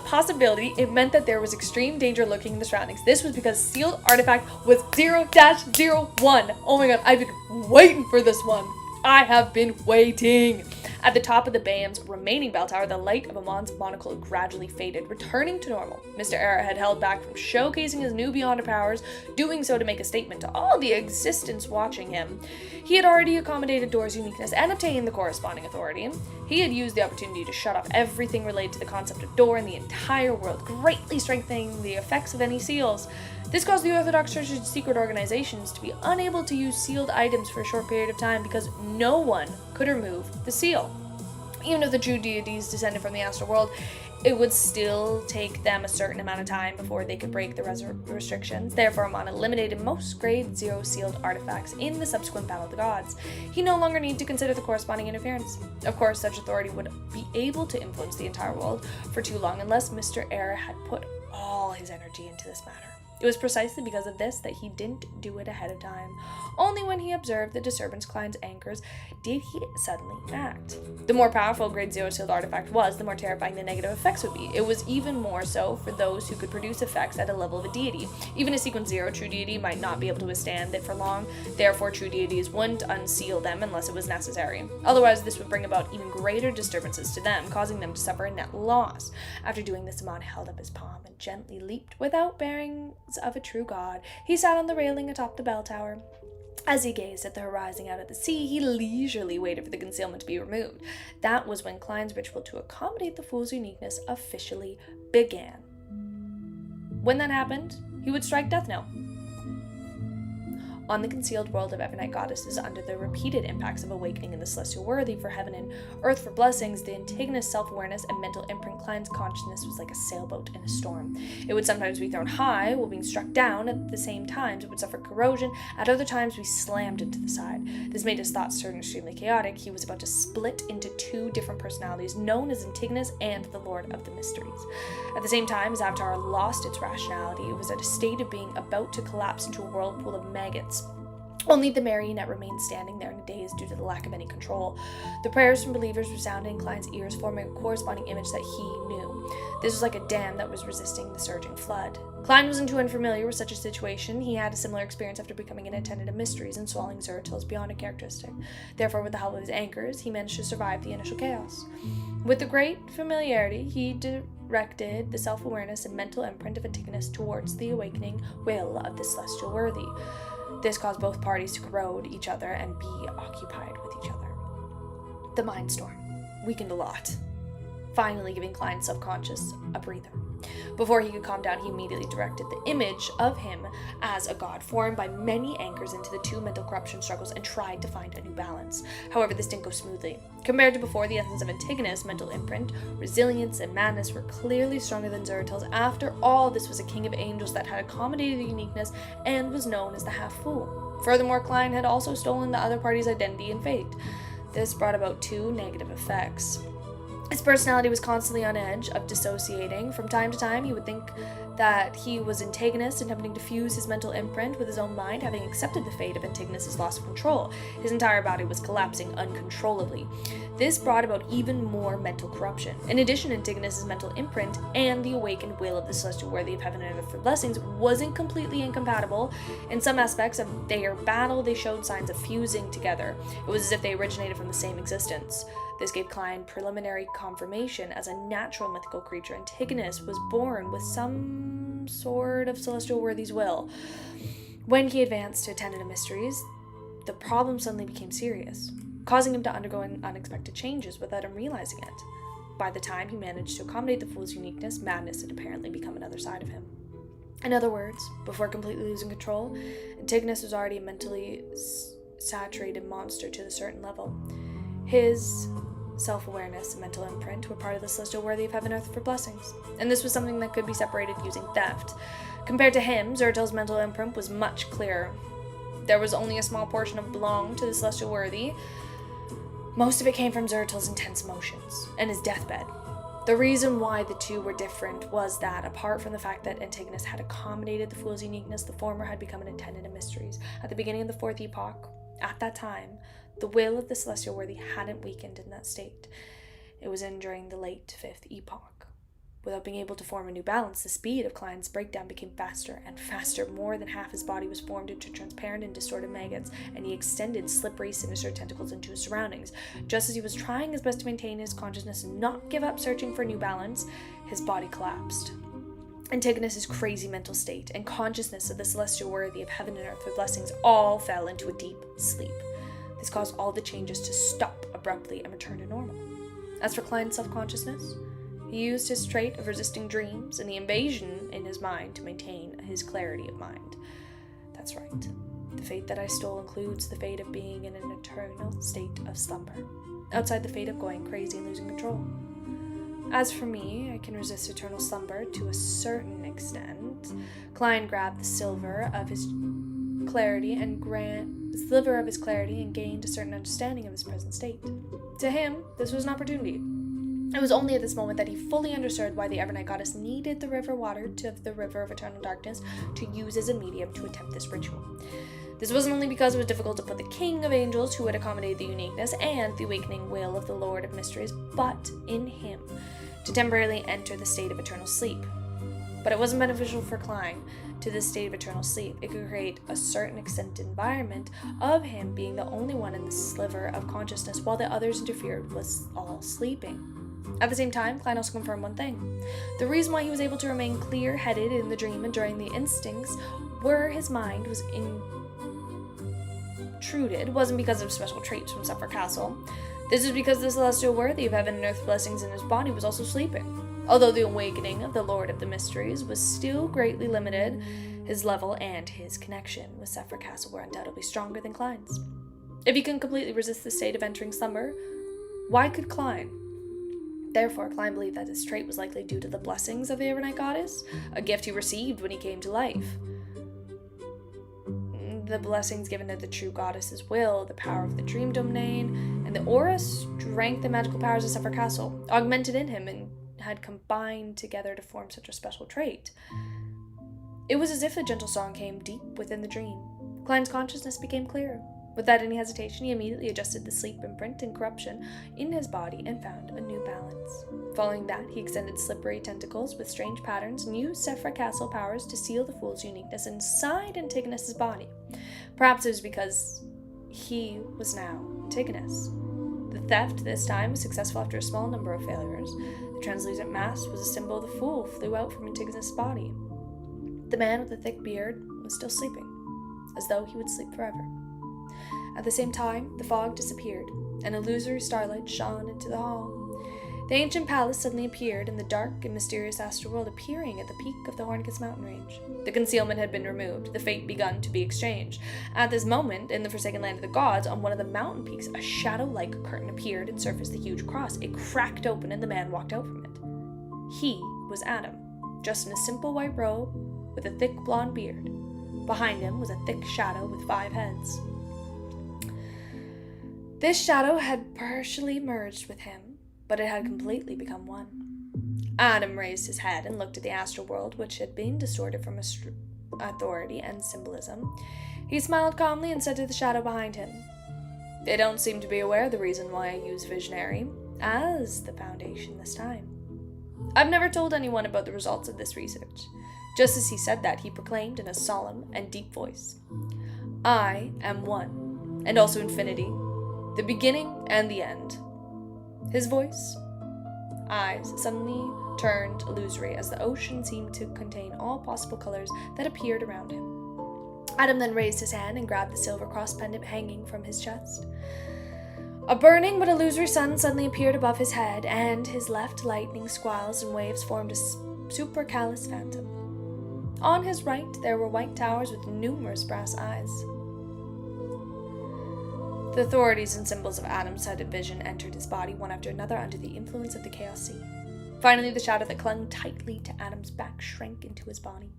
A: possibility, it meant that there was extreme danger lurking in the surroundings. This was because the sealed artifact was 0-01. Oh my god, I've been waiting for this one. I have been waiting. At the top of the BAM's remaining bell tower, the light of Amon's monocle gradually faded, returning to normal. Mr. Era had held back from showcasing his new Beyonder powers, doing so to make a statement to all the existence watching him. He had already accommodated Door's uniqueness and obtained the corresponding authority. He had used the opportunity to shut off everything related to the concept of Door in the entire world, greatly strengthening the effects of any seals. This caused the Orthodox Church's secret organizations to be unable to use sealed items for a short period of time because no one could remove the seal. Even if the true deities descended from the astral world, it would still take them a certain amount of time before they could break the restrictions. Therefore, Amon eliminated most grade 0 sealed artifacts in the subsequent Battle of the Gods. He no longer needed to consider the corresponding interference. Of course, such authority would be able to influence the entire world for too long unless Mr. Era had put all his energy into this matter. It was precisely because of this that he didn't do it ahead of time. Only when he observed the disturbance Klein's anchors did he suddenly act. The more powerful grade 0 sealed artifact was, the more terrifying the negative effects would be. It was even more so for those who could produce effects at a level of a deity. Even a sequence 0 true deity might not be able to withstand it for long, therefore true deities wouldn't unseal them unless it was necessary. Otherwise, this would bring about even greater disturbances to them, causing them to suffer a net loss. After doing this, Amon held up his palm and gently leaped without bearings of a true god. He sat on the railing atop the bell tower. As he gazed at the horizon out at the sea, he leisurely waited for the concealment to be removed. That was when Klein's ritual to accommodate the fool's uniqueness officially began. When that happened, he would strike death knell. On the concealed world of Evernight goddesses, under the repeated impacts of awakening in the celestial worthy for heaven and earth for blessings, the antagonist self-awareness and mental imprint Klein's consciousness was like a sailboat in a storm. It would sometimes be thrown high while being struck down. At the same times, it would suffer corrosion. At other times, be slammed into the side. This made his thoughts turn extremely chaotic. He was about to split into two different personalities, known as Antigonus and the Lord of the Mysteries. At the same time, his avatar lost its rationality. It was at a state of being about to collapse into a whirlpool of maggots. Only the marionette remained standing there in a daze due to the lack of any control. The prayers from believers resounded in Klein's ears, forming a corresponding image that he knew. This was like a dam that was resisting the surging flood. Klein wasn't too unfamiliar with such a situation. He had a similar experience after becoming an attendant of mysteries and swallowing Zeratil's Bionic characteristic. Therefore, with the help of his anchors, he managed to survive the initial chaos. With a great familiarity, he directed the self-awareness and mental imprint of Antigonus towards the awakening will of the celestial worthy. This caused both parties to corrode each other and be occupied with each other. The Mind Storm weakened a lot, finally giving Klein's subconscious a breather. Before he could calm down, he immediately directed the image of him as a god, formed by many anchors into the two mental corruption struggles, and tried to find a new balance. However, this didn't go smoothly. Compared to before, the essence of Antigonus, mental imprint, resilience, and madness were clearly stronger than Zeratil's. After all, this was a king of angels that had accommodated the uniqueness and was known as the half-fool. Furthermore, Klein had also stolen the other party's identity and fate. This brought about two negative effects. His personality was constantly on edge of dissociating. From time to time, he would think that he was Antagonist, attempting to fuse his mental imprint with his own mind, having accepted the fate of Antagonist's loss of control. His entire body was collapsing uncontrollably. This brought about even more mental corruption. In addition, Antagonist's mental imprint and the awakened will of the celestial worthy of heaven and earth for blessings wasn't completely incompatible. In some aspects of their battle, they showed signs of fusing together. It was as if they originated from the same existence. This gave Klein preliminary confirmation as a natural mythical creature. Antigonus was born with some sort of celestial worthy's will. When he advanced to attend to mysteries, the problem suddenly became serious, causing him to undergo unexpected changes without him realizing it. By the time he managed to accommodate the fool's uniqueness, madness had apparently become another side of him. In other words, before completely losing control, Antigonus was already a mentally saturated monster to a certain level. His self-awareness and mental imprint were part of the celestial worthy of heaven and earth for blessings, and this was something that could be separated using theft. Compared to him, Zertil's mental imprint was much clearer. There was only a small portion of belonged to the celestial worthy. Most of it came from Zertil's intense emotions and his deathbed. The reason why the two were different was that, apart from the fact that Antigonus had accommodated the fool's uniqueness, the former had become an attendant of mysteries. At the beginning of the fourth epoch, at that time, the will of the celestial worthy hadn't weakened in that state. It was in during the late fifth epoch. Without being able to form a new balance, the speed of Klein's breakdown became faster and faster. More than half his body was formed into transparent and distorted maggots, and he extended slippery, sinister tentacles into his surroundings. Just as he was trying his best to maintain his consciousness and not give up searching for new balance, his body collapsed. Antigonus's crazy mental state and consciousness of the celestial worthy of heaven and earth for blessings all fell into a deep sleep. This caused all the changes to stop abruptly and return to normal. As for Klein's self-consciousness, he used his trait of resisting dreams and the invasion in his mind to maintain his clarity of mind. That's right. The fate that I stole includes the fate of being in an eternal state of slumber, outside the fate of going crazy and losing control. As for me, I can resist eternal slumber to a certain extent. Klein grabbed the sliver of his clarity and gained a certain understanding of his present state. To him, this was an opportunity. It was only at this moment that he fully understood why the Evernight goddess needed the river water of the river of eternal darkness to use as a medium to attempt this ritual. This wasn't only because it was difficult to put the king of angels, who had accommodated the uniqueness and the awakening will of the Lord of mysteries, but in him, to temporarily enter the state of eternal sleep. But it wasn't beneficial for Klein to this state of eternal sleep. It could create a certain extent environment of him being the only one in the sliver of consciousness while the others interfered was all sleeping. At the same time, Klein also confirmed one thing. The reason why he was able to remain clear-headed in the dream and during the instincts where his mind was intruded wasn't because of special traits from Zephyr Castle. This was because the celestial worthy of heaven and earth blessings in his body was also sleeping. Although the awakening of the Lord of the Mysteries was still greatly limited, his level and his connection with Zephyr Castle were undoubtedly stronger than Klein's. If he couldn't completely resist the state of entering slumber, why could Klein? Therefore, Klein believed that this trait was likely due to the blessings of the Evernight goddess, a gift he received when he came to life. The blessings given to the true goddess's will, the power of the dream domain, and the aura strength and magical powers of Zephyr Castle, augmented in him and had combined together to form such a special trait. It was as if the gentle song came deep within the dream. Klein's consciousness became clearer. Without any hesitation, he immediately adjusted the sleep imprint and corruption in his body and found a new balance. Following that, he extended slippery tentacles with strange patterns and used Zephyr Castle powers to seal the fool's uniqueness inside Antigonus's body. Perhaps it was because he was now Antigonus. The theft this time was successful after a small number of failures. The translucent mask was a symbol of the fool flew out from Antigonus' body. The man with the thick beard was still sleeping, as though he would sleep forever. At the same time, the fog disappeared, and illusory starlight shone into the hall. The ancient palace suddenly appeared in the dark and mysterious astral world, appearing at the peak of the Hornicus mountain range. The concealment had been removed, the fate begun to be exchanged. At this moment, in the forsaken land of the gods, on one of the mountain peaks, a shadow-like curtain appeared and surfaced the huge cross. It cracked open, and the man walked out from it. He was Adam, dressed in a simple white robe with a thick blonde beard. Behind him was a thick shadow with 5 heads. This shadow had partially merged with him, but it had completely become one. Adam raised his head and looked at the astral world, which had been distorted from authority and symbolism. He smiled calmly and said to the shadow behind him, "They don't seem to be aware of the reason why I use visionary as the foundation this time. I've never told anyone about the results of this research." Just as he said that, he proclaimed in a solemn and deep voice, "I am one, and also infinity, the beginning and the end." His voice, eyes suddenly turned illusory as the ocean seemed to contain all possible colors that appeared around him. Adam then raised his hand and grabbed the silver cross pendant hanging from his chest. A burning but illusory sun suddenly appeared above his head, and his left lightning squalls and waves formed a supercallus phantom. On his right, there were white towers with numerous brass eyes. The authorities and symbols of Adam's-sided vision entered his body one after another under the influence of the Chaos Sea. Finally, the shadow that clung tightly to Adam's back shrank into his body.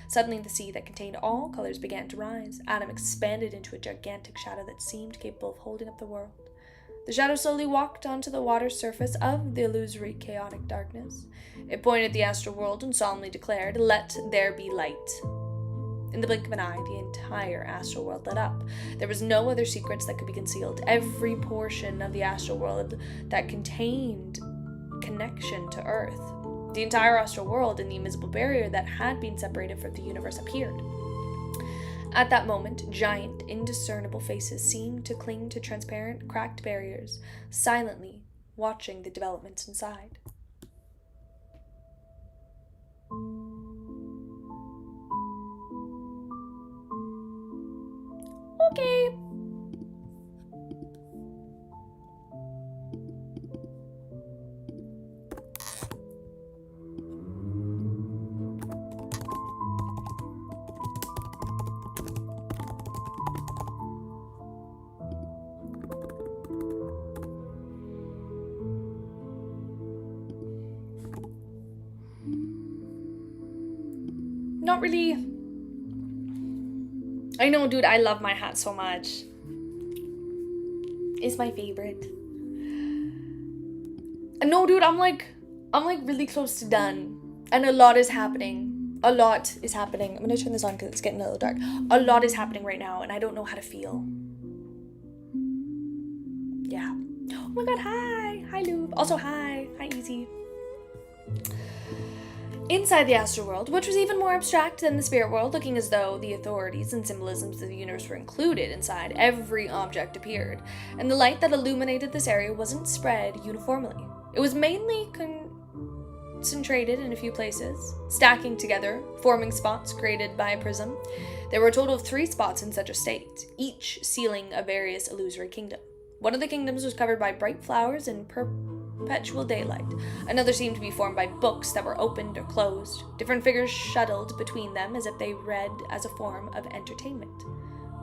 A: Suddenly, the sea that contained all colors began to rise. Adam expanded into a gigantic shadow that seemed capable of holding up the world. The shadow slowly walked onto the water's surface of the illusory, chaotic darkness. It pointed at the astral world and solemnly declared, "Let there be light." In the blink of an eye, the entire astral world lit up. There was no other secrets that could be concealed. Every portion of the astral world that contained connection to Earth, the entire astral world and the invisible barrier that had been separated from the universe appeared. At that moment, giant, indiscernible faces seemed to cling to transparent, cracked barriers, silently watching the developments inside. Okay. Not really. I know, dude, I love my hat so much. It's my favorite. No, dude, I'm like really close to done. And a lot is happening. I'm gonna turn this on because it's getting a little dark. A lot is happening right now, and I don't know how to feel. Yeah. Oh my god, hi. Hi, Lube. Also, hi. Hi, Easy. Inside the astral world, which was even more abstract than the spirit world, looking as though the authorities and symbolisms of the universe were included inside, every object appeared, and the light that illuminated this area wasn't spread uniformly. It was mainly concentrated in a few places, stacking together, forming spots created by a prism. There were a total of 3 spots in such a state, each sealing a various illusory kingdom. One of the kingdoms was covered by bright flowers and perpetual daylight. Another seemed to be formed by books that were opened or closed. Different figures shuttled between them as if they read as a form of entertainment.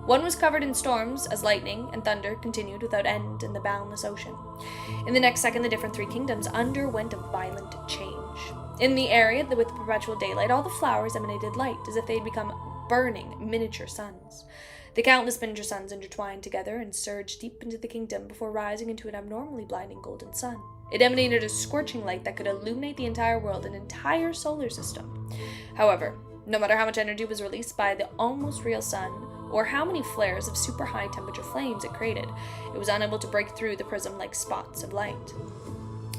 A: One was covered in storms as lightning and thunder continued without end in the boundless ocean. In the next second, the different 3 kingdoms underwent a violent change. In the area with perpetual daylight, all the flowers emanated light as if they had become burning miniature suns. The countless miniature suns intertwined together and surged deep into the kingdom before rising into an abnormally blinding golden sun. It emanated a scorching light that could illuminate the entire world, an entire solar system. However, no matter how much energy was released by the almost real sun, or how many flares of super high temperature flames it created, it was unable to break through the prism like spots of light.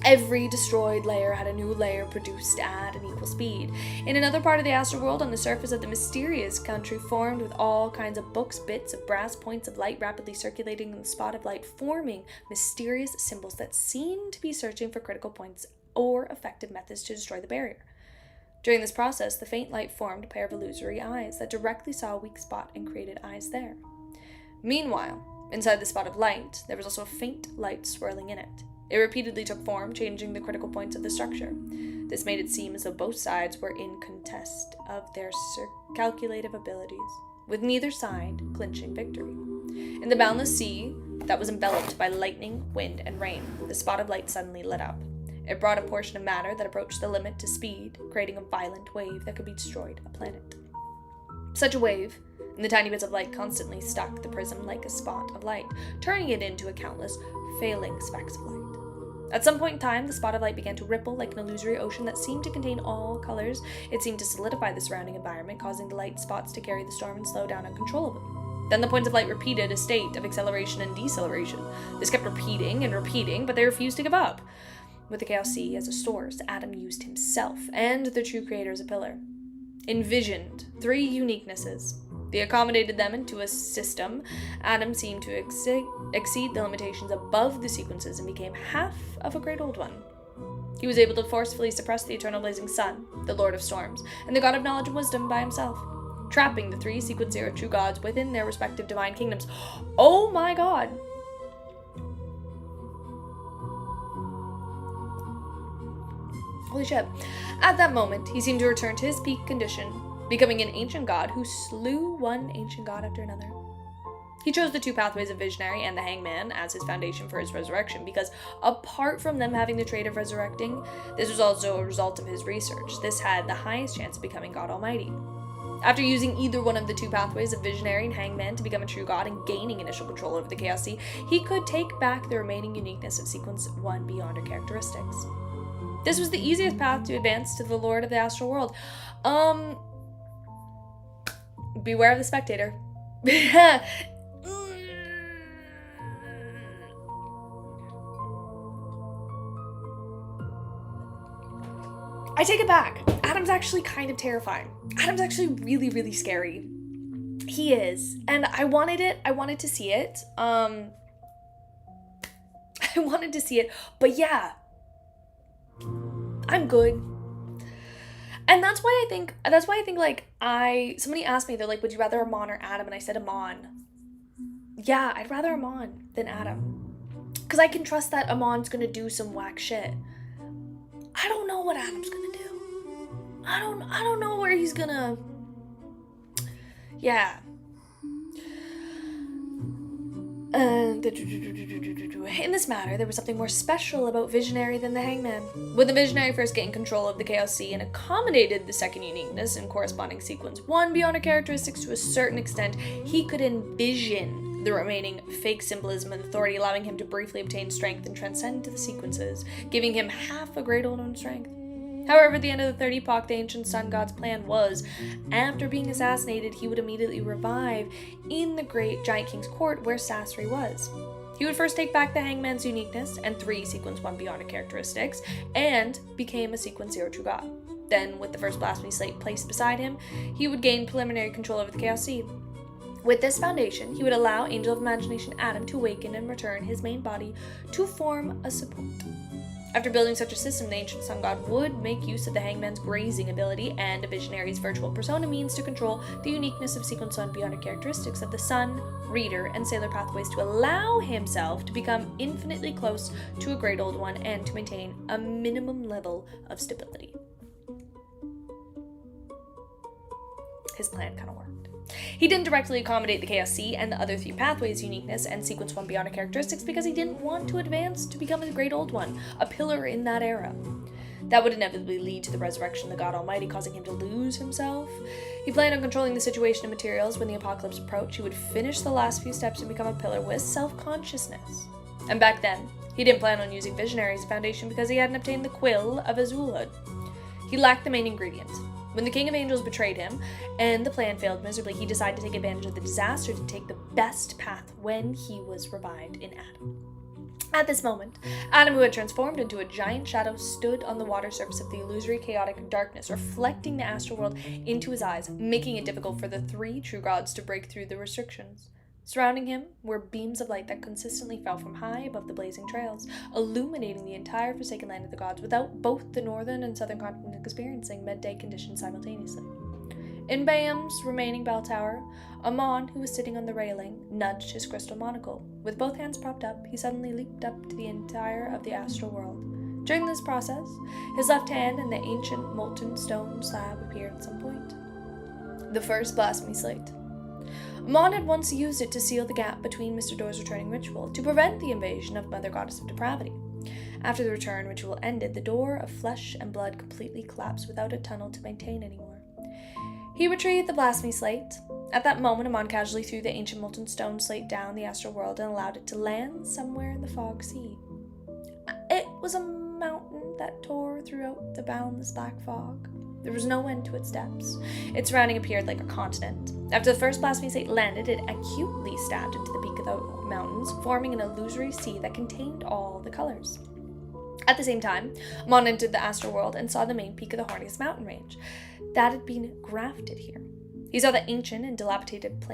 A: Every destroyed layer had a new layer produced at an equal speed. In another part of the astral world, on the surface of the mysterious country formed with all kinds of books, bits of brass, points of light rapidly circulating in the spot of light, forming mysterious symbols that seemed to be searching for critical points or effective methods to destroy the barrier. During this process, the faint light formed a pair of illusory eyes that directly saw a weak spot and created eyes there. Meanwhile, inside the spot of light, there was also a faint light swirling in it. It repeatedly took form, changing the critical points of the structure. This made it seem as though both sides were in contest of their calculative abilities, with neither side clinching victory. In the boundless sea that was enveloped by lightning, wind, and rain, the spot of light suddenly lit up. It brought a portion of matter that approached the limit to speed, creating a violent wave that could be destroyed a planet. Such a wave, and the tiny bits of light constantly struck the prism like a spot of light, turning it into a countless failing specks of light. At some point in time, the spot of light began to ripple like an illusory ocean that seemed to contain all colors. It seemed to solidify the surrounding environment, causing the light spots to carry the storm and slow down uncontrollably. Then the points of light repeated a state of acceleration and deceleration. This kept repeating and repeating, but they refused to give up. With the Chaos Sea as a source, Adam used himself and the true creator as a pillar. Envisioned 3 uniquenesses. They accommodated them into a system. Adam seemed to exceed the limitations above the sequences and became half of a great old one. He was able to forcefully suppress the eternal blazing sun, the Lord of Storms, and the God of Knowledge and Wisdom by himself, trapping the 3 sequence 0 true gods within their respective divine kingdoms. Oh my god! Holy shit. At that moment, he seemed to return to his peak condition, becoming an ancient god who slew one ancient god after another. He chose the 2 pathways of Visionary and the Hangman as his foundation for his resurrection because, apart from them having the trait of resurrecting, this was also a result of his research. This had the highest chance of becoming God Almighty. After using either one of the 2 pathways of Visionary and Hangman to become a true god and gaining initial control over the Chaos Sea, he could take back the remaining uniqueness of Sequence 1 beyond her characteristics. This was the easiest path to advance to the Lord of the Astral World. Beware of the spectator. I take it back. Adam's actually kind of terrifying. Adam's actually really, really scary. He is. And I wanted to see it. I wanted to see it. But yeah. I'm good. And that's why I think like somebody asked me, they're like, would you rather Amon or Adam? And I said Amon. Yeah, I'd rather Amon than Adam. Because I can trust that Amon's gonna do some whack shit. I don't know what Adam's gonna do. I don't know where he's gonna... Yeah. In this matter, there was something more special about Visionary than the Hangman. With the Visionary first getting control of the Chaos Sea and accommodated the second uniqueness and corresponding sequence 1 beyond her characteristics to a certain extent, he could envision the remaining fake symbolism and authority, allowing him to briefly obtain strength and transcend to the sequences, giving him half a great old one's strength. However, at the end of the Third Epoch, the ancient sun god's plan was, after being assassinated, he would immediately revive in the great giant king's court where Sasri was. He would first take back the Hangman's uniqueness and 3 sequence 1 beyond her characteristics, and became a sequence 0 true god. Then, with the first blasphemy slate placed beside him, he would gain preliminary control over the Chaos Sea. With this foundation, he would allow Angel of Imagination Adam to awaken and return his main body to form a support. After building such a system, the ancient sun god would make use of the Hangman's grazing ability and a Visionary's virtual persona means to control the uniqueness of Sequence 1 beyond the characteristics of the Sun, Reader, and Sailor pathways to allow himself to become infinitely close to a Great Old One and to maintain a minimum level of stability. His plan kind of worked. He didn't directly accommodate the Chaos Sea and the other 3 pathways' uniqueness and Sequence 1 beyond characteristics because he didn't want to advance to become a Great Old One, a pillar in that era. That would inevitably lead to the resurrection of the God Almighty, causing him to lose himself. He planned on controlling the situation and materials. When the apocalypse approached, he would finish the last few steps and become a pillar with self-consciousness. And back then, he didn't plan on using Visionary as a foundation because he hadn't obtained the quill of Azulhood. He lacked the main ingredient. When the King of Angels betrayed him, and the plan failed miserably, he decided to take advantage of the disaster to take the best path when he was revived in Adam. At this moment, Adam, who had transformed into a giant shadow, stood on the water surface of the illusory chaotic darkness, reflecting the astral world into his eyes, making it difficult for the 3 true gods to break through the restrictions. Surrounding him were beams of light that consistently fell from high above the blazing trails, illuminating the entire forsaken land of the gods without both the northern and southern continent experiencing midday conditions simultaneously. In Bam's remaining bell tower, Amon, who was sitting on the railing, nudged his crystal monocle. With both hands propped up, he suddenly leaped up to the entire of the astral world. During this process, his left hand and the ancient molten stone slab appeared at some point. The first blasphemy slate. Amon had once used it to seal the gap between Mr. Door's returning ritual, to prevent the invasion of Mother Goddess of Depravity. After the return ritual ended, the door of flesh and blood completely collapsed without a tunnel to maintain anymore. He retrieved the blasphemy slate. At that moment, Amon casually threw the ancient molten stone slate down the astral world and allowed it to land somewhere in the fog sea. It was a mountain that tore throughout the boundless black fog. There was no end to its depths. Its surrounding appeared like a continent. After the first blasphemy slate landed, it acutely stabbed into the peak of the mountains, forming an illusory sea that contained all the colors. At the same time, Amon entered the astral world and saw the main peak of the Hornicus mountain range that had been grafted here. He saw the ancient and dilapidated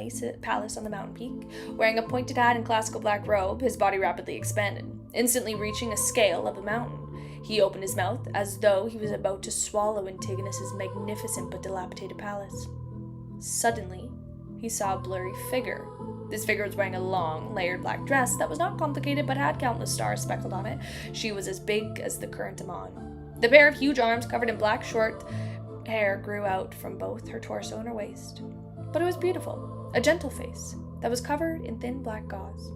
A: palace on the mountain peak. Wearing a pointed hat and classical black robe, his body rapidly expanded, instantly reaching a scale of the mountain. He opened his mouth as though he was about to swallow Antigonus's magnificent but dilapidated palace. Suddenly, he saw a blurry figure. This figure was wearing a long, layered black dress that was not complicated but had countless stars speckled on it. She was as big as the current Amon. The pair of huge arms covered in black short hair grew out from both her torso and her waist. But it was beautiful, a gentle face that was covered in thin black gauze.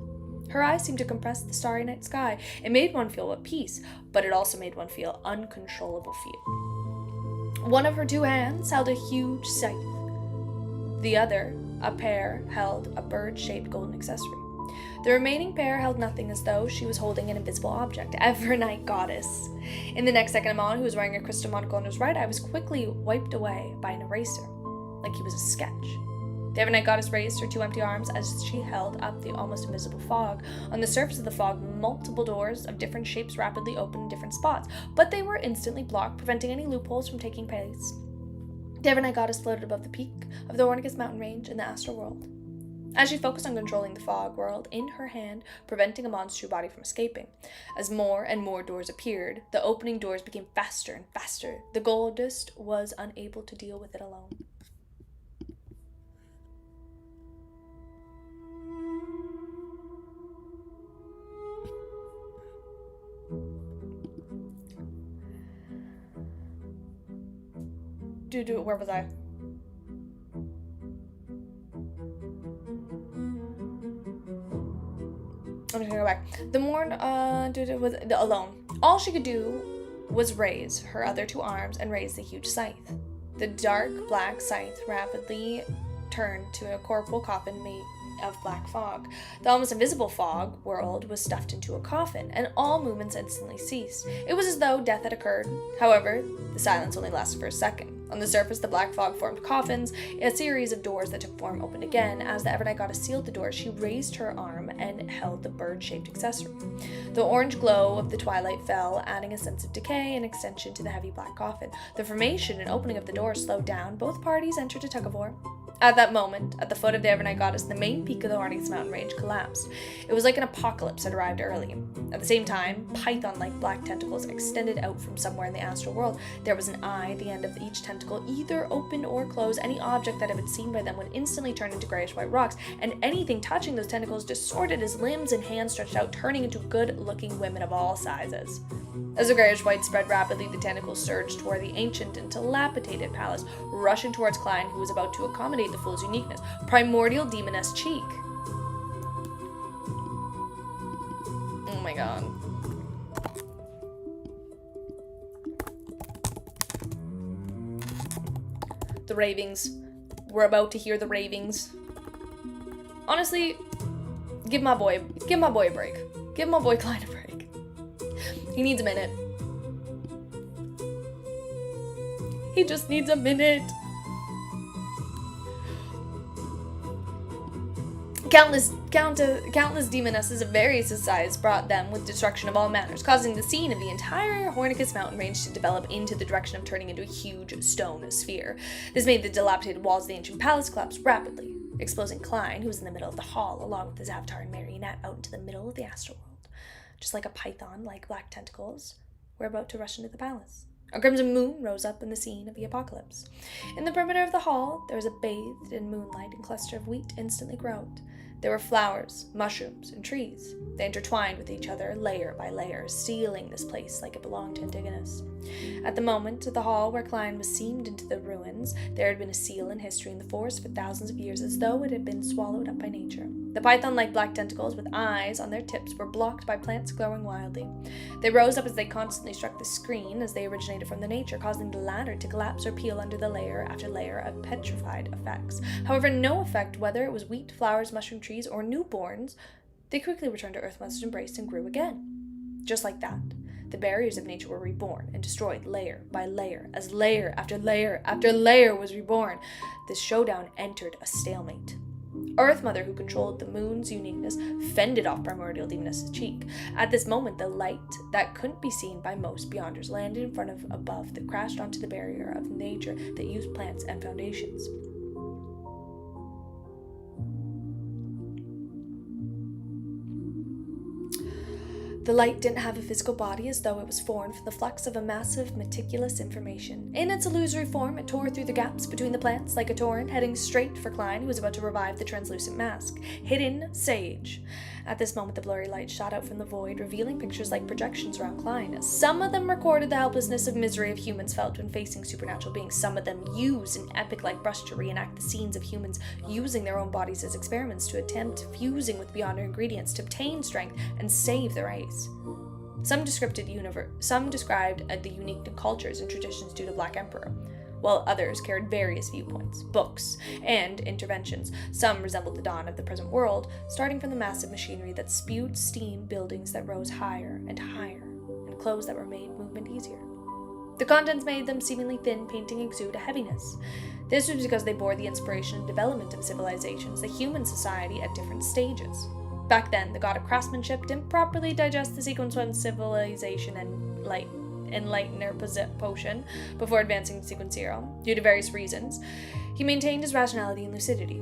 A: Her eyes seemed to compress the starry night sky. It made one feel at peace, but it also made one feel uncontrollable fear. One of her two hands held a huge scythe. The other, a pair, held a bird-shaped golden accessory. The remaining pair held nothing, as though she was holding an invisible object, Evernight Goddess. In the next second, Amon, who was wearing a crystal monocle on his right eye, was quickly wiped away by an eraser, like he was a sketch. The Evernight Goddess raised her two empty arms as she held up the almost invisible fog. On the surface of the fog, multiple doors of different shapes rapidly opened in different spots, but they were instantly blocked, preventing any loopholes from taking place. The Evernight Goddess floated above the peak of the Hornicus mountain range in the astral world. As she focused on controlling the fog world in her hand, preventing Amon's true body from escaping. As more and more doors appeared, the opening doors became faster and faster. The goddess was unable to deal with it alone. Where was I? I'm just gonna go back. The Morn, was alone. All she could do was raise her other two arms and raise the huge scythe. The dark black scythe rapidly turned to a corporal coffin made of black fog. The almost invisible fog world was stuffed into a coffin, and all movements instantly ceased. It was as though death had occurred. However, the silence only lasted for a second. On the surface, the black fog formed coffins. A series of doors that took form opened again. As the Evernight Goddess sealed the doors, she raised her arm and held the bird-shaped accessory. The orange glow of the twilight fell, adding a sense of decay and extension to the heavy black coffin. The formation and opening of the doors slowed down. Both parties entered a tug-of-war. At that moment, at the foot of the Evernight Goddess, the main peak of the Hornicus mountain range collapsed. It was like an apocalypse had arrived early. At the same time, python-like black tentacles extended out from somewhere in the astral world. There was an eye at the end of each tentacle, either open or closed. Any object that had been seen by them would instantly turn into grayish-white rocks, and anything touching those tentacles distorted as limbs and hands stretched out, turning into good-looking women of all sizes. As the grayish-white spread rapidly, the tentacles surged toward the ancient and dilapidated palace, rushing towards Klein, who was about to accommodate the fool's uniqueness. Primordial demoness cheek. Oh my god. The ravings. We're about to hear the ravings. Honestly, give my boy a break. Give my boy Klein a break. He needs a minute. He just needs a minute. Countless demonesses of various sizes brought them with destruction of all manners, causing the scene of the entire Hornicus mountain range to develop into the direction of turning into a huge stone sphere. This made the dilapidated walls of the ancient palace collapse rapidly, exposing Klein, who was in the middle of the hall, along with his avatar and marionette, out into the middle of the astral world. Just like a python, like black tentacles, were about to rush into the palace. A crimson moon rose up in the scene of the apocalypse. In the perimeter of the hall, there was a bathed in moonlight and cluster of wheat instantly growed. There were flowers, mushrooms, and trees. They intertwined with each other layer by layer, sealing this place like it belonged to Antigonus. At the moment, the hall where Klein was seamed into the ruins, there had been a seal in history in the forest for thousands of years, as though it had been swallowed up by nature. The python-like black tentacles with eyes on their tips were blocked by plants growing wildly. They rose up as they constantly struck the screen as they originated from the nature, causing the latter to collapse or peel under the layer after layer of petrified effects. However, no effect, whether it was wheat, flowers, mushroom trees, or newborns, they quickly returned to Earth Mother's embrace and grew again. Just like that, the barriers of nature were reborn and destroyed layer by layer, as layer after layer after layer was reborn. This showdown entered a stalemate. Earth Mother, who controlled the moon's uniqueness, fended off Primordial Demoness's cheek. At this moment, the light that couldn't be seen by most Beyonders landed in front of above that crashed onto the barrier of nature that used plants and foundations. The light didn't have a physical body, as though it was formed from the flux of a massive, meticulous information. In its illusory form, it tore through the gaps between the plants like a torrent, heading straight for Klein, who was about to revive the translucent mask. Hidden Sage. At this moment, the blurry light shot out from the void, revealing pictures like projections around Klein. Some of them recorded the helplessness of misery of humans felt when facing supernatural beings. Some of them used an epic-like brush to reenact the scenes of humans using their own bodies as experiments to attempt fusing with Beyonder ingredients to obtain strength and save the race. Some described the unique cultures and traditions due to Black Emperor, while others carried various viewpoints, books, and interventions. Some resembled the dawn of the present world, starting from the massive machinery that spewed steam, buildings that rose higher, and clothes that were made movement easier. The contents made them seemingly thin, painting exude a heaviness. This was because they bore the inspiration and development of civilizations, the human society at different stages. Back then, the god of craftsmanship didn't properly digest the sequence 1 civilization and enlightener potion before advancing to sequence 0. Due to various reasons, he maintained his rationality and lucidity.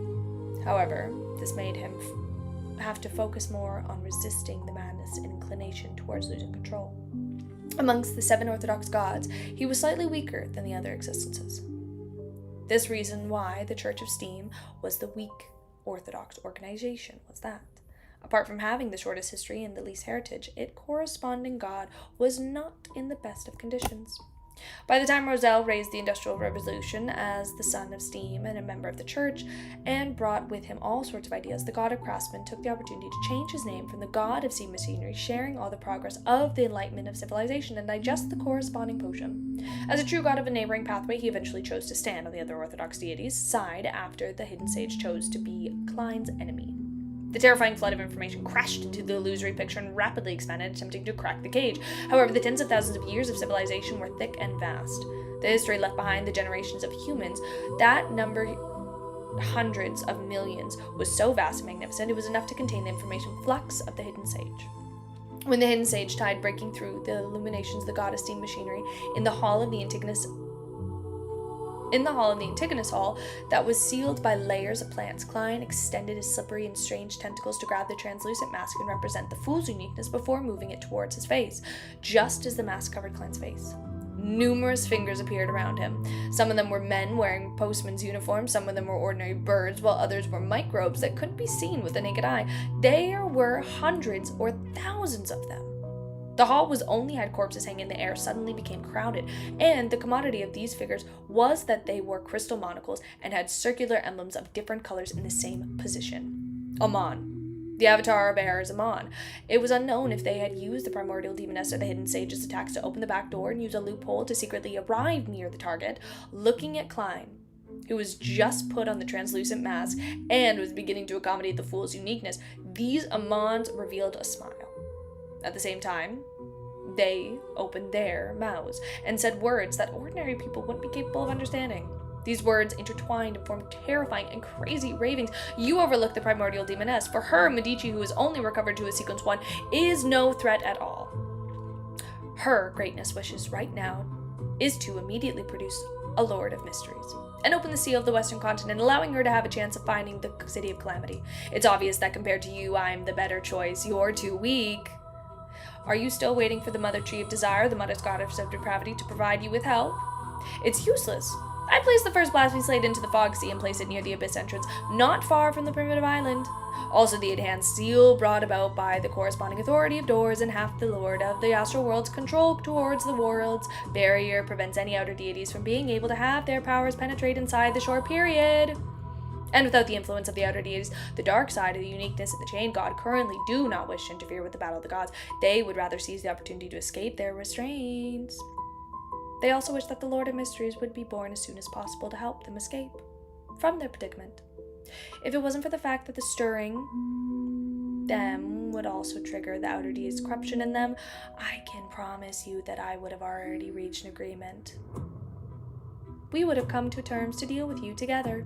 A: However, this made him have to focus more on resisting the madness and inclination towards losing control. Amongst the 7 orthodox gods, he was slightly weaker than the other existences. This reason why the Church of Steam was the weak orthodox organization was that. Apart from having the shortest history and the least heritage, its corresponding god was not in the best of conditions. By the time Roselle raised the Industrial Revolution as the son of Steam and a member of the church, and brought with him all sorts of ideas, the god of craftsmen took the opportunity to change his name from the god of steam machinery, sharing all the progress of the enlightenment of civilization, and digest the corresponding potion. As a true god of a neighboring pathway, he eventually chose to stand on the other Orthodox deities' side after the Hidden Sage chose to be Klein's enemy. The terrifying flood of information crashed into the illusory picture and rapidly expanded, attempting to crack the cage. However, the tens of thousands of years of civilization were thick and vast. The history left behind the generations of humans, that numbered hundreds of millions, was so vast and magnificent it was enough to contain the information flux of the Hidden Sage. When the Hidden Sage tried breaking through the illuminations of the god of steam machinery in the hall of the Antigonus Hall that was sealed by layers of plants, Klein extended his slippery and strange tentacles to grab the translucent mask and represent the fool's uniqueness before moving it towards his face, just as the mask covered Klein's face. Numerous fingers appeared around him. Some of them were men wearing postmen's uniforms, some of them were ordinary birds, while others were microbes that couldn't be seen with the naked eye. There were hundreds or thousands of them. The hall was only had corpses hanging in the air suddenly became crowded, and the commodity of these figures was that they wore crystal monocles and had circular emblems of different colors in the same position. Amon. The avatar bearer is Amon. It was unknown if they had used the Primordial Demoness or the Hidden Sage's attacks to open the back door and use a loophole to secretly arrive near the target. Looking at Klein, who was just put on the translucent mask and was beginning to accommodate the fool's uniqueness, these Amons revealed a smile. At the same time, they opened their mouths and said words that ordinary people wouldn't be capable of understanding. These words intertwined and formed terrifying and crazy ravings. You overlook the Primordial Demoness. For her, Medici, who is only recovered to a sequence 1, is no threat at all. Her greatness wishes right now is to immediately produce a Lord of Mysteries and open the seal of the Western continent, allowing her to have a chance of finding the City of Calamity. It's obvious that compared to you, I'm the better choice. You're too weak. Are you still waiting for the Mother Tree of Desire, the Mother's Goddess of Depravity, to provide you with help? It's useless. I placed the first blasphemy slate into the fog sea and placed it near the abyss entrance, not far from the primitive island. Also the enhanced seal brought about by the corresponding authority of doors and half the lord of the astral world's control towards the world's barrier prevents any outer deities from being able to have their powers penetrate inside the short period. And without the influence of the outer deities, the dark side of the uniqueness of the chain god currently do not wish to interfere with the battle of the gods. They would rather seize the opportunity to escape their restraints. They also wish that the Lord of Mysteries would be born as soon as possible to help them escape from their predicament. If it wasn't for the fact that the stirring them would also trigger the outer deity's corruption in them, I can promise you that I would have already reached an agreement. We would have come to terms to deal with you together.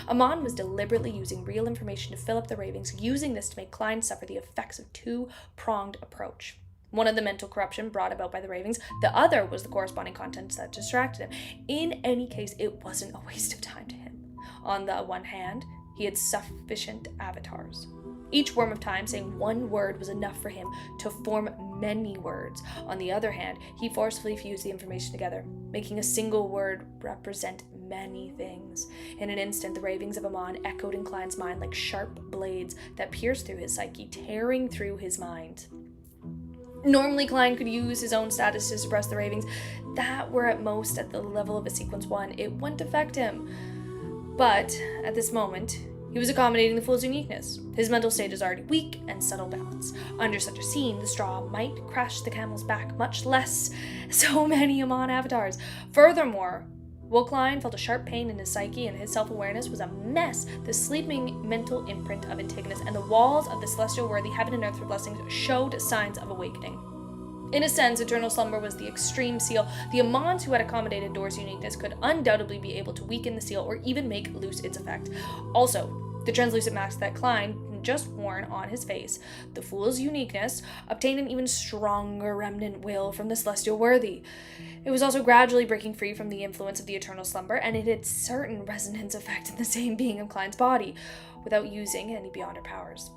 A: Amon was deliberately using real information to fill up the ravings, using this to make Klein suffer the effects of a two-pronged approach. One of the mental corruption brought about by the ravings, the other was the corresponding contents that distracted him. In any case, it wasn't a waste of time to him. On the one hand, he had sufficient avatars. Each worm of time saying one word was enough for him to form many words. On the other hand, he forcefully fused the information together, making a single word represent many things. In an instant, the ravings of Amon echoed in Klein's mind like sharp blades that pierced through his psyche, tearing through his mind. Normally, Klein could use his own status to suppress the ravings that were at most at the level of a sequence 1. It wouldn't affect him. But at this moment, he was accommodating the fool's uniqueness. His mental state is already weak and subtle balance. Under such a scene, the straw might crash the camel's back, much less so many Amon avatars. Furthermore, while Klein felt a sharp pain in his psyche and his self-awareness was a mess, the sleeping mental imprint of Antigonus and the walls of the celestial worthy heaven and earth for blessings showed signs of awakening. In a sense, eternal slumber was the extreme seal. The Amons who had accommodated Door's uniqueness could undoubtedly be able to weaken the seal or even make loose its effect. Also, the translucent mask that Klein had just worn on his face, the fool's uniqueness, obtained an even stronger remnant will from the celestial worthy. It was also gradually breaking free from the influence of the eternal slumber, and it had certain resonance effect in the same being of Klein's body, without using any beyonder powers.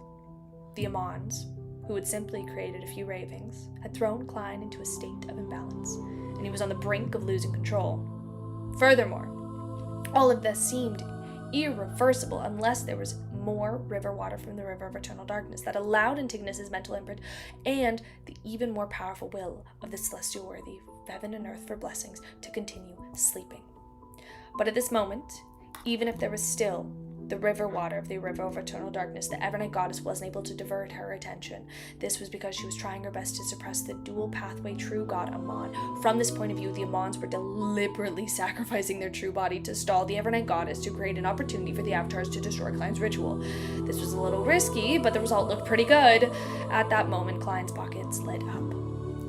A: The Amons, who had simply created a few ravings, had thrown Klein into a state of imbalance, and he was on the brink of losing control. Furthermore, all of this seemed irreversible unless there was more river water from the river of eternal darkness that allowed Antigonus's mental imprint and the even more powerful will of the celestial worthy, heaven and earth for blessings, to continue sleeping. But at this moment, even if there was still the river water of the river of eternal darkness, the Evernight goddess wasn't able to divert her attention. This was because she was trying her best to suppress the dual pathway true god Amon. From this point of view, the Amons were deliberately sacrificing their true body to stall the Evernight goddess to create an opportunity for the avatars to destroy Klein's ritual. This was a little risky, but the result looked pretty good. At that moment, Klein's pockets lit up.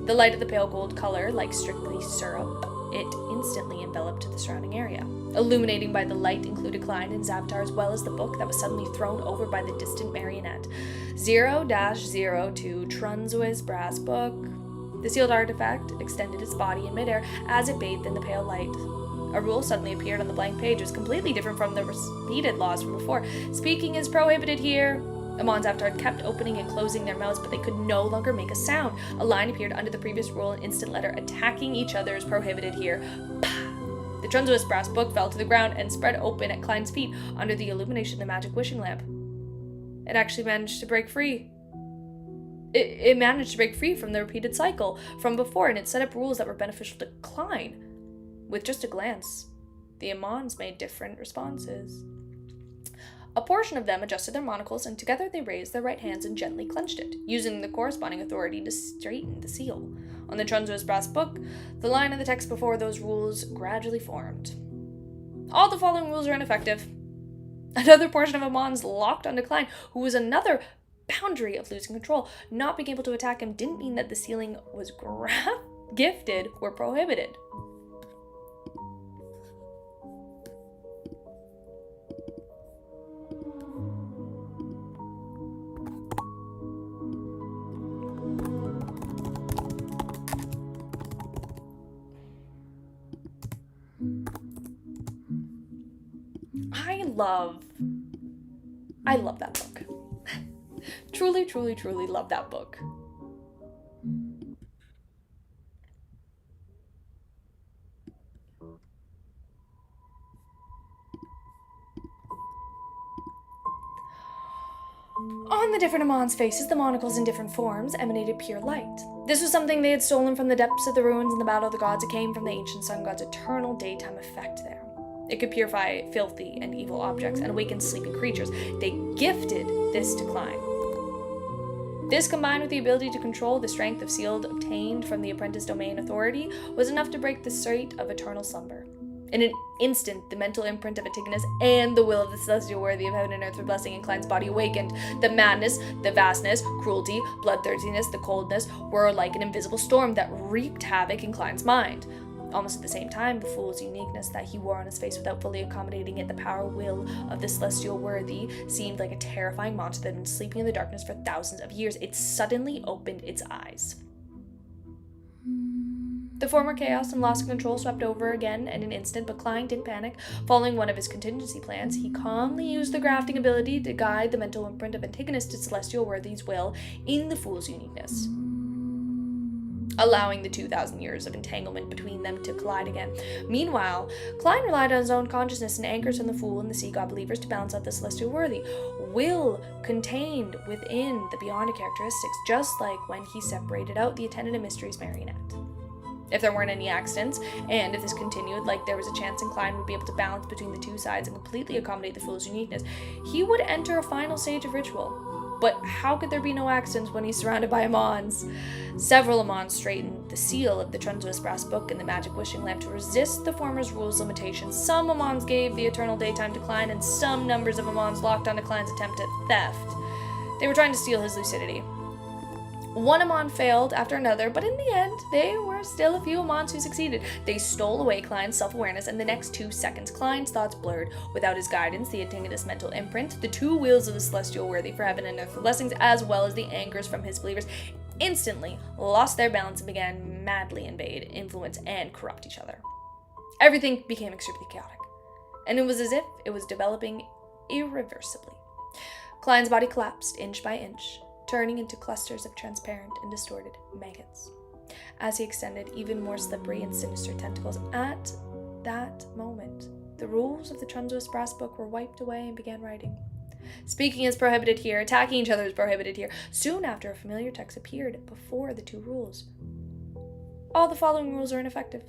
A: The light of the pale gold color, like strictly syrup, it instantly enveloped the surrounding area. Illuminating by the light included Klein and his avatar, as well as the book that was suddenly thrown over by the distant marionette. 0-02 Trunzui's brass book. The sealed artifact extended its body in midair as it bathed in the pale light. A rule suddenly appeared on the blank page. It was completely different from the repeated laws from before. Speaking is prohibited here. Amon's avatar kept opening and closing their mouths, but they could no longer make a sound. A line appeared under the previous rule, an instant letter. Attacking each other is prohibited here. The Trunzuis brass book fell to the ground and spread open at Klein's feet under the illumination of the magic wishing lamp. It actually managed to break free. It managed to break free from the repeated cycle from before, and it set up rules that were beneficial to Klein. With just a glance, the Amons made different responses. A portion of them adjusted their monocles, and together they raised their right hands and gently clenched it, using the corresponding authority to straighten the seal. On the Trunzuis brass book, the line of the text before those rules gradually formed. All the following rules are ineffective. Another portion of Amon's locked onto Klein, who was another boundary of losing control. Not being able to attack him didn't mean that the sealing was gifted or prohibited. I love that book. Truly, truly, truly love that book. On the different Amon's faces, the monocles in different forms emanated pure light. This was something they had stolen from the depths of the ruins in the Battle of the Gods. It came from the ancient sun god's eternal daytime effect there. It could purify filthy and evil objects and awaken sleeping creatures. They gifted this to Klein. This, combined with the ability to control the strength of sealed obtained from the apprentice domain authority, was enough to break the state of eternal slumber. In an instant, the mental imprint of Antigonus and the will of the celestial worthy of heaven and earth for blessing in Klein's body awakened. The madness, the vastness, cruelty, bloodthirstiness, the coldness were like an invisible storm that wreaked havoc in Klein's mind. Almost at the same time, the fool's uniqueness that he wore on his face without fully accommodating it, the power will of the celestial worthy, seemed like a terrifying monster that had been sleeping in the darkness for thousands of years. It suddenly opened its eyes. The former chaos and loss of control swept over again in an instant, but Klein didn't panic. Following one of his contingency plans, he calmly used the grafting ability to guide the mental imprint of Antigonus to Celestial Worthy's will in the Fool's uniqueness, allowing the 2,000 years of entanglement between them to collide again. Meanwhile, Klein relied on his own consciousness and anchors from the Fool and the Sea God believers to balance out the Celestial Worthy, will contained within the Beyond characteristics, just like when he separated out the Attendant of Mysteries marionette. If there weren't any accidents, and if this continued, like there was a chance Klein would be able to balance between the two sides and completely accommodate the Fool's uniqueness, he would enter a final stage of ritual. But how could there be no accidents when he's surrounded by Amons? Several Amons straightened the seal of the Trunzuous brass book and the magic wishing lamp to resist the former's rules limitations. Some Amons gave the eternal daytime to Klein, and some numbers of Amons locked onto Klein's attempt at theft. They were trying to steal his lucidity. One Amon failed after another, but in the end, there were still a few Amons who succeeded. They stole away Klein's self-awareness, and the next 2 seconds, Klein's thoughts blurred. Without his guidance, the Antigonus mental imprint, the 2 wheels of the celestial worthy for heaven and earth for blessings, as well as the anchors from his believers, instantly lost their balance and began madly invade, influence, and corrupt each other. Everything became extremely chaotic, and it was as if it was developing irreversibly. Klein's body collapsed inch by inch, turning into clusters of transparent and distorted maggots, as he extended even more slippery and sinister tentacles. At that moment, the rules of the Trunzuous brass book were wiped away and began writing. Speaking is prohibited here, attacking each other is prohibited here. Soon after, a familiar text appeared before the 2 rules. All the following rules are ineffective.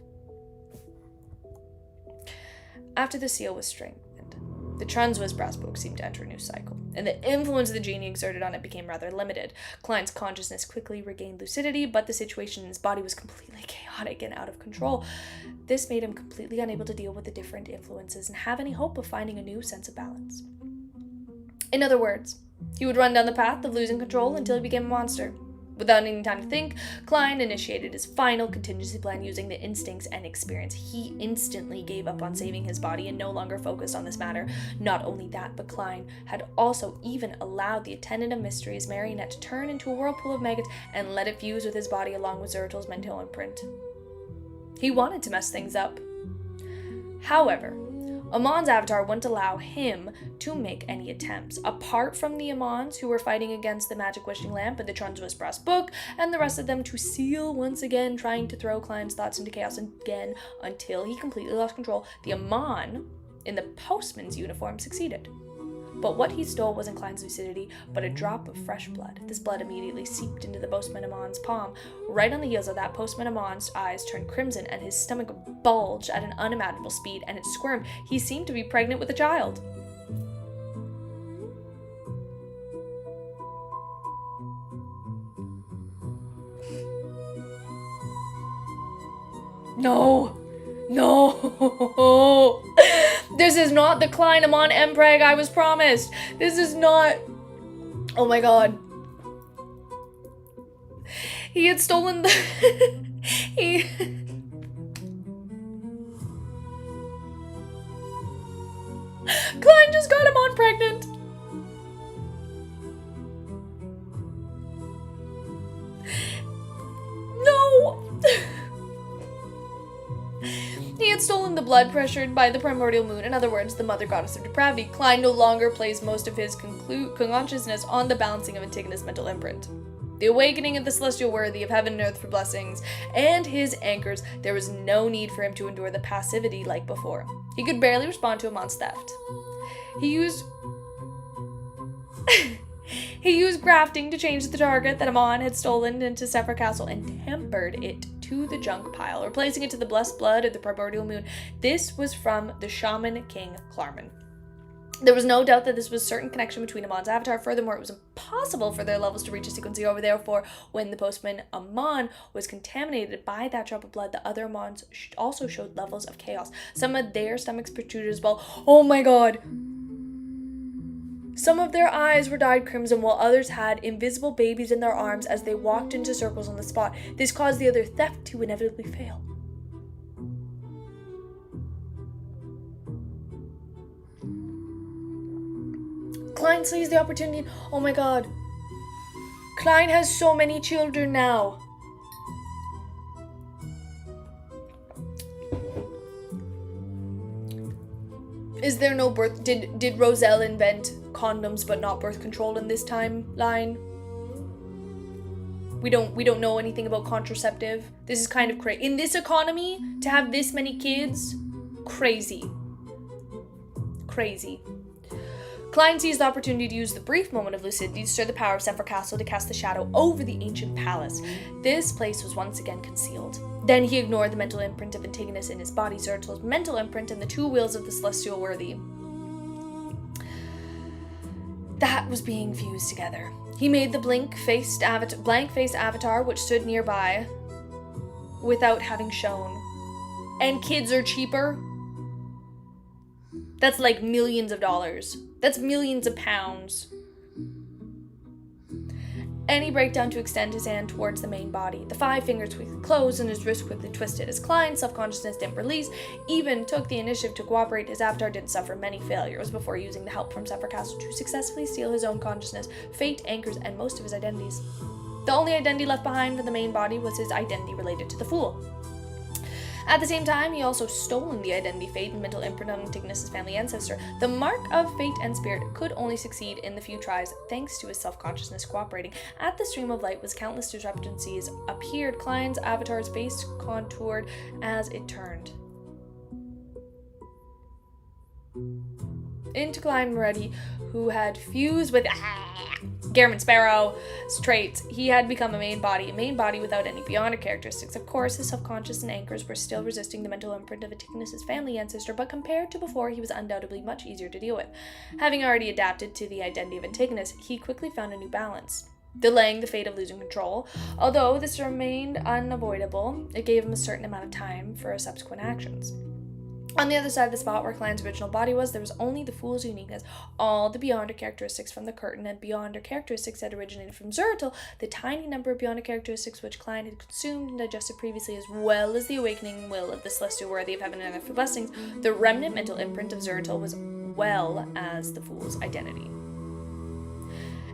A: After the seal was strengthened, the Trunzuous brass book seemed to enter a new cycle, and the influence the genie exerted on it became rather limited. Klein's consciousness quickly regained lucidity, but the situation in his body was completely chaotic and out of control. This made him completely unable to deal with the different influences and have any hope of finding a new sense of balance. In other words, he would run down the path of losing control until he became a monster. Without any time to think, Klein initiated his final contingency plan using the instincts and experience. He instantly gave up on saving his body and no longer focused on this matter. Not only that, but Klein had also even allowed the Attendant of Mysteries marionette to turn into a whirlpool of maggots and let it fuse with his body along with Zertal's mental imprint. He wanted to mess things up. However, Amon's avatar wouldn't allow him to make any attempts. Apart from the Amons who were fighting against the magic wishing lamp and the Trunzuous brass book, and the rest of them to seal once again, trying to throw Klein's thoughts into chaos again until he completely lost control, the Amon in the postman's uniform succeeded. But what he stole wasn't Klein's lucidity, but a drop of fresh blood. This blood immediately seeped into the postman Amon's palm. Right on the heels of that, postman Amon's eyes turned crimson and his stomach bulged at an unimaginable speed, and it squirmed. He seemed to be pregnant with a child. No! This is not the Klein Amon Mpreg I was promised. This is not... Oh my god. He had stolen the... Klein just got Amon pregnant. No! He had stolen the blood pressured by the primordial moon, in other words, the mother goddess of depravity. Klein no longer placed most of his consciousness on the balancing of Antigonus' mental imprint. The awakening of the celestial worthy of heaven and earth for blessings, and his anchors, there was no need for him to endure the passivity like before. He could barely respond to Amon's theft. He used grafting to change the target that Amon had stolen into Sephra Castle and tempered it to the junk pile, replacing it to the blessed blood of the primordial moon. This was from the shaman king Klarman. There was no doubt that this was a certain connection between Amon's avatar. Furthermore, it was impossible for their levels to reach a sequence 0. Therefore, when the postman Amon was contaminated by that drop of blood, the other Amons also showed levels of chaos. Some of their stomachs protruded as well. Oh my god! Some of their eyes were dyed crimson, while others had invisible babies in their arms as they walked into circles on the spot. This caused the other theft to inevitably fail. Klein sees the opportunity. Oh my god. Klein has so many children now. Is there no birth? Did Roselle invent condoms but not birth control in this timeline? We don't know anything about contraceptive. This is kind of crazy. In this economy, to have this many kids, crazy. Crazy. Klein sees the opportunity to use the brief moment of lucidity to stir the power of Sephra Castle to cast the shadow over the ancient palace. This place was once again concealed. Then he ignored the mental imprint of Antigonus in his body, Zertal's mental imprint, and the two wheels of the celestial worthy that was being fused together. He made the blank-faced avatar which stood nearby without having shown. And kids are cheaper. That's like millions of dollars. That's millions of pounds. And he break down to extend his hand towards the main body. The 5 fingers quickly closed and his wrist quickly twisted. As Klein's self-consciousness didn't release, even took the initiative to cooperate, his avatar didn't suffer many failures before using the help from Sephra Castle to successfully steal his own consciousness, fate, anchors, and most of his identities. The only identity left behind for the main body was his identity related to the Fool. At the same time, he also stolen the identity, fate, and mental imprint on Antigonus' family ancestor. The mark of fate and spirit could only succeed in the few tries, thanks to his self-consciousness cooperating. At the stream of light, with countless discrepancies appeared, Klein's avatar's face contoured as it turned. Into Klein Moretti, who had fused with Garamond Sparrow's traits, he had become a main body without any beyonder characteristics. Of course, his self-conscious and anchors were still resisting the mental imprint of Antigonus' family ancestor, but compared to before, he was undoubtedly much easier to deal with. Having already adapted to the identity of Antigonus, he quickly found a new balance, delaying the fate of losing control. Although this remained unavoidable, it gave him a certain amount of time for subsequent actions. On the other side of the spot where Klein's original body was, there was only the Fool's uniqueness. All the Beyonder characteristics from the curtain and Beyonder characteristics that originated from Zertal, the tiny number of Beyonder characteristics which Klein had consumed and digested previously, as well as the awakening will of the celestial worthy of heaven and earth for blessings, the remnant mental imprint of Zertal was well as the Fool's identity.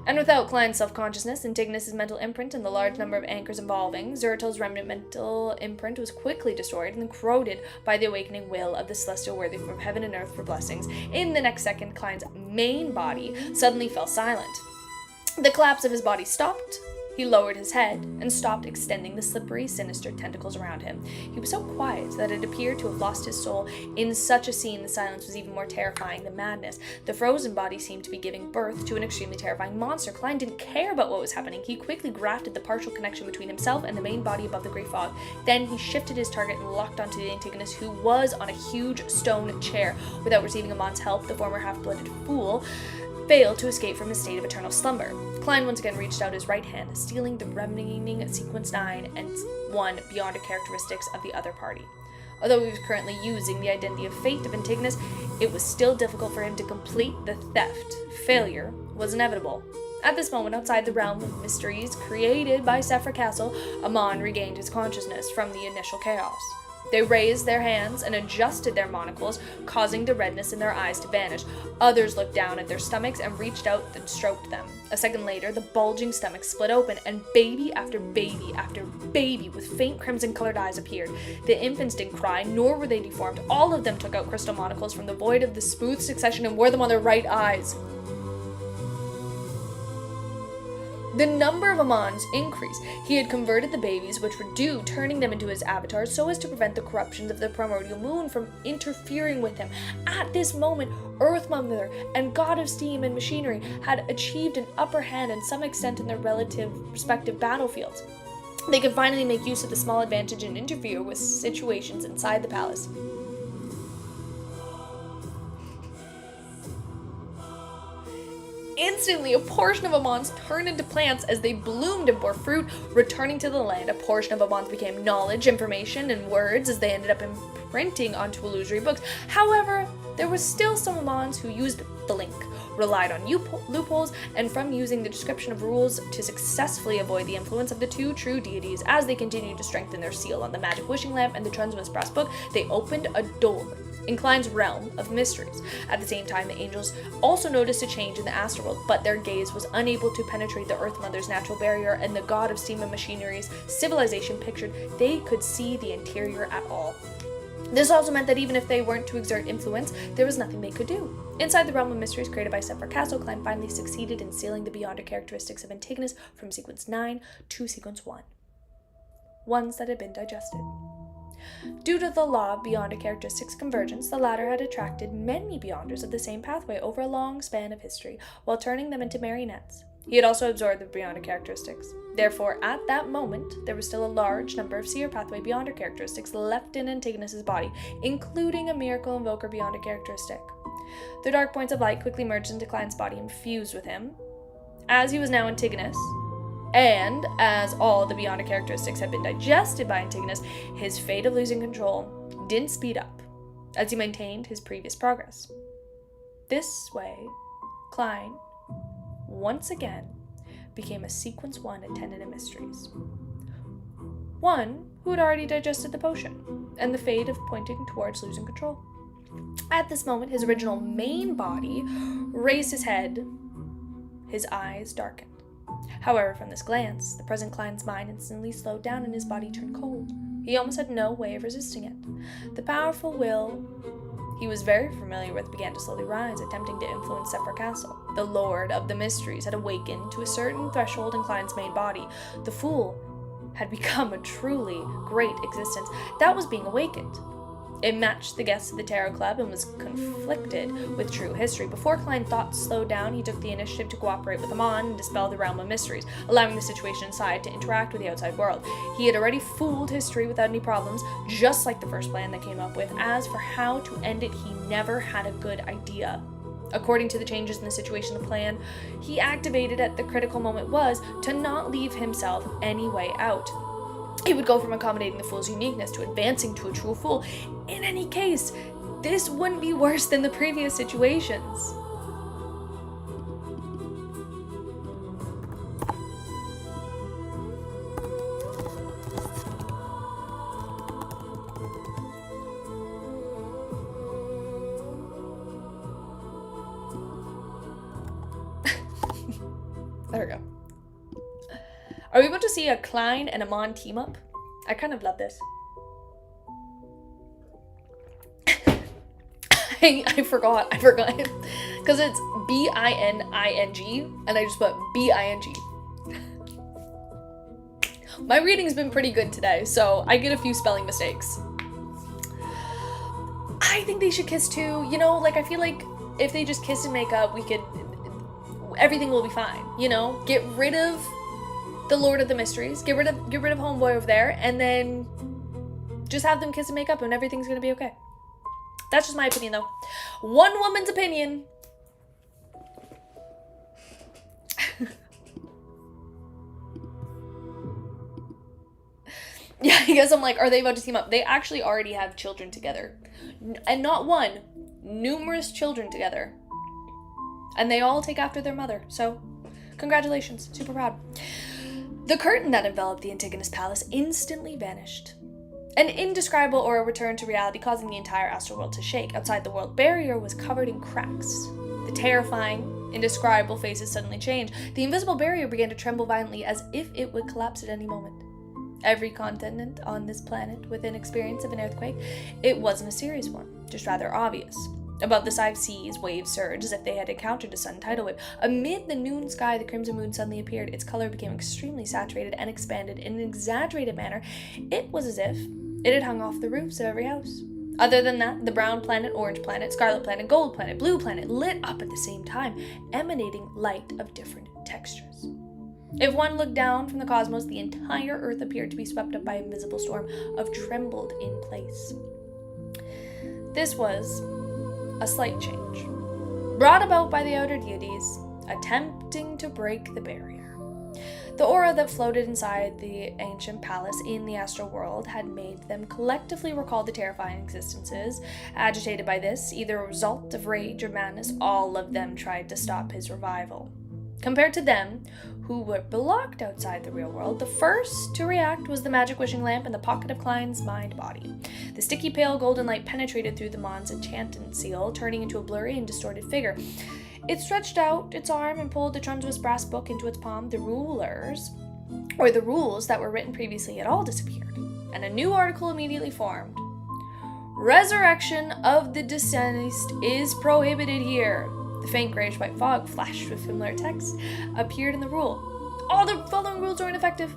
A: And without Klein's self-consciousness, Antigonus' mental imprint, and the large number of anchors involving, Zertal's remnant mental imprint was quickly destroyed and corroded by the awakening will of the celestial worthy from heaven and earth for blessings. In the next second, Klein's main body suddenly fell silent. The collapse of his body stopped. He lowered his head and stopped extending the slippery, sinister tentacles around him. He was so quiet that it appeared to have lost his soul. In such a scene, the silence was even more terrifying than madness. The frozen body seemed to be giving birth to an extremely terrifying monster. Klein didn't care about what was happening. He quickly grafted the partial connection between himself and the main body above the great fog. Then he shifted his target and locked onto the Antigonus, who was on a huge stone chair. Without receiving Amon's help, the former half-blooded fool failed to escape from his state of eternal slumber. Klein once again reached out his right hand, stealing the remaining sequence 9 and 1 beyond the characteristics of the other party. Although he was currently using the identity of fate of Antigonus, it was still difficult for him to complete the theft. Failure was inevitable. At this moment, outside the realm of mysteries created by Sephra Castle, Amon regained his consciousness from the initial chaos. They raised their hands and adjusted their monocles, causing the redness in their eyes to vanish. Others looked down at their stomachs and reached out and stroked them. A second later, the bulging stomach split open, and baby after baby after baby with faint crimson-colored eyes appeared. The infants didn't cry, nor were they deformed. All of them took out crystal monocles from the void of the smooth succession and wore them on their right eyes. The number of Amons increased. He had converted the babies, which were due, turning them into his avatars so as to prevent the corruptions of the primordial moon from interfering with him. At this moment, Earth Mother and God of Steam and Machinery had achieved an upper hand in some extent in their respective battlefields. They could finally make use of the small advantage and interfere with situations inside the palace. Instantly, a portion of Amons turned into plants as they bloomed and bore fruit, returning to the land. A portion of Amons became knowledge, information, and words as they ended up imprinting onto illusory books. However, there was still some Amons who used the link, relied on loopholes, and from using the description of rules to successfully avoid the influence of the two true deities. As they continued to strengthen their seal on the magic wishing lamp and the Trunzman's brass book, they opened a door in Klein's realm of mysteries. At the same time, the angels also noticed a change in the astral world, but their gaze was unable to penetrate the Earth Mother's natural barrier and the God of Steam and Machinery's civilization pictured. They could see the interior at all. This also meant that even if they weren't to exert influence, there was nothing they could do. Inside the realm of mysteries created by Sephra Castle, Klein finally succeeded in sealing the Beyonder characteristics of Antigonus from Sequence 9 to Sequence 1. Ones that had been digested. Due to the law of Beyonder characteristics convergence, the latter had attracted many Beyonders of the same pathway over a long span of history, while turning them into marionettes. He had also absorbed the Beyonder characteristics. Therefore, at that moment, there was still a large number of Seer Pathway Beyonder characteristics left in Antigonus's body, including a Miracle Invoker Beyonder characteristic. The dark points of light quickly merged into Klein's body and fused with him. As he was now Antigonus, and as all the Beyonder characteristics had been digested by Antigonus, his fate of losing control didn't speed up, as he maintained his previous progress. This way, Klein, once again, became a Sequence 1 attendant of mysteries. One who had already digested the potion, and the fate of pointing towards losing control. At this moment, his original main body raised his head, his eyes darkened. However, from this glance, the present Klein's mind instantly slowed down and his body turned cold. He almost had no way of resisting it. The powerful will he was very familiar with began to slowly rise, attempting to influence Sephra Castle. The Lord of the Mysteries had awakened to a certain threshold in Klein's main body. The Fool had become a truly great existence that was being awakened. It matched the guests of the Tarot Club and was conflicted with true history. Before Klein's thoughts slowed down, he took the initiative to cooperate with Amon and dispel the realm of mysteries, allowing the situation inside to interact with the outside world. He had already fooled history without any problems, just like the first plan they came up with. As for how to end it, he never had a good idea. According to the changes in the situation the plan he activated at the critical moment was to not leave himself any way out. It would go from accommodating the Fool's uniqueness to advancing to a true Fool. In any case, this wouldn't be worse than the previous situations. There we go. Are we about to see a Klein and Amon team up? I kind of love this. I forgot. Because it's B-I-N-I-N-G, and I just put B-I-N-G. My reading's been pretty good today, so I get a few spelling mistakes. I think they should kiss too. You know, like, I feel like if they just kiss and make up, everything will be fine, you know? Get rid of the Lord of the Mysteries, get rid of Homeboy over there, and then just have them kiss and make up and everything's gonna be okay. That's just my opinion, though. One woman's opinion. Yeah, I guess I'm like, are they about to team up? They actually already have children together. And not one, numerous children together. And they all take after their mother, so congratulations, super proud. The curtain that enveloped the Antigonus Palace instantly vanished. An indescribable aura returned to reality, causing the entire astral world to shake. Outside, the world barrier was covered in cracks. The terrifying, indescribable faces suddenly changed. The invisible barrier began to tremble violently as if it would collapse at any moment. Every continent on this planet with an experience of an earthquake, it wasn't a serious one, just rather obvious. Above the 5 seas, waves surged as if they had encountered a sudden tidal wave. Amid the noon sky, the crimson moon suddenly appeared. Its color became extremely saturated and expanded in an exaggerated manner. It was as if it had hung off the roofs of every house. Other than that, the brown planet, orange planet, scarlet planet, gold planet, blue planet lit up at the same time, emanating light of different textures. If one looked down from the cosmos, the entire Earth appeared to be swept up by a visible storm of trembled in place. This was a slight change, brought about by the outer deities attempting to break the barrier. The aura that floated inside the ancient palace in the astral world had made them collectively recall the terrifying existences. Agitated by this, either a result of rage or madness, all of them tried to stop his revival. Compared to them, who were blocked outside the real world, the first to react was the magic wishing lamp in the pocket of Klein's mind-body. The sticky pale golden light penetrated through the Mon's enchantment seal, turning into a blurry and distorted figure. It stretched out its arm and pulled the tremulous brass book into its palm. The rules that were written previously had all disappeared, and a new article immediately formed. Resurrection of the deceased is prohibited here. The faint grayish-white fog, flashed with familiar text, appeared in the rule. All the following rules are ineffective.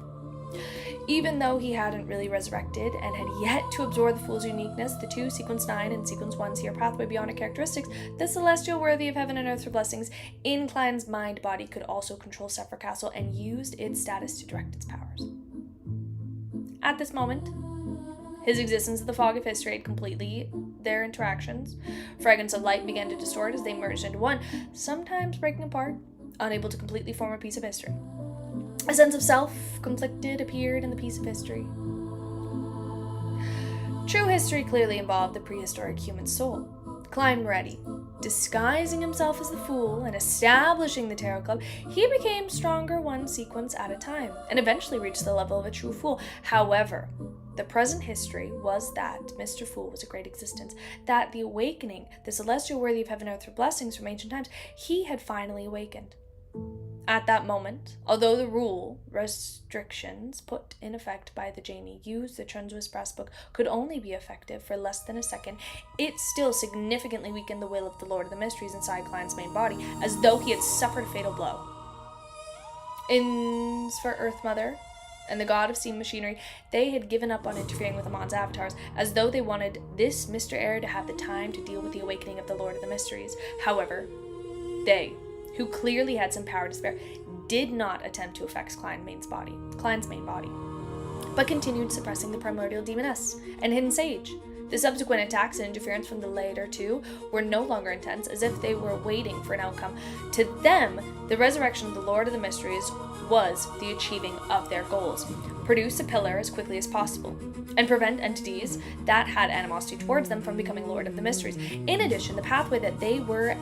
A: Even though he hadn't really resurrected and had yet to absorb the fool's uniqueness, the 2 Sequence 9 and Sequence 1 seer pathway beyond characteristics, the celestial worthy of heaven and earth for blessings, in Klein's mind-body could also control Sephir Castle and used its status to direct its powers. At this moment, his existence in the fog of history had completely their interactions. Fragments of light began to distort as they merged into one, sometimes breaking apart, unable to completely form a piece of history. A sense of self, conflicted, appeared in the piece of history. True history clearly involved the prehistoric human soul. Klein ready, disguising himself as the fool and establishing the Tarot Club, he became stronger one sequence at a time, and eventually reached the level of a true fool. However, the present history was that Mr. Fool was a great existence, that the awakening, the celestial worthy of heaven and earth for blessings from ancient times, he had finally awakened. At that moment, although the restrictions put in effect by the Janey used the Trunzuous Brass Book could only be effective for less than a second, it still significantly weakened the will of the Lord of the Mysteries inside Klein's main body, as though he had suffered a fatal blow. For Earth Mother and the god of steam machinery, they had given up on interfering with Amon's avatars, as though they wanted this Mr. Heir to have the time to deal with the awakening of the Lord of the Mysteries. However, they, who clearly had some power to spare, did not attempt to affect Klein's main body, but continued suppressing the primordial demoness and hidden sage. The subsequent attacks and interference from the later two were no longer intense, as if they were waiting for an outcome. To them, the resurrection of the Lord of the Mysteries was the achieving of their goals. Produce a pillar as quickly as possible, and prevent entities that had animosity towards them from becoming Lord of the Mysteries. In addition, the pathway that they were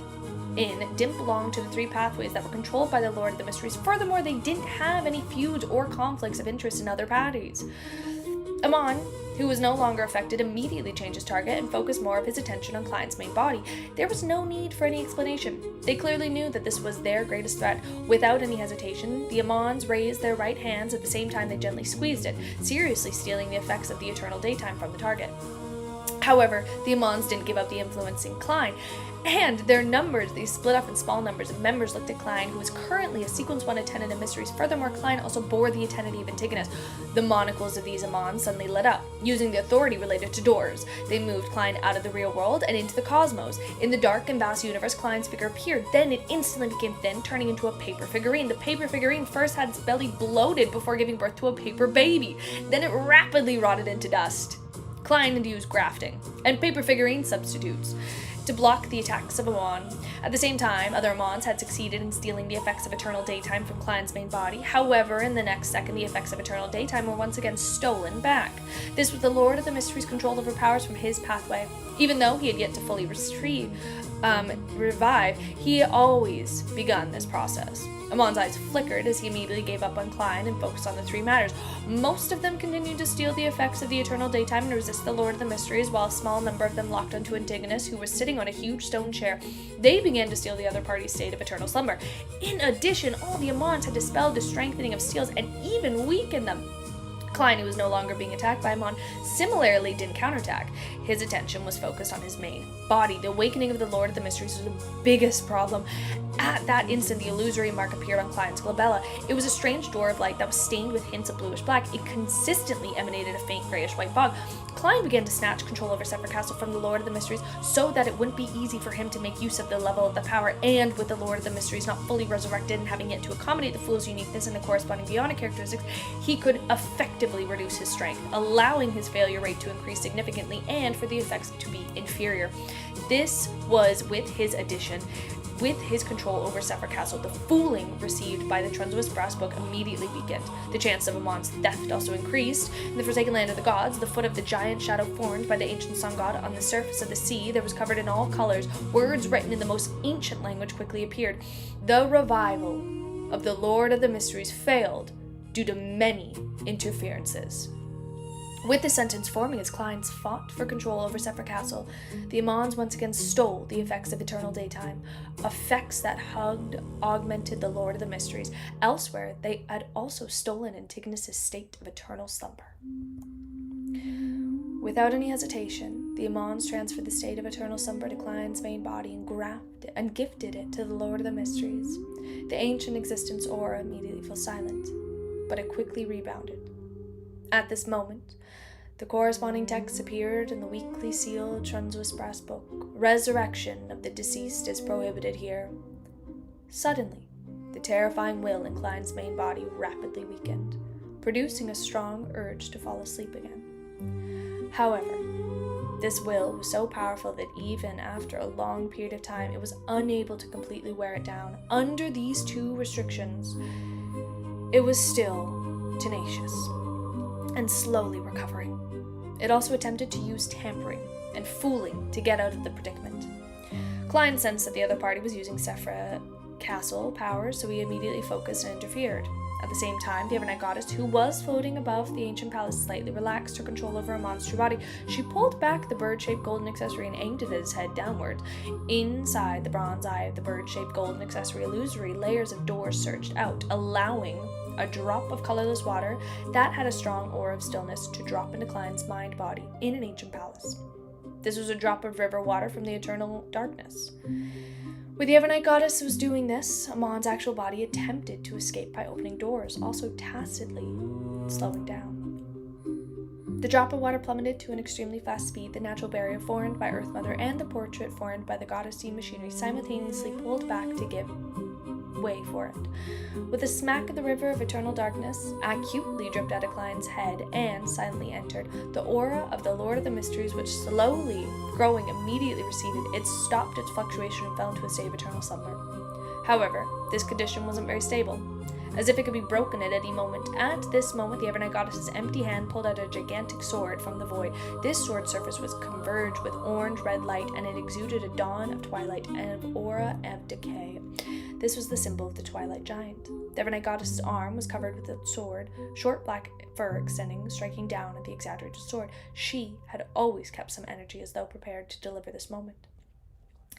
A: in didn't belong to the 3 pathways that were controlled by the Lord of the Mysteries. Furthermore, they didn't have any feuds or conflicts of interest in other parties. Amon, who was no longer affected, immediately changed his target and focused more of his attention on Klein's main body. There was no need for any explanation. They clearly knew that this was their greatest threat. Without any hesitation, the Amons raised their right hands at the same time they gently squeezed it, seriously stealing the effects of the eternal daytime from the target. However, the Amons didn't give up the influencing Klein, and their numbers, they split up in small numbers of members looked at Klein, who was currently a Sequence 1 attendant of Mysteries. Furthermore, Klein also bore the identity of Antigonus. The monocles of these Amons suddenly lit up, using the authority related to doors. They moved Klein out of the real world and into the cosmos. In the dark and vast universe, Klein's figure appeared. Then it instantly became thin, turning into a paper figurine. The paper figurine first had its belly bloated before giving birth to a paper baby. Then it rapidly rotted into dust. Klein had used grafting and paper figurine substitutes to block the attacks of Amon. At the same time, other Amons had succeeded in stealing the effects of Eternal Daytime from Klein's main body. However, in the next second, the effects of Eternal Daytime were once again stolen back. This was the Lord of the Mysteries' control over powers from his pathway. Even though he had yet to fully revive, he had always begun this process. Amon's eyes flickered as he immediately gave up on Klein and focused on the 3 matters. Most of them continued to steal the effects of the Eternal Daytime and resist the Lord of the Mysteries, while a small number of them locked onto Antigonus, who was sitting on a huge stone chair. They began to steal the other party's state of eternal slumber. In addition, all the Amons had dispelled the strengthening of seals and even weakened them. Klein, who was no longer being attacked by Amon, similarly didn't counterattack. His attention was focused on his main body. The awakening of the Lord of the Mysteries was the biggest problem. At that instant, the illusory mark appeared on Klein's glabella. It was a strange door of light that was stained with hints of bluish black. It consistently emanated a faint grayish white fog. Klein began to snatch control over Sephra Castle from the Lord of the Mysteries so that it wouldn't be easy for him to make use of the level of the power, and with the Lord of the Mysteries not fully resurrected and having yet to accommodate the Fool's uniqueness and the corresponding bionic characteristics, he could effectively reduce his strength, allowing his failure rate to increase significantly and for the effects to be inferior. This was with his addition. With his control over Sephra Castle, the fooling received by the Trunzuous Brass Book immediately weakened. The chance of Amon's theft also increased. In the Forsaken Land of the Gods, the foot of the giant shadow formed by the ancient sun god on the surface of the sea that was covered in all colors, words written in the most ancient language quickly appeared. The revival of the Lord of the Mysteries failed due to many interferences. With the sentence forming as Klein's fought for control over Sephra Castle, the Amons once again stole the effects of eternal daytime, effects that augmented the Lord of the Mysteries. Elsewhere, they had also stolen Antigonus' state of eternal slumber. Without any hesitation, the Amons transferred the state of eternal slumber to Klein's main body and gifted it to the Lord of the Mysteries. The ancient existence aura immediately fell silent, but it quickly rebounded. At this moment, the corresponding text appeared in the weakly sealed Trunzuous Brass Book. Resurrection of the deceased is prohibited here. Suddenly, the terrifying will in Klein's main body rapidly weakened, producing a strong urge to fall asleep again. However, this will was so powerful that even after a long period of time, it was unable to completely wear it down. Under these two restrictions, it was still tenacious and slowly recovering. It also attempted to use tampering and fooling to get out of the predicament. Klein sensed that the other party was using Sephra Castle powers, so he immediately focused and interfered. At the same time, the Evernight Goddess, who was floating above the ancient palace, slightly relaxed her control over Amon's true body. She pulled back the bird-shaped golden accessory and aimed it at his head downward. Inside the bronze eye of the bird-shaped golden accessory illusory, layers of doors surged out, allowing a drop of colorless water that had a strong aura of stillness to drop into Klein's mind body in an ancient palace. This was a drop of river water from the eternal darkness. With the Evernight Goddess was doing this, Amon's actual body attempted to escape by opening doors, also tacitly slowing down. The drop of water plummeted to an extremely fast speed. The natural barrier formed by Earth Mother and the portrait formed by the goddess steam machinery simultaneously pulled back to give way for it. With a smack of the river of eternal darkness acutely dripped out of Klein's head and silently entered, the aura of the Lord of the Mysteries, which slowly growing immediately receded. It stopped its fluctuation and fell into a state of eternal slumber. However, this condition wasn't very stable, as if it could be broken at any moment. At this moment, the Evernight Goddess's empty hand pulled out a gigantic sword from the void. This sword surface was converged with orange-red light, and it exuded a dawn of twilight and of aura of decay. This was the symbol of the Twilight Giant. The Evernight Goddess's arm was covered with a sword, short black fur extending, striking down at the exaggerated sword. She had always kept some energy as though prepared to deliver this moment.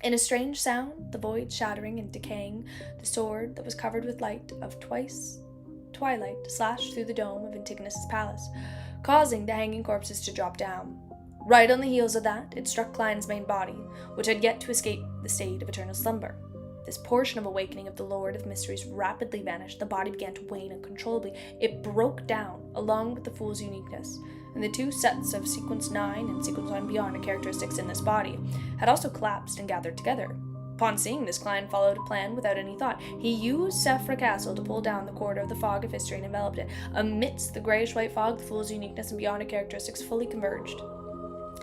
A: In a strange sound, the void shattering and decaying, the sword that was covered with light of twilight slashed through the dome of Antigonus' palace, causing the hanging corpses to drop down. Right on the heels of that, it struck Klein's main body, which had yet to escape the state of eternal slumber. This portion of awakening of the Lord of Mysteries rapidly vanished. The body began to wane uncontrollably. It broke down, along with the Fool's uniqueness, and the two sets of Sequence 9 and Sequence 9 Beyond characteristics in this body had also collapsed and gathered together. Upon seeing this, Klein followed a plan without any thought. He used Sephra Castle to pull down the corridor of the fog of history and enveloped it. Amidst the grayish-white fog, the Fool's uniqueness and Beyond characteristics fully converged.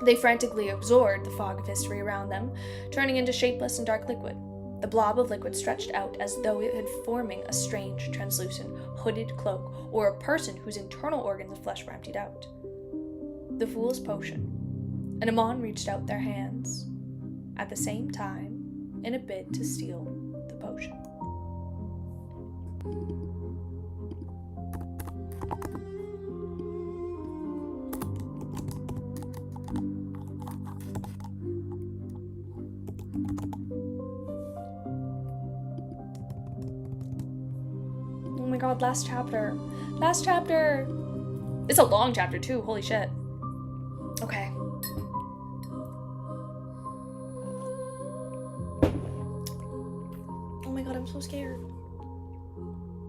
A: They frantically absorbed the fog of history around them, turning into shapeless and dark liquid. The blob of liquid stretched out as though it had forming a strange, translucent, hooded cloak, or a person whose internal organs of flesh were emptied out. The Fool's Potion, and Amon reached out their hands, at the same time, in a bid to steal the potion. Oh my god, last chapter! Last chapter! It's a long chapter too, holy shit. Okay. Oh my god, I'm so scared.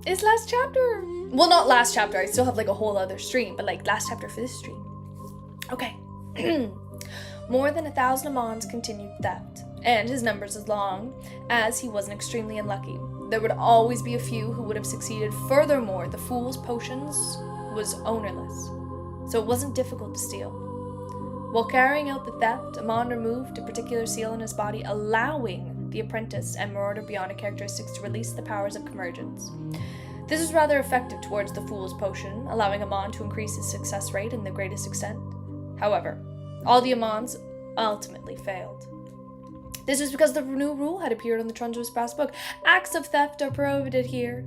A: It's last chapter. Well, not last chapter. I still have like a whole other stream, but like last chapter for this stream. Okay. More than 1,000 Amons continued theft, and his numbers as long as he wasn't extremely unlucky. There would always be a few who would have succeeded. Furthermore, the Fool's Potions was ownerless, so it wasn't difficult to steal. While carrying out the theft, Amon removed a particular seal on his body, allowing the apprentice and marauder beyond characteristics to release the powers of convergence. This was rather effective towards the Fool's Potion, allowing Amon to increase his success rate in the greatest extent. However, all the Amons ultimately failed. This was because the new rule had appeared on the Trunjo's Brass Book. Acts of theft are prohibited here.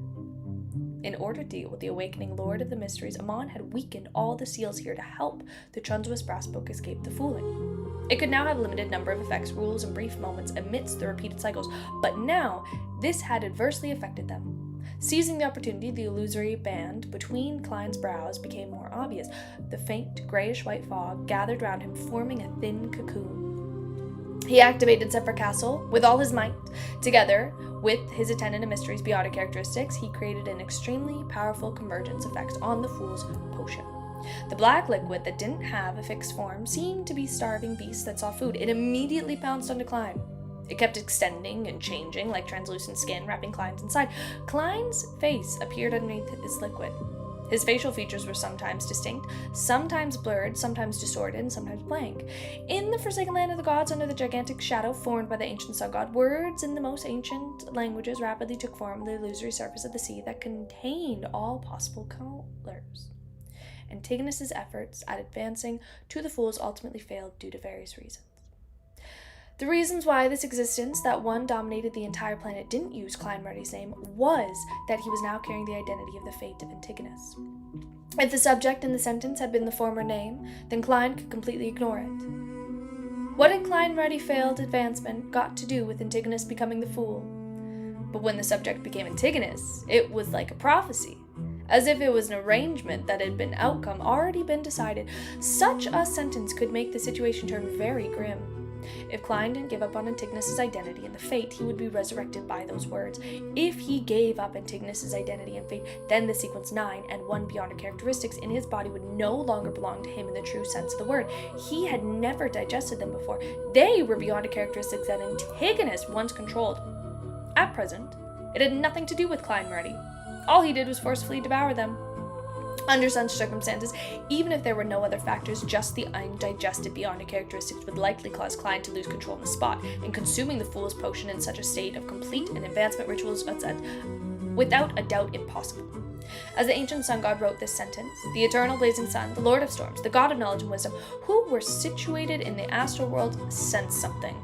A: In order to deal with the awakening Lord of the Mysteries, Amon had weakened all the seals here to help the Trunjo's Brass Book escape the fooling. It could now have a limited number of effects, rules, and brief moments amidst the repeated cycles, but now this had adversely affected them. Seizing the opportunity, the illusory band between Klein's brows became more obvious. The faint, grayish-white fog gathered round him, forming a thin cocoon. He activated Zephyr Castle with all his might. Together with his attendant and mysteries beyond characteristics, he created an extremely powerful convergence effect on the Fool's Potion. The black liquid that didn't have a fixed form seemed to be starving beasts that saw food. It immediately pounced on Klein. It kept extending and changing like translucent skin, wrapping Klein's inside. Klein's face appeared underneath this liquid. His facial features were sometimes distinct, sometimes blurred, sometimes distorted, and sometimes blank. In the Forsaken Land of the Gods, under the gigantic shadow formed by the ancient sun god, words in the most ancient languages rapidly took form on the illusory surface of the sea that contained all possible colors. Antigonus's efforts at advancing to the Fools ultimately failed due to various reasons. The reasons why this existence that one dominated the entire planet didn't use Klein Ruddy's name was that he was now carrying the identity of the fate of Antigonus. If the subject in the sentence had been the former name, then Klein could completely ignore it. What had Klein Ruddy failed advancement got to do with Antigonus becoming the fool? But when the subject became Antigonus, it was like a prophecy, as if it was an arrangement that had been outcome already been decided. Such a sentence could make the situation turn very grim. If Klein didn't give up on Antigonus's identity and the fate, he would be resurrected by those words. If he gave up Antigonus's identity and fate, then the sequence 9 and 1 beyond characteristics in his body would no longer belong to him in the true sense of the word. He had never digested them before. They were beyond characteristics that Antigonus once controlled. At present, it had nothing to do with Klein Ruddy. All he did was forcefully devour them. Under such circumstances, even if there were no other factors, just the undigested beyond characteristics would likely cause Klein to lose control on the spot, and consuming the Fool's Potion in such a state of complete and advancement rituals was without a doubt impossible. As the ancient sun god wrote this sentence, the eternal blazing sun, the lord of storms, the god of knowledge and wisdom, who were situated in the astral world, sensed something.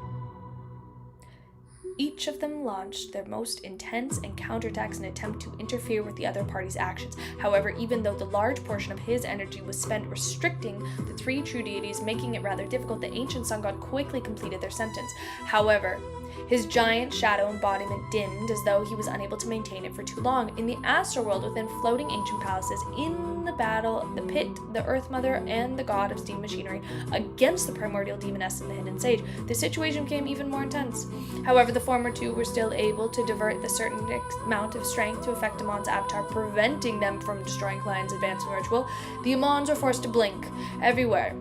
A: Each of them launched their most intense and counterattacks in an attempt to interfere with the other party's actions. However, even though the large portion of his energy was spent restricting the three true deities, making it rather difficult, the ancient sun god quickly completed their sentence. However, his giant shadow embodiment dimmed as though he was unable to maintain it for too long. In the astral world, within floating ancient palaces, in the battle, the pit, the Earth Mother, and the god of steam machinery against the primordial demoness and the hidden sage, the situation became even more intense. However, the former two were still able to divert the certain amount of strength to affect Amon's avatar, preventing them from destroying Klein's advancing ritual. The Amons were forced to blink everywhere,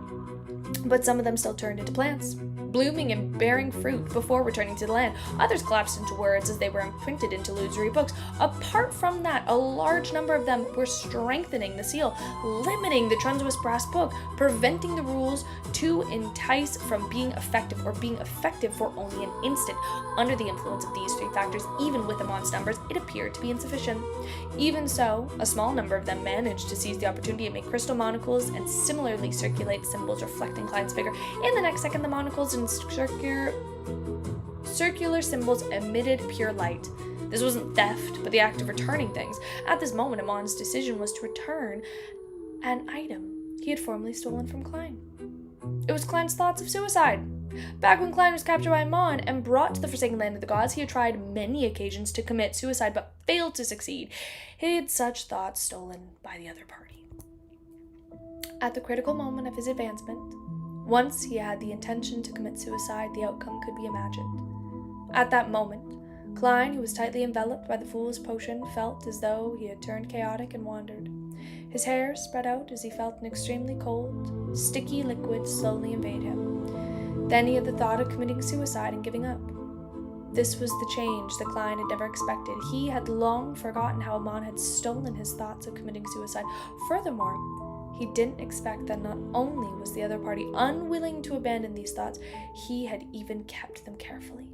A: but some of them still turned into plants, blooming and bearing fruit before returning to the land. Others collapsed into words as they were imprinted into illusory books. Apart from that, a large number of them were strengthening the seal, limiting the Trunjo's Brass Book, preventing the rules to entice from being effective, or being effective for only an instant. Under the influence of these three factors, even with Amon's numbers, it appeared to be insufficient. Even so, a small number of them managed to seize the opportunity and make crystal monocles and similarly circulate symbols reflecting Klein's figure. In the next second, the monocles and circular symbols emitted pure light. This wasn't theft, but the act of returning things. At this moment, Amon's decision was to return an item he had formerly stolen from Klein. It was Klein's thoughts of suicide. Back when Klein was captured by Amon and brought to the Forsaken Land of the Gods, he had tried many occasions to commit suicide, but failed to succeed. He had such thoughts stolen by the other party. At the critical moment of his advancement, once he had the intention to commit suicide, the outcome could be imagined. At that moment, Klein, who was tightly enveloped by the Fool's Potion, felt as though he had turned chaotic and wandered. His hair spread out as he felt an extremely cold, sticky liquid slowly invade him. Then he had the thought of committing suicide and giving up. This was the change that Klein had never expected. He had long forgotten how Amon had stolen his thoughts of committing suicide. Furthermore, he didn't expect that not only was the other party unwilling to abandon these thoughts, he had even kept them carefully.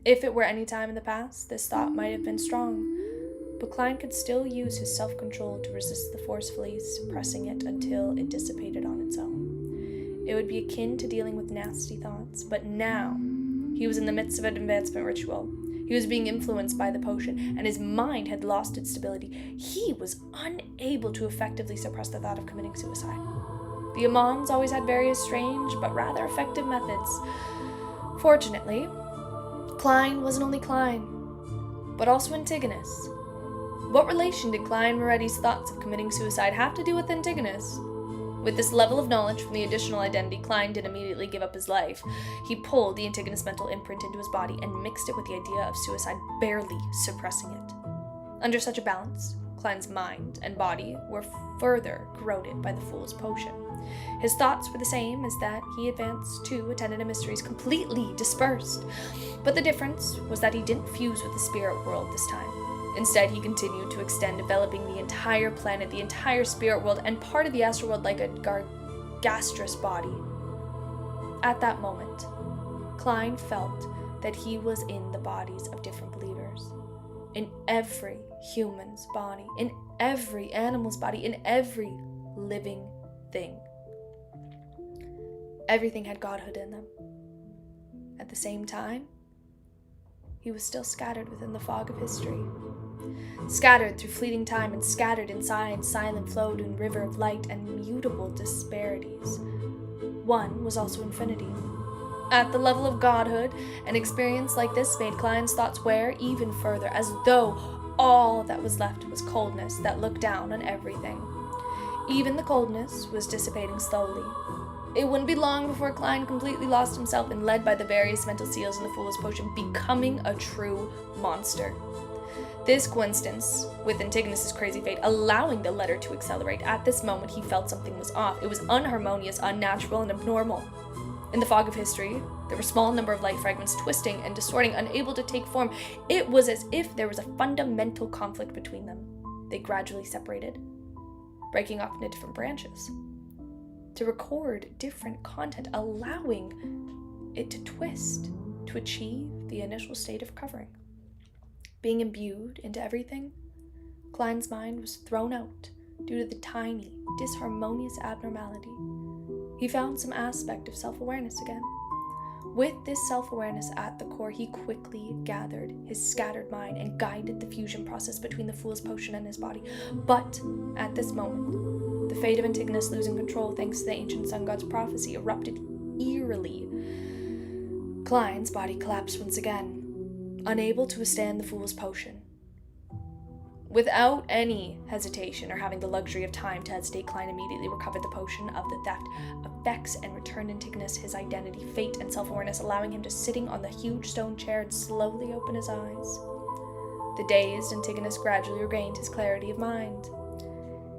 A: If it were any time in the past, this thought might have been strong, but Klein could still use his self-control to resist the forcefully suppressing it until it dissipated on its own. It would be akin to dealing with nasty thoughts, but now he was in the midst of an advancement ritual. He was being influenced by the potion, and his mind had lost its stability. He was unable to effectively suppress the thought of committing suicide. The Amons always had various strange but rather effective methods. Fortunately, Klein wasn't only Klein, but also Antigonus. What relation did Klein Moretti's thoughts of committing suicide have to do with Antigonus? With this level of knowledge from the additional identity, Klein didn't immediately give up his life. He pulled the Antigonus mental imprint into his body and mixed it with the idea of suicide, barely suppressing it. Under such a balance, Klein's mind and body were further corroded by the Fool's Potion. His thoughts were the same as that he advanced to attendant of mysteries, completely dispersed. But the difference was that he didn't fuse with the spirit world this time. Instead, he continued to extend, enveloping the entire planet, the entire spirit world, and part of the astral world like a gargantuous body. At that moment, Klein felt that he was in the bodies of different believers. In every human's body, in every animal's body, in every living thing. Everything had godhood in them. At the same time, he was still scattered within the fog of history. Scattered through fleeting time and scattered inside silent flowed in river of light and mutable disparities. One was also infinity. At the level of godhood, an experience like this made Klein's thoughts wear even further, as though all that was left was coldness that looked down on everything. Even the coldness was dissipating slowly. It wouldn't be long before Klein completely lost himself and led by the various mental seals in the Fool's Potion, becoming a true monster. This coincidence with Antigonus's crazy fate, allowing the letter to accelerate. At this moment, he felt something was off. It was unharmonious, unnatural, and abnormal. In the fog of history, there were a small number of light fragments twisting and distorting, unable to take form. It was as if there was a fundamental conflict between them. They gradually separated, breaking off into different branches to record different content, allowing it to twist to achieve the initial state of covering. Being imbued into everything, Klein's mind was thrown out due to the tiny, disharmonious abnormality. He found some aspect of self-awareness again. With this self-awareness at the core, he quickly gathered his scattered mind and guided the fusion process between the Fool's Potion and his body. But at this moment, the fate of Antigonus losing control thanks to the ancient sun god's prophecy erupted eerily. Klein's body collapsed once again, unable to withstand the Fool's Potion. Without any hesitation or having the luxury of time to hesitate, Klein immediately recovered the potion of the theft effects and returned Antigonus his identity, fate, and self-awareness, allowing him to sitting on the huge stone chair and slowly open his eyes. The dazed Antigonus gradually regained his clarity of mind.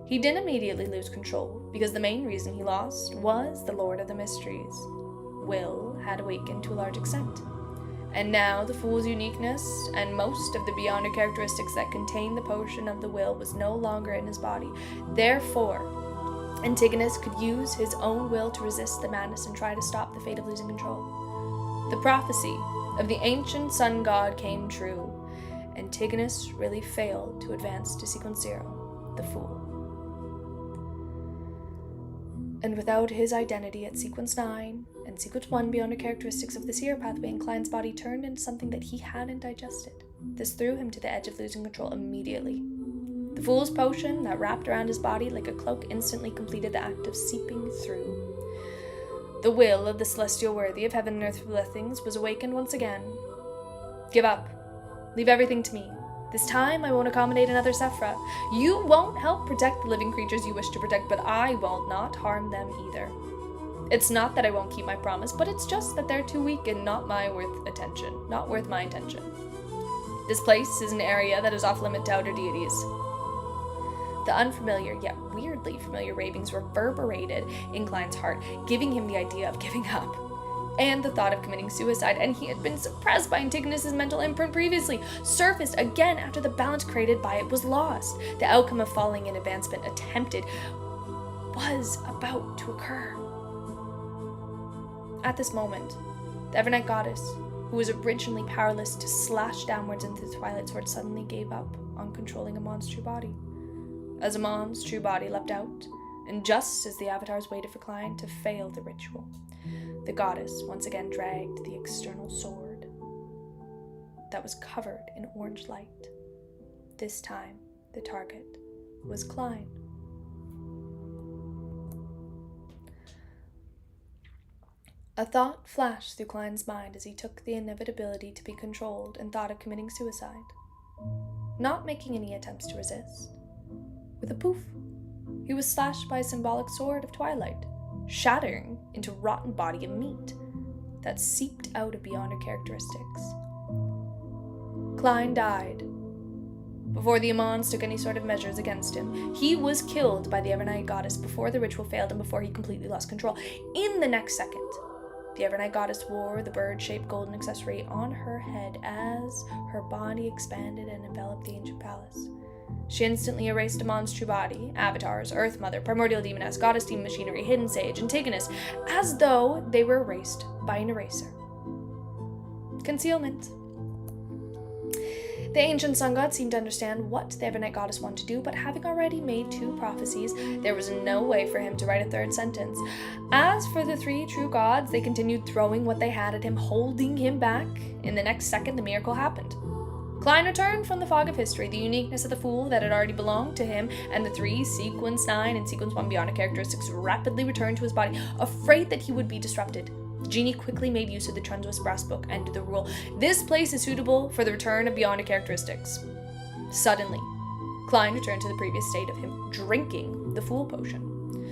A: He didn't immediately lose control, because the main reason he lost was the Lord of the Mysteries. Will had awakened to a large extent. And now the Fool's uniqueness and most of the beyonder characteristics that contain the potion of the will was no longer in his body. Therefore, Antigonus could use his own will to resist the madness and try to stop the fate of losing control. The prophecy of the ancient sun god came true. Antigonus really failed to advance to sequence 0, the Fool. And without his identity at sequence 9 and sequence 1 beyond the characteristics of the seer pathway, Klein's body turned into something that he hadn't digested. This threw him to the edge of losing control immediately. The Fool's Potion that wrapped around his body like a cloak instantly completed the act of seeping through. The will of the celestial worthy of heaven and earth's blessings was awakened once again. Give up. Leave everything to me. This time I won't accommodate another Sephra. You won't help protect the living creatures you wish to protect, but I will not harm them either. It's not that I won't keep my promise, but it's just that they're too weak and not worth my attention. This place is an area that is off limit to outer deities. The unfamiliar, yet weirdly familiar ravings reverberated in Klein's heart, giving him the idea of giving up, and the thought of committing suicide, and he had been suppressed by Antigonus's mental imprint previously, surfaced again after the balance created by it was lost. The outcome of falling in advancement attempted was about to occur. At this moment, the Evernight goddess, who was originally powerless to slash downwards into the twilight sword, suddenly gave up on controlling Amon's true body. As Amon's true body leapt out, and just as the avatars waited for Klein to fail the ritual, the goddess once again dragged the external sword that was covered in orange light. This time, the target was Klein. A thought flashed through Klein's mind as he took the inevitability to be controlled and thought of committing suicide, not making any attempts to resist. With a poof, he was slashed by a symbolic sword of twilight, shattering into rotten body of meat that seeped out of beyonder characteristics. Klein died before the Amons took any sort of measures against him. He was killed by the Evernight goddess before the ritual failed and before he completely lost control. In the next second, the Evernight goddess wore the bird-shaped golden accessory on her head as her body expanded and enveloped the ancient palace. She instantly erased Amon's true body, avatars, Earth Mother, Primordial Demoness, Goddess Demon Machinery, Hidden Sage, Antigonus, as though they were erased by an eraser. Concealment. The ancient sun god seemed to understand what the Evernight goddess wanted to do, but having already made 2 prophecies, there was no way for him to write a 3rd sentence. As for the 3 true gods, they continued throwing what they had at him, holding him back. In the next second, the miracle happened. Klein returned from the fog of history, the uniqueness of the fool that had already belonged to him, and the 3 Sequence 9 and Sequence 1 Beyonder characteristics rapidly returned to his body, afraid that he would be disrupted. The genie quickly made use of the Trunduous brass book and the rule, "This place is suitable for the return of Beyonder characteristics." Suddenly, Klein returned to the previous state of him drinking the Fool Potion.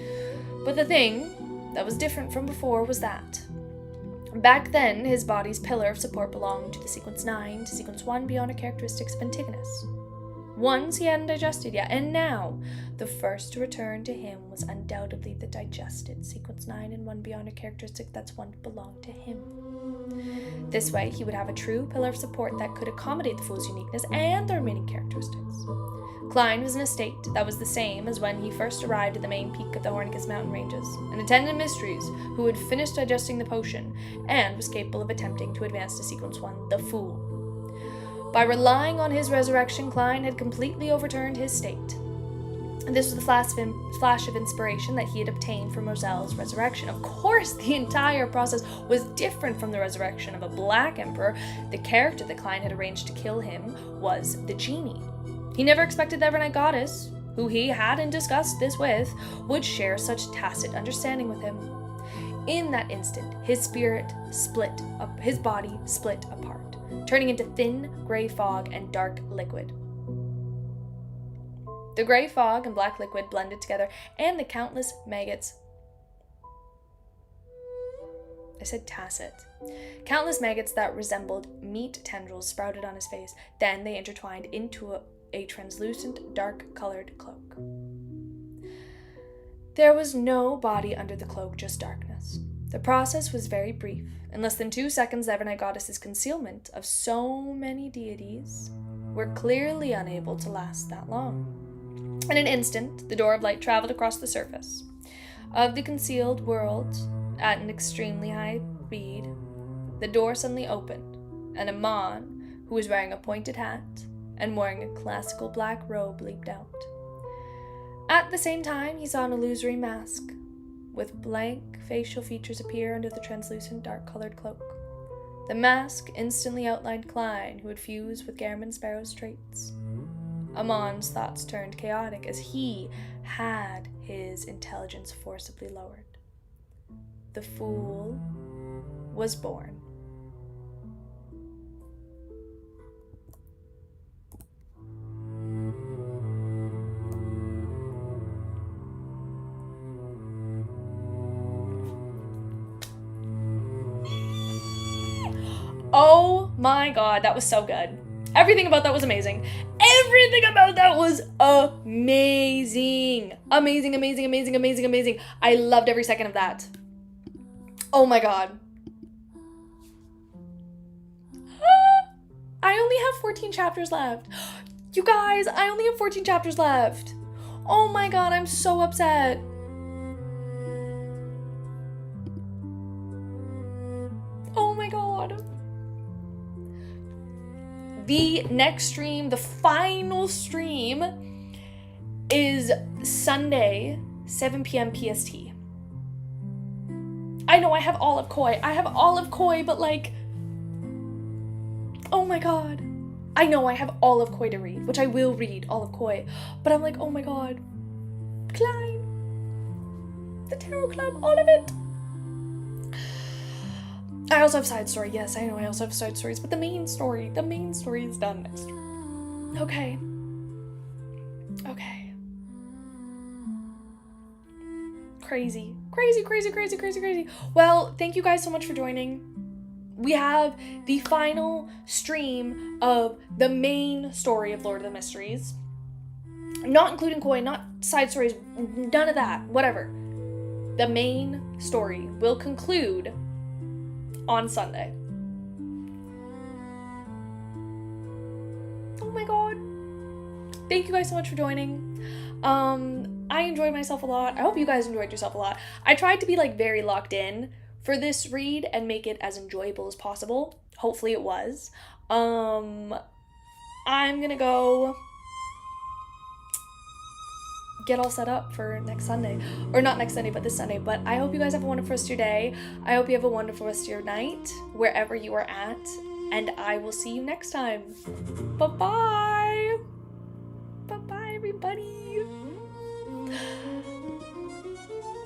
A: But the thing that was different from before was that back then, his body's pillar of support belonged to the Sequence 9 to Sequence 1 Beyonder characteristics of Antigonus. Ones he hadn't digested yet, and now the first to return to him was undoubtedly the digested Sequence 9 and 1 Beyonder characteristic that's one belonged to him. This way, he would have a true pillar of support that could accommodate the Fool's uniqueness and the remaining characteristics. Klein was in a state that was the same as when he first arrived at the main peak of the Hornicus mountain ranges, an attendant mysteries who had finished digesting the potion and was capable of attempting to advance to Sequence 1, the Fool. By relying on his resurrection, Klein had completely overturned his state. This was the flash of inspiration that he had obtained from Roselle's resurrection. Of course, the entire process was different from the resurrection of a Black Emperor. The character that Klein had arranged to kill him was the genie. He never expected the Evernight goddess, who he hadn't discussed this with, would share such tacit understanding with him. In that instant, his body split apart, turning into thin gray fog and dark liquid. The gray fog and black liquid blended together, and the countless maggots. I said tacit. Countless maggots that resembled meat tendrils sprouted on his face. Then they intertwined into a translucent, dark-colored cloak. There was no body under the cloak, just darkness. The process was very brief. In less than 2 seconds, the Evernight goddess's concealment of so many deities were clearly unable to last that long. In an instant, the door of light traveled across the surface of the concealed world at an extremely high speed. The door suddenly opened, and Amon, who was wearing a pointed hat and wearing a classical black robe, leaped out. At the same time, he saw an illusory mask with blank facial features appear under the translucent dark-colored cloak. The mask instantly outlined Klein, who had fused with Garamond Sparrow's traits. Amon's thoughts turned chaotic as he had his intelligence forcibly lowered. The Fool was born. My God, that was so good. Everything about that was amazing. Everything about that was amazing. Amazing, amazing, amazing, amazing, amazing. I loved every second of that. Oh my God. I only have 14 chapters left. You guys, I only have 14 chapters left. Oh my God, I'm so upset. Oh my God. The next stream, the final stream, is Sunday, 7 p.m. PST. I know I have Olive Koi. I have Olive Koi, but like, oh my God. I know I have Olive Koi to read, which I will read, Olive Koi. But I'm like, oh my God. Klein. The Tarot Club, all of it. I also have side story. Yes, I know I also have side stories, but the main story is done next. Okay. Okay. Crazy. Crazy, crazy, crazy, crazy, crazy. Well, thank you guys so much for joining. We have the final stream of the main story of Lord of the Mysteries. Not including Koi, not side stories, none of that, whatever. The main story will conclude on Sunday. Oh my God. Thank you guys so much for joining. I enjoyed myself a lot. I hope you guys enjoyed yourself a lot. I tried to be like very locked in for this read and make it as enjoyable as possible. Hopefully it was. I'm gonna go get all set up for next Sunday. Or not next Sunday, but this Sunday. But I hope you guys have a wonderful rest of your day. I hope you have a wonderful rest of your night, wherever you are at. And I will see you next time. Bye-bye!